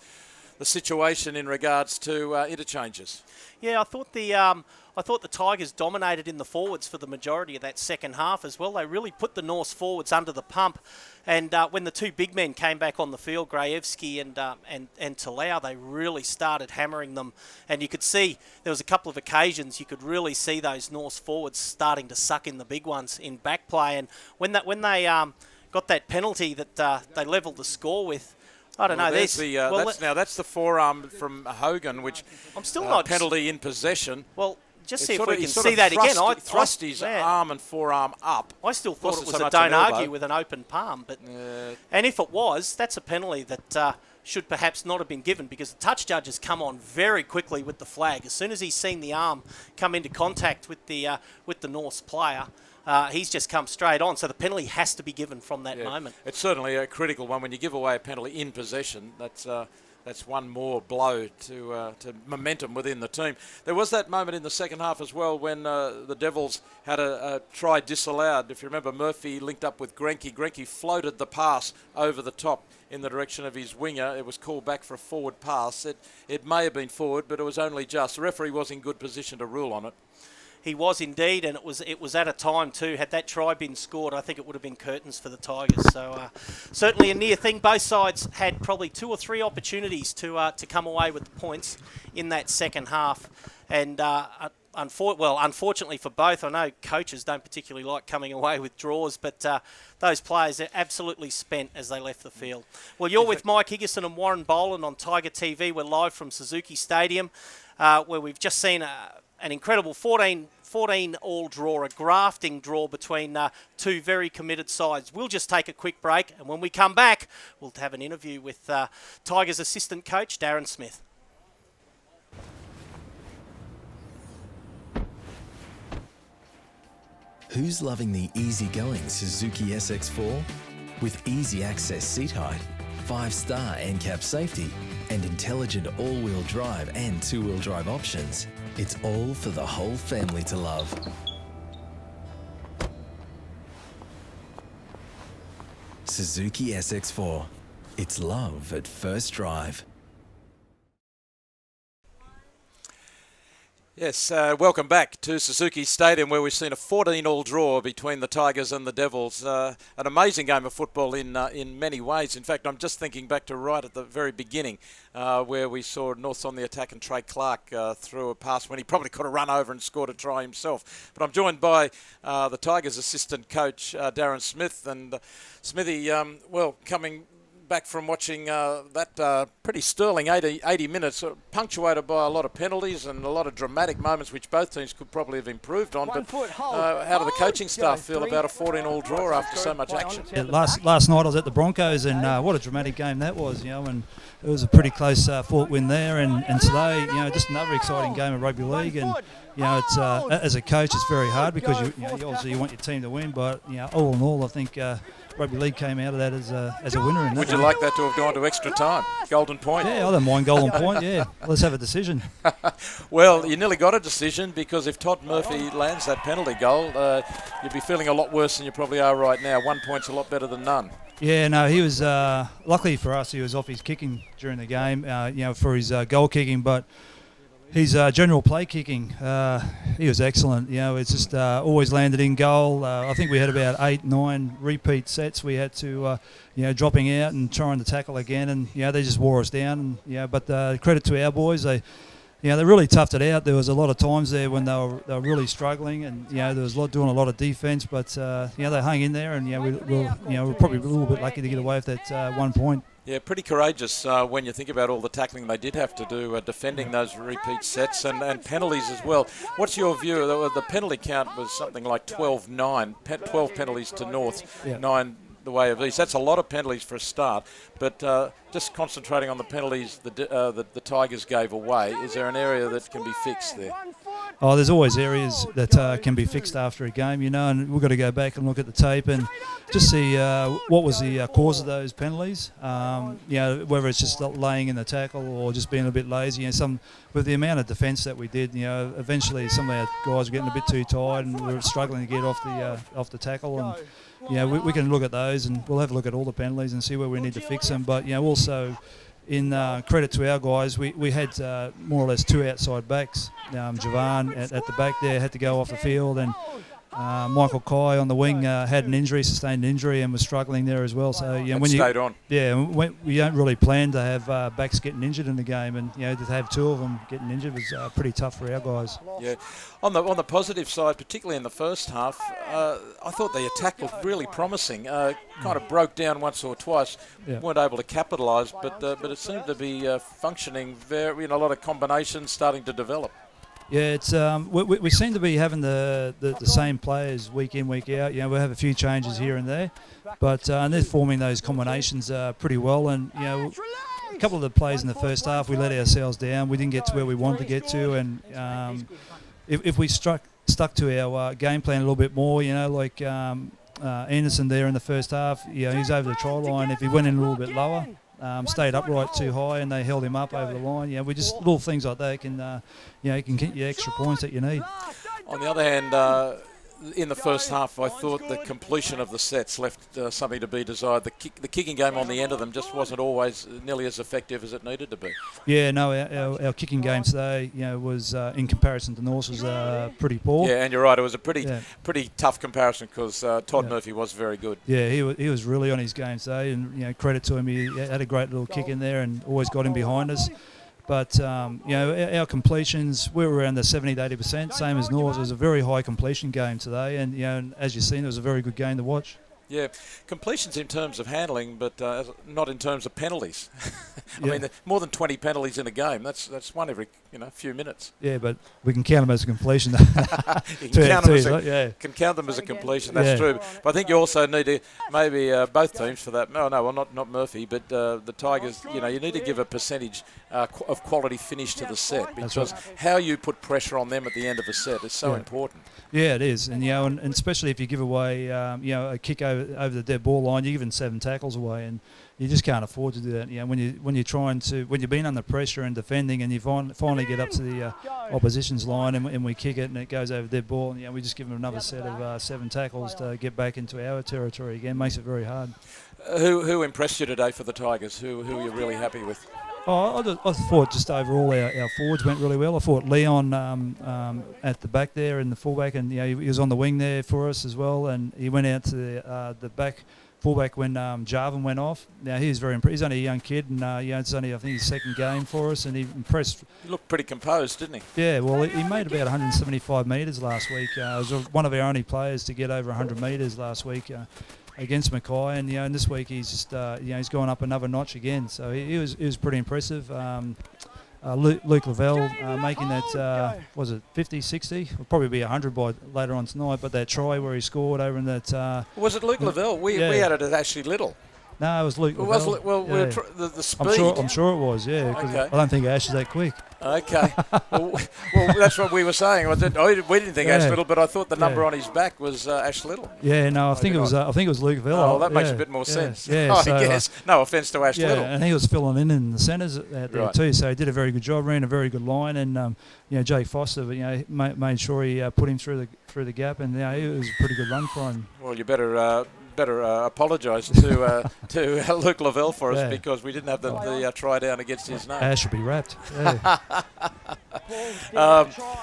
situation in regards to interchanges. Yeah, I thought the Tigers dominated in the forwards for the majority of that second half as well. They really put the Norths forwards under the pump, and when the 2 big men came back on the field, Grajewski and Talau, they really started hammering them. And you could see there was a couple of occasions you could really see those Norths forwards starting to suck in the big ones in back play. And when they got that penalty that they levelled the score with, I don't know. That's the forearm from Hogan, which I'm still not penalty in possession. Well, just see if we can see that again. I thrust his arm and forearm up. I still thought it was a don't argue with an open palm, but and if it was, that's a penalty that should perhaps not have been given, because the touch judge has come on very quickly with the flag. As soon as he's seen the arm come into contact with the Norths player, he's just come straight on. So the penalty has to be given from that moment. It's certainly a critical one. When you give away a penalty in possession, that's one more blow to momentum within the team. There was that moment in the second half as well when the Devils had a try disallowed. If you remember, Murphy linked up with Grenke. Grenke floated the pass over the top in the direction of his winger. It was called back for a forward pass. It may have been forward, but it was only just. The referee was in good position to rule on it. He was indeed, and it was at a time too. Had that try been scored, I think it would have been curtains for the Tigers. So certainly a near thing. Both sides had probably 2 or 3 opportunities to come away with the points in that second half. And unfortunately for both, I know coaches don't particularly like coming away with draws, but those players are absolutely spent as they left the field. Well, you're with Mike Higginson and Warren Boland on Tiger TV. We're live from Suzuki Stadium, where we've just seen an incredible 14-all draw, a grafting draw between 2 very committed sides. We'll just take a quick break, and when we come back, we'll have an interview with Tigers assistant coach Darren Smith. Who's loving the easy-going Suzuki SX4? With easy access seat height, 5-star NCAP safety, and intelligent all-wheel drive and 2-wheel drive options, it's all for the whole family to love. Suzuki SX4. It's love at first drive. Yes, welcome back to Suzuki Stadium, where we've seen a 14-all draw between the Tigers and the Devils. An amazing game of football in many ways. In fact, I'm just thinking back to right at the very beginning, where we saw Norths on the attack and Trey Clark threw a pass when he probably could have run over and scored a try himself. But I'm joined by the Tigers assistant coach, Darren Smith. And Smithy, coming back from watching that pretty sterling 80 minutes, punctuated by a lot of penalties and a lot of dramatic moments which both teams could probably have improved on. But how do the coaching staff feel about a 14-all draw after so much action? Yeah, last night I was at the Broncos, and what a dramatic game that was, and it was a pretty close fought win there. And today, just another exciting game of rugby league. And it's as a coach, it's very hard because you obviously you want your team to win, but all in all, I think rugby league came out of that as a winner. In that. Would you like that to have gone to extra time? Golden point? Yeah, I don't mind golden point, yeah. Let's have a decision. Well, you nearly got a decision, because if Todd Murphy lands that penalty goal, you'd be feeling a lot worse than you probably are right now. 1 point's a lot better than none. Yeah, no, he was, luckily for us, he was off his kicking during the game, for his goal kicking, but his general play kicking, he was excellent. It's just always landed in goal. I think we had about 8-9 repeat sets. We had to, dropping out and trying to tackle again, and they just wore us down. And, but credit to our boys, they really toughed it out. There was a lot of times there when they were really struggling, and there was doing a lot of defence. But they hung in there, and we're probably a little bit lucky to get away with that 1 point. Yeah, pretty courageous when you think about all the tackling they did have to do, defending those repeat sets and penalties as well. What's your view? The penalty count was something like 12-9, 12 penalties to North, 9 the way of East. That's a lot of penalties for a start, but just concentrating on the penalties the Tigers gave away, is there an area that can be fixed there? Oh, there's always areas that can be fixed after a game, and we've got to go back and look at the tape and just see what was the cause of those penalties. Whether it's just not laying in the tackle or just being a bit lazy. With the amount of defence that we did, eventually some of our guys were getting a bit too tired and we were struggling to get off the tackle. And we can look at those, and we'll have a look at all the penalties and see where we need to fix them. But also, in credit to our guys, we had more or less 2 outside backs. Javan at the back there had to go off the field, and Michael Kai on the wing had sustained an injury, and was struggling there as well. So when stayed on. Yeah, we don't really plan to have backs getting injured in the game, and to have 2 of them getting injured was pretty tough for our guys. Yeah, on the positive side, particularly in the first half, I thought the attack looked really promising. Kind of broke down once or twice, weren't able to capitalise, but it seemed to be functioning very. A lot of combinations starting to develop. Yeah, it's we seem to be having the same players week in, week out. We have a few changes here and there, but and they're forming those combinations pretty well. And a couple of the plays in the first half, we let ourselves down. We didn't get to where we wanted to get to, and if we stuck to our game plan a little bit more, like Anderson there in the first half, he's over the try line. If he went in a little bit lower, stayed upright too high, and they held him up over the line. We just little things like that can can get you extra points that you need. On the other hand, in the first half, I thought the completion of the sets left something to be desired. The kicking game on the end of them just wasn't always nearly as effective as it needed to be. Yeah, no, our kicking game today, was in comparison to North's was pretty poor. Yeah, and you're right. It was a pretty tough comparison because Todd Murphy was very good. Yeah, he was really on his game today, and credit to him. He had a great little kick in there and always got him behind us. But, our completions, we were around the 70-80%, same as North. It was a very high completion game today. And, and as you've seen, it was a very good game to watch. Yeah, completions in terms of handling, but not in terms of penalties. I mean, more than 20 penalties in a game. That's one every few minutes. Yeah, but we can count them as a completion. You can count them as a completion. That's true. But I think you also need to maybe both teams for that. Not Murphy, but the Tigers. You need to give a percentage of quality finish to the set, because how you put pressure on them at the end of a set is so important. Yeah, it is, and and especially if you give away a kick over the dead ball line, you're giving 7 tackles away, and you just can't afford to do that. When you've been under pressure and defending, and you finally get up to the opposition's line, and we kick it and it goes over dead ball, and we just give them another set of 7 tackles to get back into our territory again. Makes it very hard. Who impressed you today for the Tigers? Who are you really happy with? I thought just overall our forwards went really well. I thought Leon at the back there in the fullback, and he was on the wing there for us as well, and he went out to the back fullback when Jarvan went off. Now he was very impressed. He's only a young kid, and it's only I think his second game for us, and he impressed. He looked pretty composed, didn't he? Yeah, well he made about 175 metres last week. He was one of our only players to get over 100 metres last week. Against Mackay, and and this week he's just he's gone up another notch again. So he was pretty impressive. Luke Lavelle making that was it 50, 60? Will probably be 100 by later on tonight. But that try where he scored over in that was it Luke Lavelle? We had it at Ashley Little. No, it was Luke Lavelle. The speed. I'm sure it was. Yeah, because I don't think Ash is that quick. Okay. well, that's what we were saying. We didn't think Ash Little, but I thought the number on his back was Ash Little. Yeah, no, I think it was Luke Lavelle. Oh, that makes a bit more sense. Yeah, I guess. No offence to Ash Little. And he was filling in the centres there too, so he did a very good job, ran a very good line, and Jake Foster, made sure he put him through the gap, and it was a pretty good run for him. Well, you better apologise to Luke Lavelle for us because we didn't have the try down against his name. Ash should be wrapped.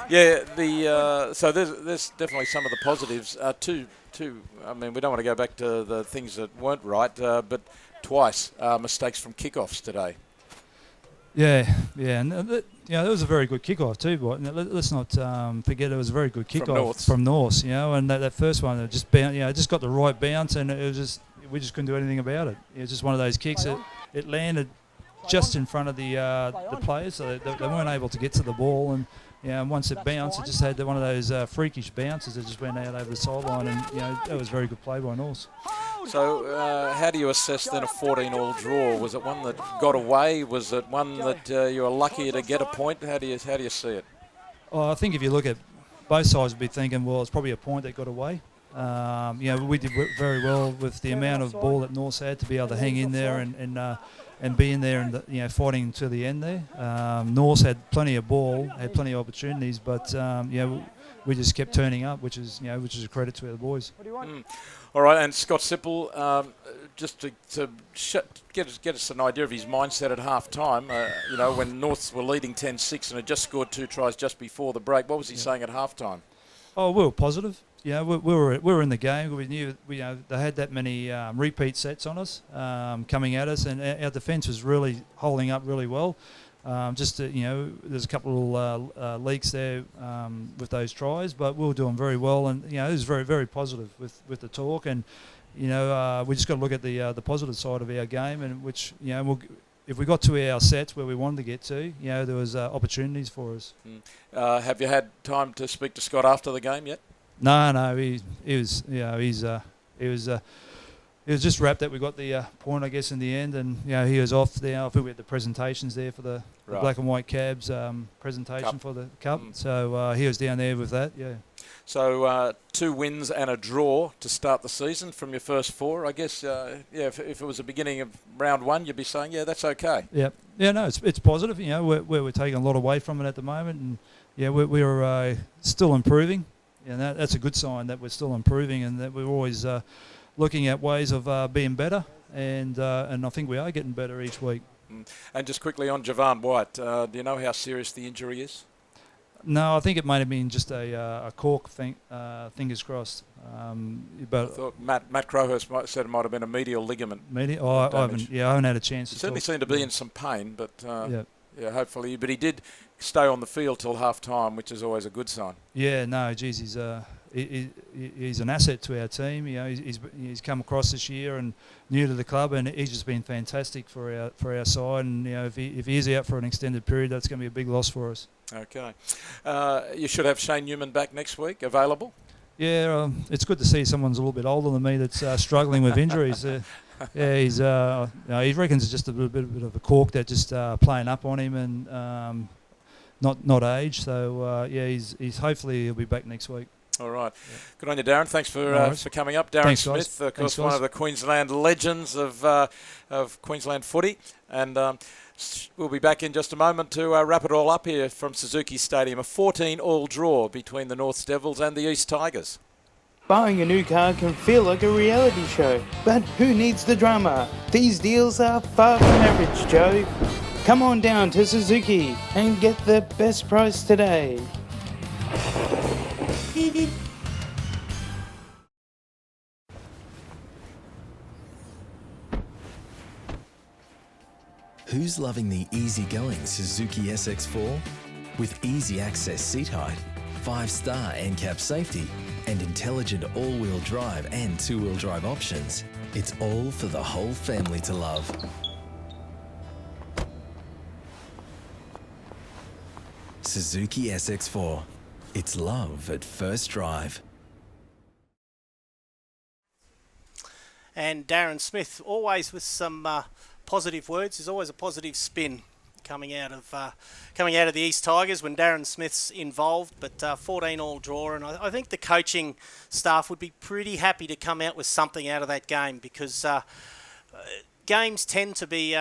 Yeah. So there's definitely some of the positives. I mean, we don't want to go back to the things that weren't right, but twice mistakes from kickoffs today. Yeah, and that was a very good kickoff too. But let's not forget it was a very good kickoff from Norths. And that first one, it just just got the right bounce, and it was we just couldn't do anything about it. It was just one of those kicks. It landed just in front of the players, so they weren't able to get to the ball. And once it bounced, it just had one of those freakish bounces that just went out over the sideline, and that was very good play by Norths. So how do you assess then a 14-all draw? Was it one that got away? Was it one that you were lucky to get a point? How do you see it? I think if you look at both sides, would be thinking, well, it's probably a point that got away. We did very well with the amount of ball that Norths had to be able to hang in there and be in there and fighting to the end there. Norths had plenty of ball, had plenty of opportunities, but we just kept turning up, which is a credit to the boys. All right, and Scott Sipple, just to get us an idea of his mindset at half time, when Norths were leading 10-6 and had just scored 2 tries just before the break, what was he saying at half time? Oh, we were positive. We were in the game. We knew they had that many repeat sets on us coming at us, and our defence was really holding up really well. There's a couple of leaks there with those tries, but we were doing very well, and it was very, very positive with the talk, and we just got to look at the positive side of our game, and which if we got to our sets where we wanted to get to, there was opportunities for us. Have you had time to speak to Scott after the game yet? No, he was just wrapped that we got the point, I guess, in the end, and he was off there. I think we had the presentations there for the black and white cabs presentation for the cup, so he was down there with that. So 2 wins and a draw to start the season from your first 4. I guess if it was the beginning of round 1, you'd be saying that's okay. No, it's positive. We're taking a lot away from it at the moment, and we're still improving, and that's a good sign that we're still improving and that we're always looking at ways of being better, and I think we are getting better each week. And just quickly on Javan White, do you know how serious the injury is? No, I think it might have been just a cork thing, fingers crossed. But I thought Matt Crowhurst said it might have been a medial ligament. I haven't had a chance. He certainly seemed to be in some pain, but hopefully. But he did stay on the field till half time, which is always a good sign. Yeah, no, geez, he's an asset to our team. He's come across this year and new to the club, and he's just been fantastic for our side. And if he is out for an extended period, that's going to be a big loss for us. Okay, you should have Shane Newman back next week, available. Yeah, it's good to see someone's a little bit older than me that's struggling with injuries. He reckons it's just a bit of a cork that just playing up on him and not age. So he's hopefully he'll be back next week. All right. Yeah. Good on you, Darren. Thanks for coming up. Darren Smith, of course, one of the Queensland legends of Queensland footy. And we'll be back in just a moment to wrap it all up here from Suzuki Stadium. A 14-all draw between the Norths Devils and the East Tigers. Buying a new car can feel like a reality show, but who needs the drama? These deals are far from average, Joe. Come on down to Suzuki and get the best price today. Who's loving the easygoing Suzuki SX4? With easy access seat height, 5-star NCAP safety, and intelligent all-wheel drive and two-wheel drive options, it's all for the whole family to love. Suzuki SX4. It's love at first drive. And Darren Smith, always with some positive words. There's always a positive spin coming out of the East Tigers when Darren Smith's involved. But 14-all draw, and I think the coaching staff would be pretty happy to come out with something out of that game, because games tend to be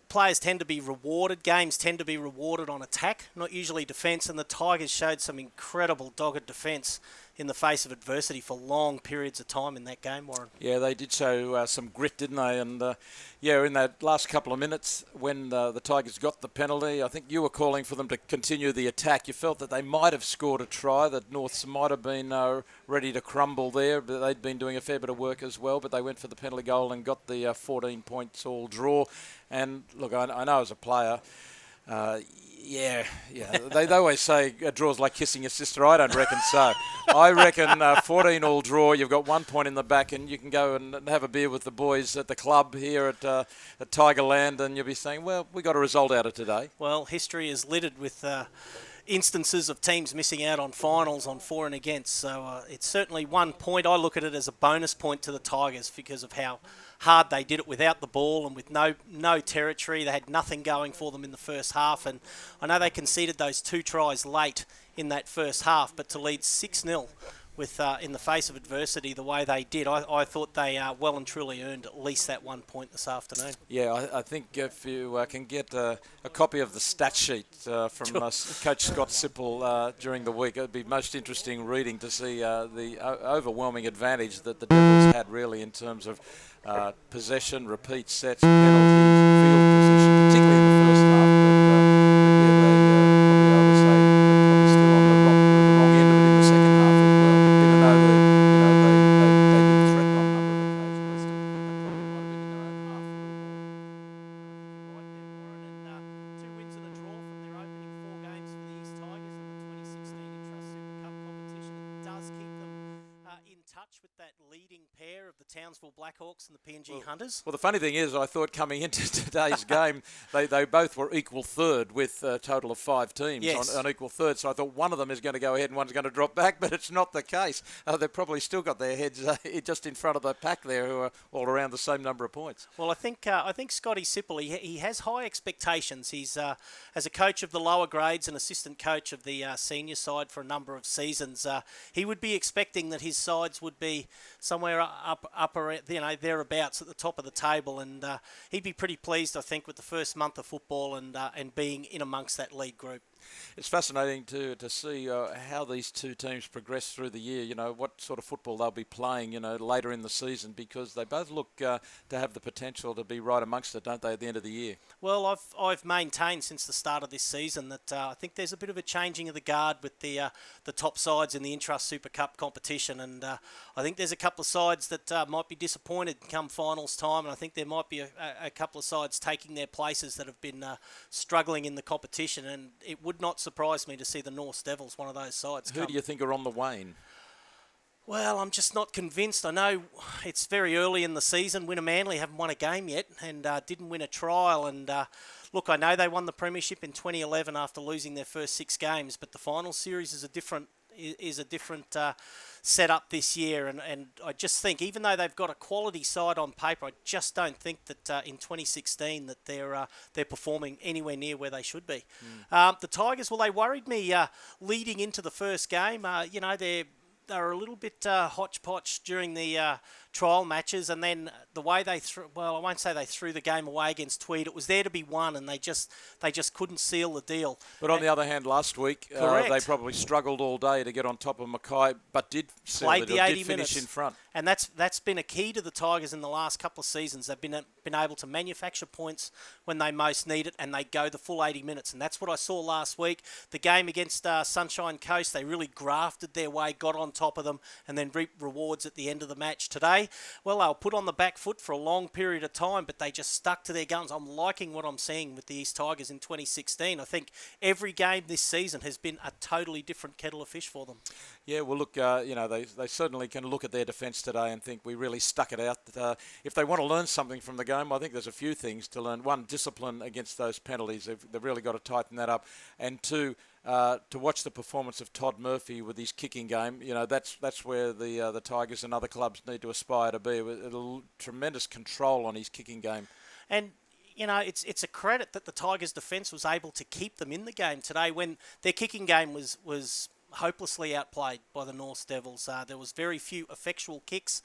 players tend to be rewarded. Games tend to be rewarded on attack, not usually defence. And the Tigers showed some incredible dogged defence in the face of adversity for long periods of time in that game, Warren. Yeah, they did show some grit, didn't they? And in that last couple of minutes when the Tigers got the penalty, I think you were calling for them to continue the attack. You felt that they might have scored a try, that Norths might have been ready to crumble there, but they'd been doing a fair bit of work as well. But they went for the penalty goal and got the 14 points all draw. And look, I know as a player, yeah. They always say a draw's like kissing your sister. I don't reckon so. I reckon 14-all draw, you've got 1 point in the back, and you can go and have a beer with the boys at the club here at Tigerland, and you'll be saying, well, we got a result out of today. Well, history is littered with instances of teams missing out on finals on for and against. So it's certainly 1 point. I look at it as a bonus point to the Tigers because of how hard they did it without the ball and with no territory. They had nothing going for them in the first half, and I know they conceded those 2 tries late in that first half, but to lead 6-0 with in the face of adversity the way they did, I thought they well and truly earned at least that 1 point this afternoon. Yeah, I think if you can get a copy of the stat sheet from Coach Scott Sipple during the week, it would be most interesting reading to see the overwhelming advantage that the Devils had really in terms of possession, repeat sets, penalties, field position, particularly in the first half. But I would say they're probably still on the wrong end of it in the second half as well. Even though they did threaten on a number of occasions, they probably might have been in their own half a little more. Right there, Warren. And 2 wins and a draw from their opening 4 games for the East Tigers in the 2016 Intrust Super Cup competition. It does keep them in touch with that leading pair of the Townsville Blackhawks and the PNG Hunters. Well, the funny thing is, I thought coming into today's game, they both were equal third with a total of 5 teams on equal third. So I thought one of them is going to go ahead and one's going to drop back, but it's not the case. They've probably still got their heads just in front of the pack there, who are all around the same number of points. Well, I think Scotty Sipple, he has high expectations. He's as a coach of the lower grades and assistant coach of the senior side for a number of seasons. He would be expecting that his sides would be somewhere up around, thereabouts at the top of the table, and he'd be pretty pleased, I think, with the first month of football and being in amongst that lead group. It's fascinating to see how these two teams progress through the year, what sort of football they'll be playing, later in the season, because they both look to have the potential to be right amongst it, don't they, at the end of the year? Well, I've maintained since the start of this season that I think there's a bit of a changing of the guard with the top sides in the Intrust Super Cup competition, and I think there's a couple of sides that might be disappointed come finals time, and I think there might be a couple of sides taking their places that have been struggling in the competition, and it would not surprise me to see the North Devils, one of those sides. Who do you think are on the wane? Well, I'm just not convinced. I know it's very early in the season. Winner Manly haven't won a game yet and didn't win a trial. And look, I know they won the premiership in 2011 after losing their first 6 games, but the final series is a different setup this year, and I just think, even though they've got a quality side on paper, I just don't think that in 2016 that they're performing anywhere near where they should be. The Tigers, well, they worried me leading into the first game. a little bit hodgepodge during the trial matches, and then the way they I won't say they threw the game away against Tweed. It was there to be won, and they just couldn't seal the deal. But on the other hand, last week they probably struggled all day to get on top of Mackay, but did seal the deal, did finish in front. And that's been a key to the Tigers in the last couple of seasons. They've been able to manufacture points when they most need it, and they go the full 80 minutes. And that's what I saw last week. The game against Sunshine Coast, they really grafted their way, got on top of them, and then reaped rewards at the end of the match. Today, well, they were put on the back foot for a long period of time, but they just stuck to their guns. I'm liking what I'm seeing with the East Tigers in 2016. I think every game this season has been a totally different kettle of fish for them. Yeah, well, look, they certainly can look at their defence today and think we really stuck it out. If they want to learn something from the game, I think there's a few things to learn. One, discipline against those penalties. They've really got to tighten that up. And two, to watch the performance of Todd Murphy with his kicking game, that's where the Tigers and other clubs need to aspire to be. With a tremendous control on his kicking game. And it's a credit that the Tigers' defence was able to keep them in the game today when their kicking game was hopelessly outplayed by the North Devils. There was very few effectual kicks,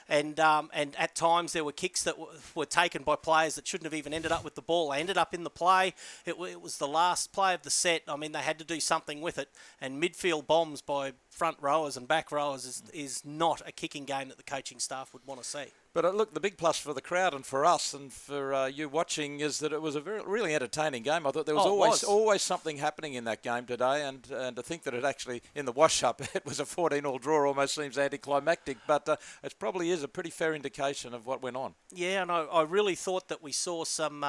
and at times there were kicks that were taken by players that shouldn't have even ended up with the ball. They ended up in the play. It was the last play of the set. I mean, they had to do something with it, and midfield bombs by front rowers and back rowers is not a kicking game that the coaching staff would want to see. But look, the big plus for the crowd and for us and for you watching is that it was a really entertaining game. I thought there was always something happening in that game today, and to think that it actually, in the wash-up, it was a 14-all draw almost seems anticlimactic, but it probably is a pretty fair indication of what went on. Yeah, and I really thought that we saw some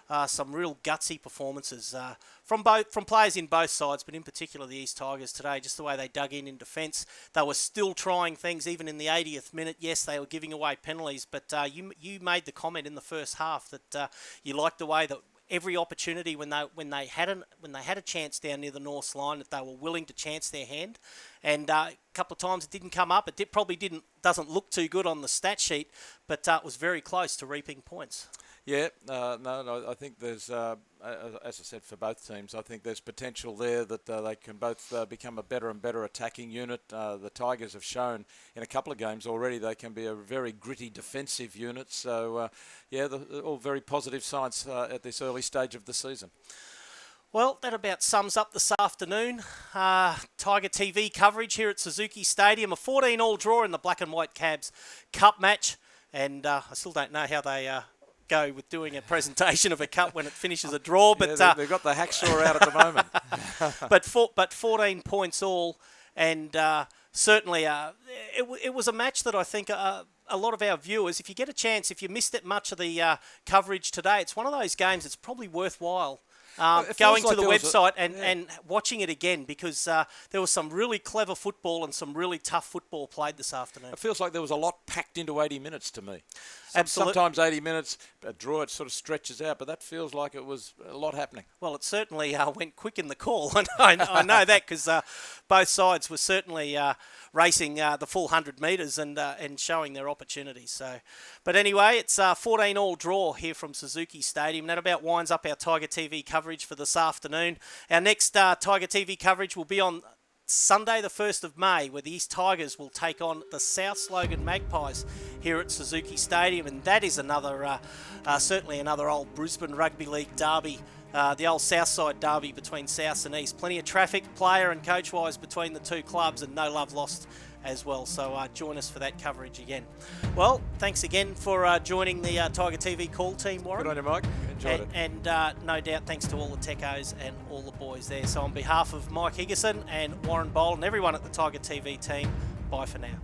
real gutsy performances from players in both sides, but in particular the East Tigers today, just the way they dug in defence. They were still trying things even in the 80th minute. Yes, they were giving away penalties, but you made the comment in the first half that you liked the way that every opportunity when they had a chance down near the North line, that they were willing to chance their hand. And a couple of times it didn't come up. It doesn't look too good on the stat sheet, but it was very close to reaping points. Yeah, no, I think there's, as I said, for both teams, I think there's potential there that they can both become a better and better attacking unit. The Tigers have shown in a couple of games already they can be a very gritty defensive unit. So, all very positive signs at this early stage of the season. Well, that about sums up this afternoon. Tiger TV coverage here at Suzuki Stadium. A 14-all draw in the Black and White Cabs Cup match. And I still don't know how they go with doing a presentation of a cup when it finishes a draw, but they've got the hacksaw out at the moment. but 14 points all, and certainly it was a match that I think a lot of our viewers, if you get a chance, if you missed it much of the coverage today, it's one of those games that's probably worthwhile going to the website and watching it again, because there was some really clever football and some really tough football played this afternoon. It feels like there was a lot packed into 80 minutes to me. Absolutely. Sometimes 80 minutes, a draw, it sort of stretches out, but that feels like it was a lot happening. Well, it certainly went quick in the call. I know that, because both sides were certainly racing the full 100 metres and showing their opportunities. So, but anyway, it's a 14-all draw here from Suzuki Stadium. That about winds up our Tiger TV coverage for this afternoon. Our next Tiger TV coverage will be on Sunday the 1st of May, where the East Tigers will take on the South Slogan Magpies here at Suzuki Stadium, and that is another, certainly another old Brisbane Rugby League derby, the old Southside derby between South and East. Plenty of traffic, player and coach-wise, between the two clubs, and no love lost as well. So join us for that coverage again. Well, thanks again for joining the Tiger TV call team, Warren. Good on you, Mike. Enjoyed it. And no doubt thanks to all the techos and all the boys there. So on behalf of Mike Higginson and Warren Bowl and everyone at the Tiger TV team, bye for now.